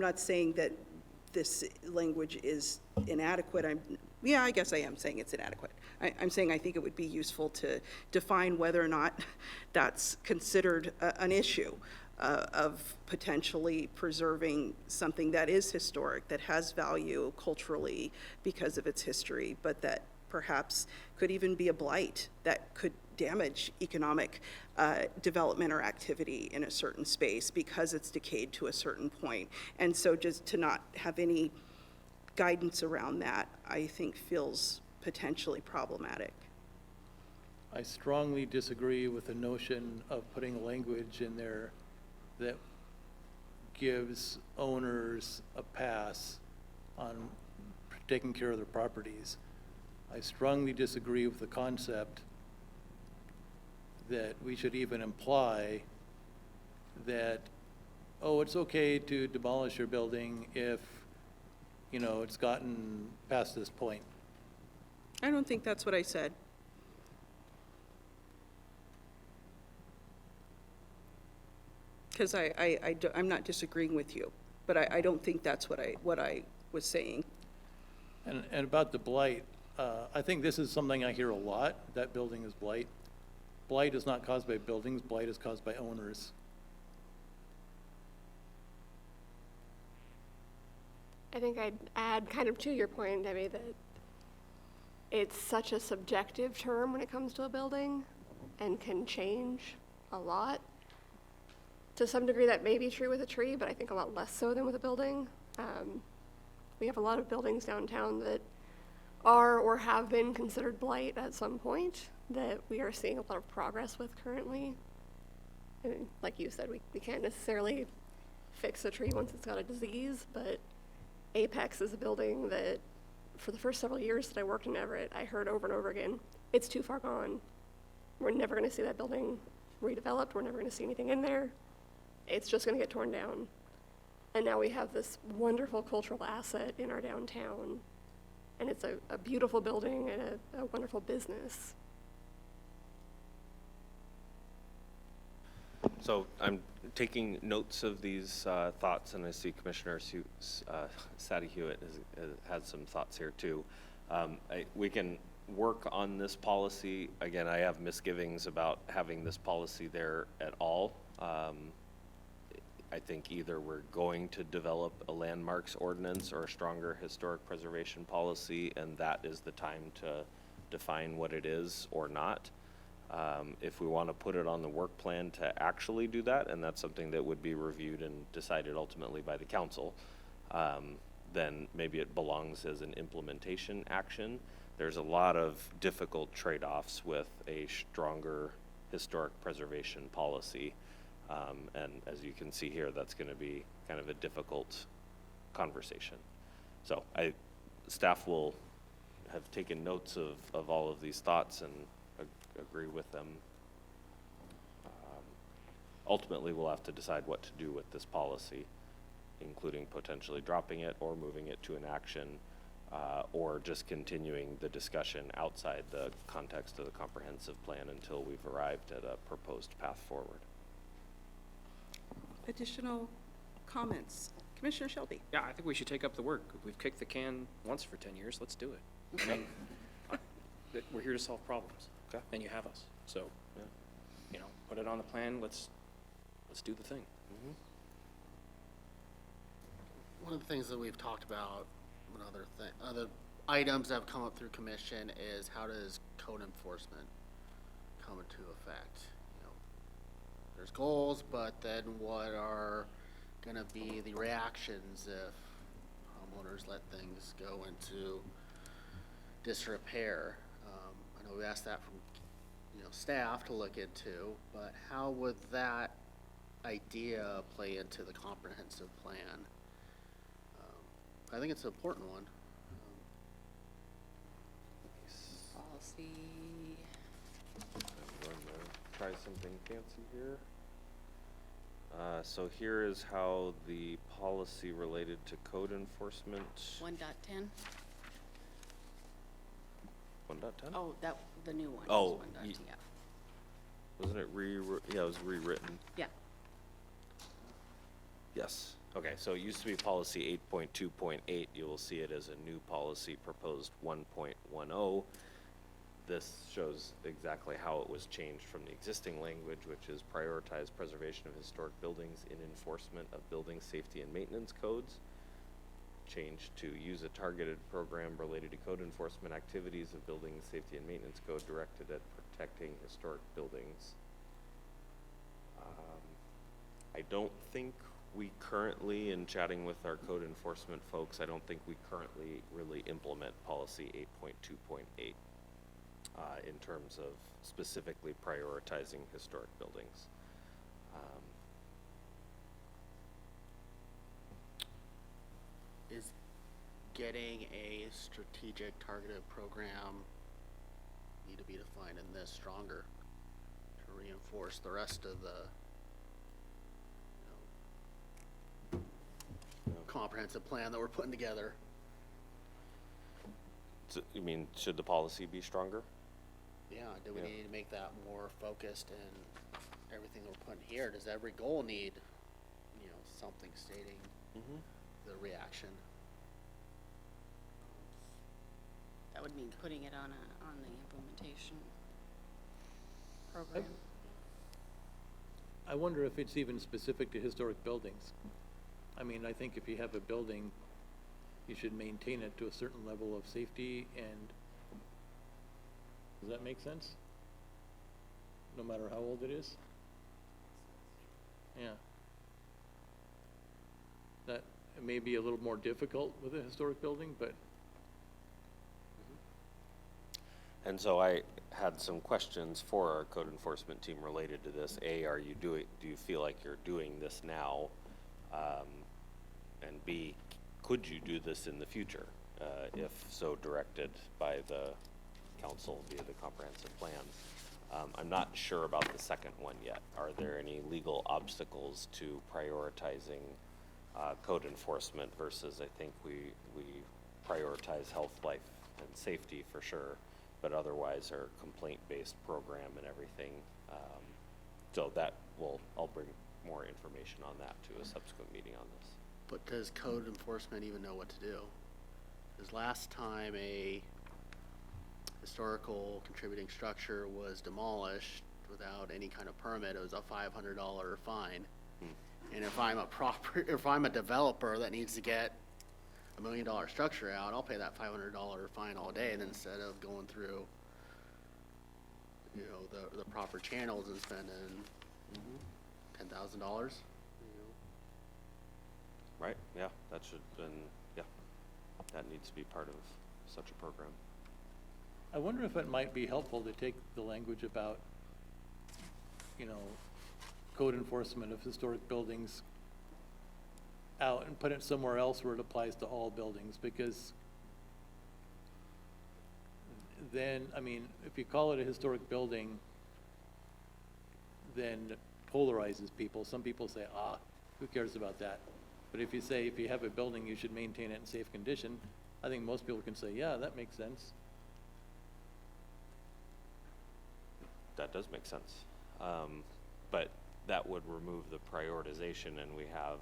not saying that this language is inadequate. I guess I am saying it's inadequate. I'm saying I think it would be useful to define whether or not that's considered an issue of potentially preserving something that is historic, that has value culturally because of its history, but that perhaps could even be a blight that could damage economic development or activity in a certain space because it's decayed to a certain point. And so just to not have any guidance around that, I think feels potentially problematic. I strongly disagree with the notion of putting language in there that gives owners a pass on taking care of their properties. I strongly disagree with the concept that we should even imply that, oh, it's okay to demolish your building if, it's gotten past this point. I don't think that's what I said. Because I'm not disagreeing with you, but I don't think that's what I was saying. And about the blight, I think this is something I hear a lot, that building is blight. Blight is not caused by buildings, blight is caused by owners. I think I'd add kind of to your point, Debbie, that it's such a subjective term when it comes to a building and can change a lot. To some degree, that may be true with a tree, but I think a lot less so than with a building. We have a lot of buildings downtown that are or have been considered blight at some point that we are seeing a lot of progress with currently. I mean, like you said, we can't necessarily fix a tree once it's got a disease, but Apex is a building that for the first several years that I worked in Everett, I heard over and over again, it's too far gone. We're never going to see that building redeveloped. We're never going to see anything in there. It's just going to get torn down. And now we have this wonderful cultural asset in our downtown. And it's a beautiful building and a wonderful business. So I'm taking notes of these thoughts, and I see Commissioner Sadie Hewitt has some thoughts here too. We can work on this policy. Again, I have misgivings about having this policy there at all. I think either we're going to develop a landmarks ordinance or a stronger historic preservation policy, and that is the time to define what it is or not. If we want to put it on the work plan to actually do that, and that's something that would be reviewed and decided ultimately by the council, then maybe it belongs as an implementation action. There's a lot of difficult trade-offs with a stronger historic preservation policy. And as you can see here, that's going to be kind of a difficult conversation. So staff will have taken notes of all of these thoughts and agree with them. Ultimately, we'll have to decide what to do with this policy, including potentially dropping it or moving it to an action. or just continuing the discussion outside the context of the comprehensive plan until we've arrived at a proposed path forward. Additional comments? Commissioner Shelby? Yeah, I think we should take up the work. We've kicked the can once for 10 years, let's do it. I mean, we're here to solve problems, Okay. and you have us. So, put it on the plan, let's do the thing. One of the things that we've talked about, other items that have come up through commission is how does code enforcement come into effect? There's goals, but then what are gonna be the reactions if homeowners let things go into disrepair? I know we asked that from, staff to look into, but how would that idea play into the comprehensive plan? I think it's an important one. Policy. I'm going to try something fancy here. So here is how the policy related to code enforcement. 1.10. 1.10? Oh, the new one. Oh, is 1.10, yeah. Wasn't it yeah, it was rewritten. Yeah. Yes. Okay, so it used to be policy 8.2.8. You will see it as a new policy proposed 1.10. This shows exactly how it was changed from the existing language, which is prioritize preservation of historic buildings in enforcement of building safety and maintenance codes. Changed to use a targeted program related to code enforcement activities of building safety and maintenance code directed at protecting historic buildings. I don't think we currently, in chatting with our code enforcement folks, I don't think we currently really implement policy 8.2.8 in terms of specifically prioritizing historic buildings. Is getting a strategic targeted program need to be defined in this stronger to reinforce the rest of the comprehensive plan that we're putting together? So, you mean, should the policy be stronger? Yeah, do we need to make that more focused in everything that we're putting here? Does every goal need, something stating the reaction? That would mean putting it on the implementation program. I wonder if it's even specific to historic buildings. I mean, I think if you have a building, you should maintain it to a certain level of safety, and does that make sense? No matter how old it is? Yeah. That may be a little more difficult with a historic building, but. And so I had some questions for our code enforcement team related to this. A, do you feel like you're doing this now? And B, could you do this in the future, if so directed by the council via the comprehensive plan? I'm not sure about the second one yet. Are there any legal obstacles to prioritizing code enforcement versus, I think we prioritize health, life, and safety for sure, but otherwise our complaint-based program and everything. So that I'll bring more information on that to a subsequent meeting on this. But does code enforcement even know what to do? Because last time a historical contributing structure was demolished without any kind of permit, it was a $500 fine. And if I'm a developer that needs to get $1 million structure out, I'll pay that $500 fine all day, and instead of going through, the proper channels and spending $10,000. Right, yeah, that needs to be part of such a program. I wonder if it might be helpful to take the language about, code enforcement of historic buildings out and put it somewhere else where it applies to all buildings, because then, if you call it a historic building, then it polarizes people. Some people say, who cares about that? But if you say, if you have a building, you should maintain it in safe condition, I think most people can say, yeah, that makes sense. That does make sense. But that would remove the prioritization, and we have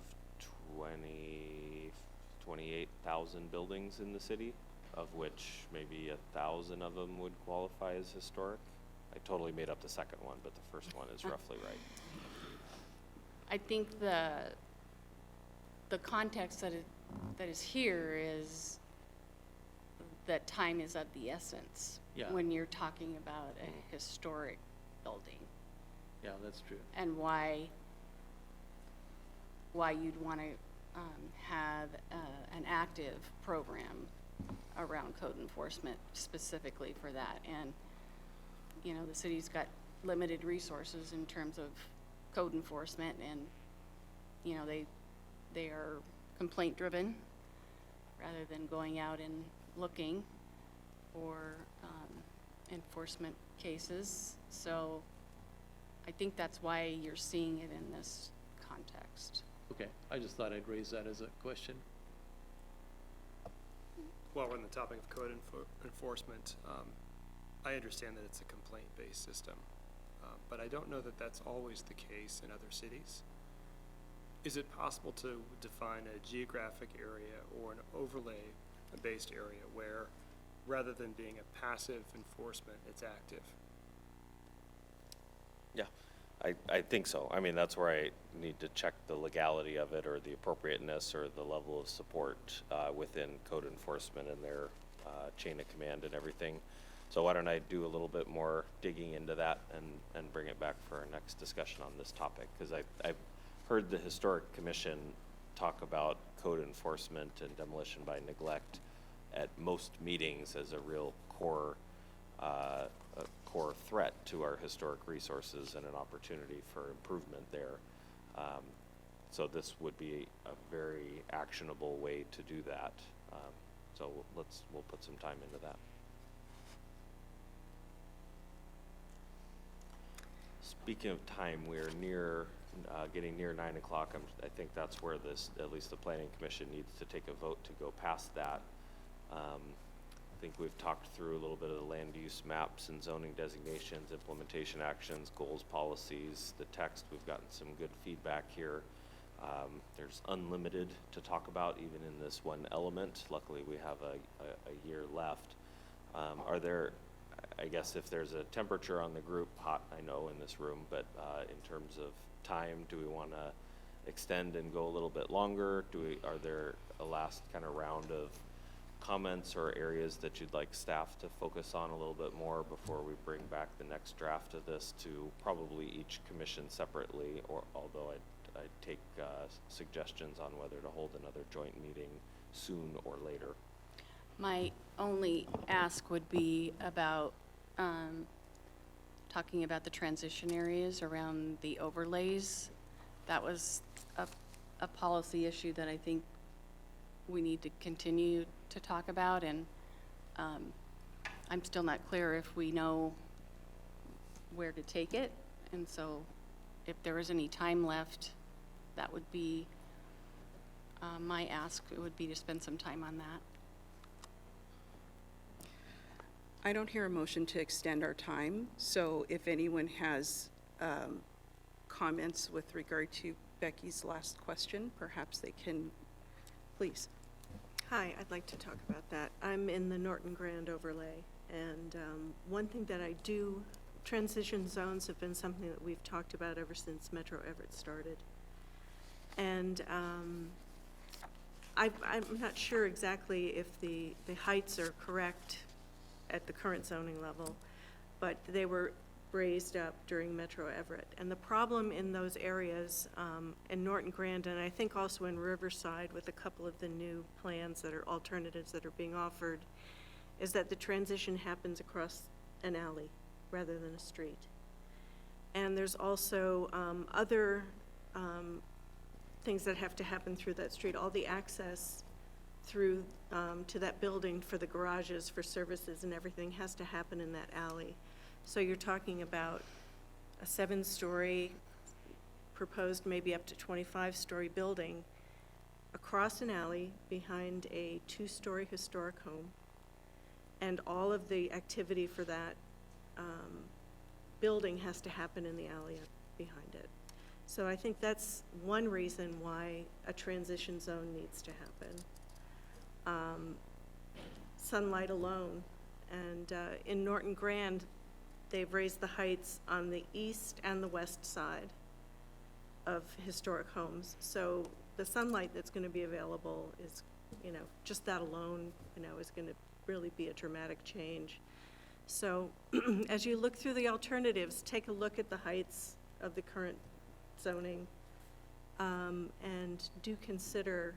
28,000 buildings in the city, of which maybe 1,000 of them would qualify as historic. I totally made up the second one, but the first one is roughly right. I think the context that is here is that time is of the essence Yeah. when you're talking about a historic building, Yeah, that's true. and why you'd want to have an active program around code enforcement specifically for that. And you know, the city's got limited resources in terms of code enforcement, and you know, they are complaint driven rather than going out and looking for enforcement cases. So I think that's why you're seeing it in this context. Okay, I just thought I'd raise that as a question. While we're on the topic of code enforcement, I understand that it's a complaint-based system, but I don't know that that's always the case in other cities. Is it possible to define a geographic area or an overlay-based area where, rather than being a passive enforcement, it's active? Yeah, I think so. I mean, that's where I need to check the legality of it, or the appropriateness, or the level of support within code enforcement and their chain of command and everything. So why don't I do a little bit more digging into that and bring it back for our next discussion on this topic? Because I've heard the Historic Commission talk about code enforcement and demolition by neglect at most meetings as a real core threat to our historic resources and an opportunity for improvement there. So this would be a very actionable way to do that. So we'll put some time into that. Speaking of time, we're getting near 9 o'clock. I think that's where at least the Planning Commission needs to take a vote to go past that. I think we've talked through a little bit of the land use maps and zoning designations, implementation actions, goals, policies, the text. We've gotten some good feedback here. There's unlimited to talk about even in this one element. Luckily, we have a year left. Are there, I guess if there's a temperature on the group, hot I know in this room, but in terms of time, do we want to extend and go a little bit longer? Are there a last kind of round of comments or areas that you'd like staff to focus on a little bit more before we bring back the next draft of this to probably each commission separately, or although I'd take suggestions on whether to hold another joint meeting soon or later? My only ask would be about talking about the transition areas around the overlays. That was a policy issue that I think we need to continue to talk about, and I'm still not clear if we know where to take it, and so if there is any time left, that would be my ask. It would be to spend some time on that. I don't hear a motion to extend our time, so if anyone has comments with regard to Becky's last question, perhaps they can, please. Hi, I'd like to talk about that. I'm in the Norton Grand overlay, and one thing that I do, transition zones have been something that we've talked about ever since Metro Everett started. And I'm not sure exactly if the heights are correct at the current zoning level, but they were raised up during Metro Everett. And the problem in those areas, in Norton Grand, and I think also in Riverside with a couple of the new plans that are alternatives that are being offered, is that the transition happens across an alley rather than a street. And there's also other things that have to happen through that street. All the access through to that building for the garages, for services and everything has to happen in that alley. So you're talking about a 7-story, proposed maybe up to 25-story building across an alley behind a two-story historic home, and all of the activity for that building has to happen in the alley behind it. So I think that's one reason why a transition zone needs to happen. Sunlight alone, and in Norton Grand, they've raised the heights on the east and the west side of historic homes. So the sunlight that's going to be available is, just that alone, is going to really be a dramatic change. So as you look through the alternatives, take a look at the heights of the current zoning, and do consider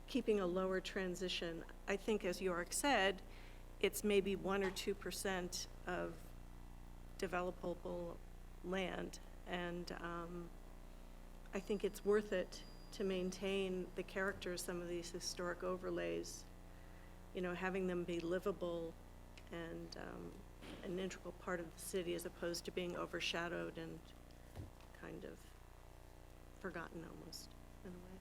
keeping a lower transition. I think, as York said, it's maybe 1 or 2% of developable land, and I think it's worth it to maintain the character of some of these historic overlays, having them be livable and an integral part of the city, as opposed to being overshadowed and kind of forgotten almost, in a way.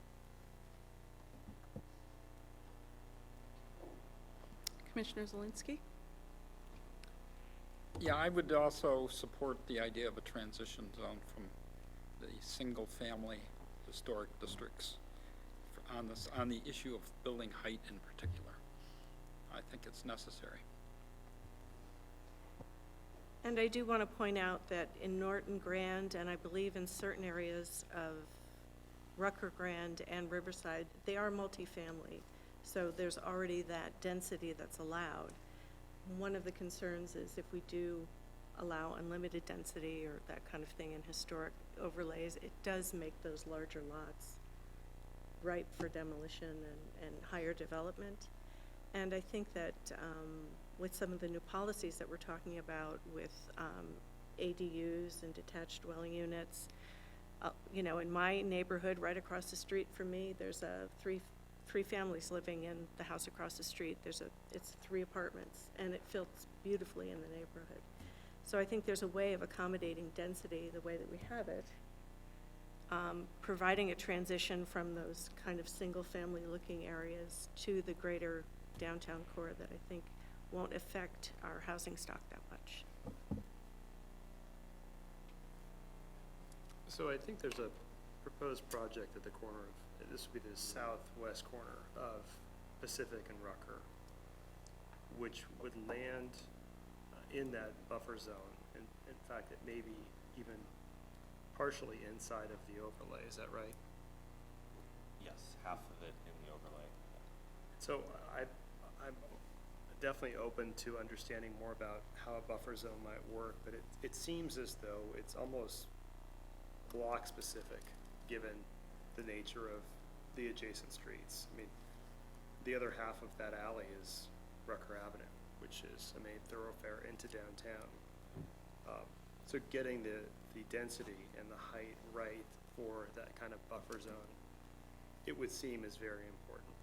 Commissioner Zielinski? Yeah, I would also support the idea of a transition zone from the single-family historic districts on the issue of building height in particular. I think it's necessary. And I do want to point out that in Norton Grand, and I believe in certain areas of Rucker Grand and Riverside, they are multifamily. So there's already that density that's allowed. One of the concerns is if we do allow unlimited density or that kind of thing in historic overlays, it does make those larger lots ripe for demolition and higher development. And I think that with some of the new policies that we're talking about with ADUs and detached dwelling units, in my neighborhood right across the street from me, there's three families living in the house across the street. It's 3 apartments, and it fits beautifully in the neighborhood. So I think there's a way of accommodating density the way that we have it, providing a transition from those kind of single-family looking areas to the greater downtown core that I think won't affect our housing stock that much. So I think there's a proposed project at the corner of, this would be the southwest corner of Pacific and Rucker, which would land in that buffer zone. And in fact, it may be even partially inside of the overlay. Is that right? Yes, half of it in the overlay. So I'm definitely open to understanding more about how a buffer zone might work, but it seems as though it's almost block specific, given the nature of the adjacent streets. I mean, the other half of that alley is Rucker Avenue, which is a main thoroughfare into downtown. So getting the density and the height right for that kind of buffer zone, it would seem is very important.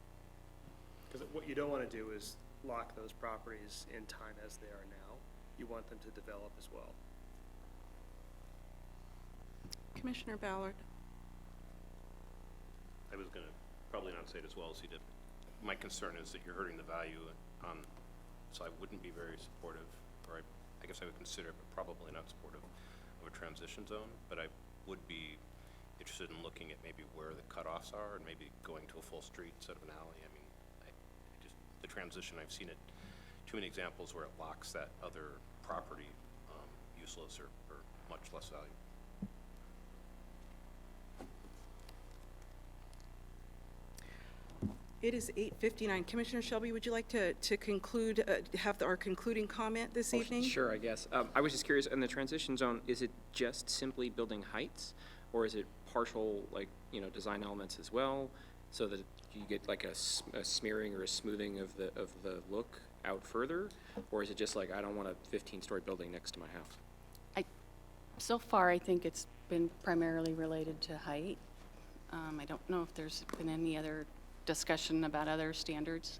Because what you don't want to do is lock those properties in time as they are now. You want them to develop as well. Commissioner Ballard? I was going to probably not say it as well as he did. My concern is that you're hurting the value on, so I wouldn't be very supportive, or I guess I would consider, but probably not supportive of a transition zone, but I would be interested in looking at maybe where the cutoffs are and maybe going to a full street instead of an alley. I mean, the transition, I've seen it too many examples where it locks that other property useless or much less value. It is 8:59. Commissioner Shelby, would you like to conclude, have our concluding comment this evening? Sure, I guess. I was just curious, in the transition zone, is it just simply building heights, or is it partial, design elements as well, so that you get like a smearing or a smoothing of the look out further, or is it just like, I don't want a 15-story building next to my house? So far, I think it's been primarily related to height. I don't know if there's been any other discussion about other standards.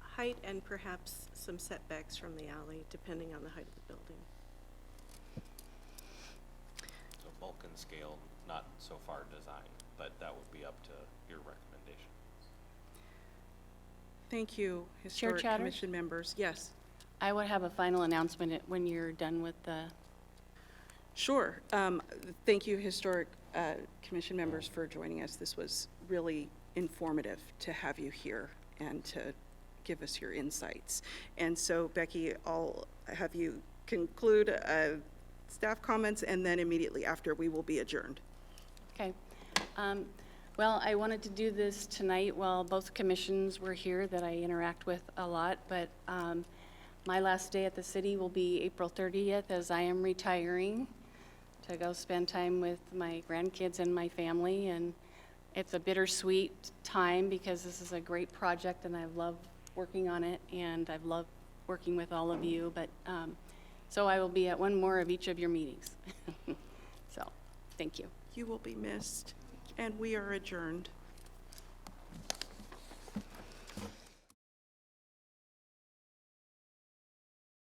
Height and perhaps some setbacks from the alley, depending on the height of the building. So bulk and scale, not so far design. but that would be up to your recommendation. Thank you, Historic Chatter? Commission members. Yes. I would have a final announcement when you're done with the, Sure. Thank you, Historic Commission members, for joining us. This was really informative to have you here and to give us your insights. And so, Becky, I'll have you conclude staff comments, and then immediately after, we will be adjourned. okay. Well, I wanted to do this tonight while both commissions were here that I interact with a lot, but my last day at the city will be April 30th as I am retiring to go spend time with my grandkids and my family. And it's a bittersweet time because this is a great project and I've loved working on it and I've loved working with all of you. But so I will be at one more of each of your meetings. So, thank you. You will be missed, and we are adjourned.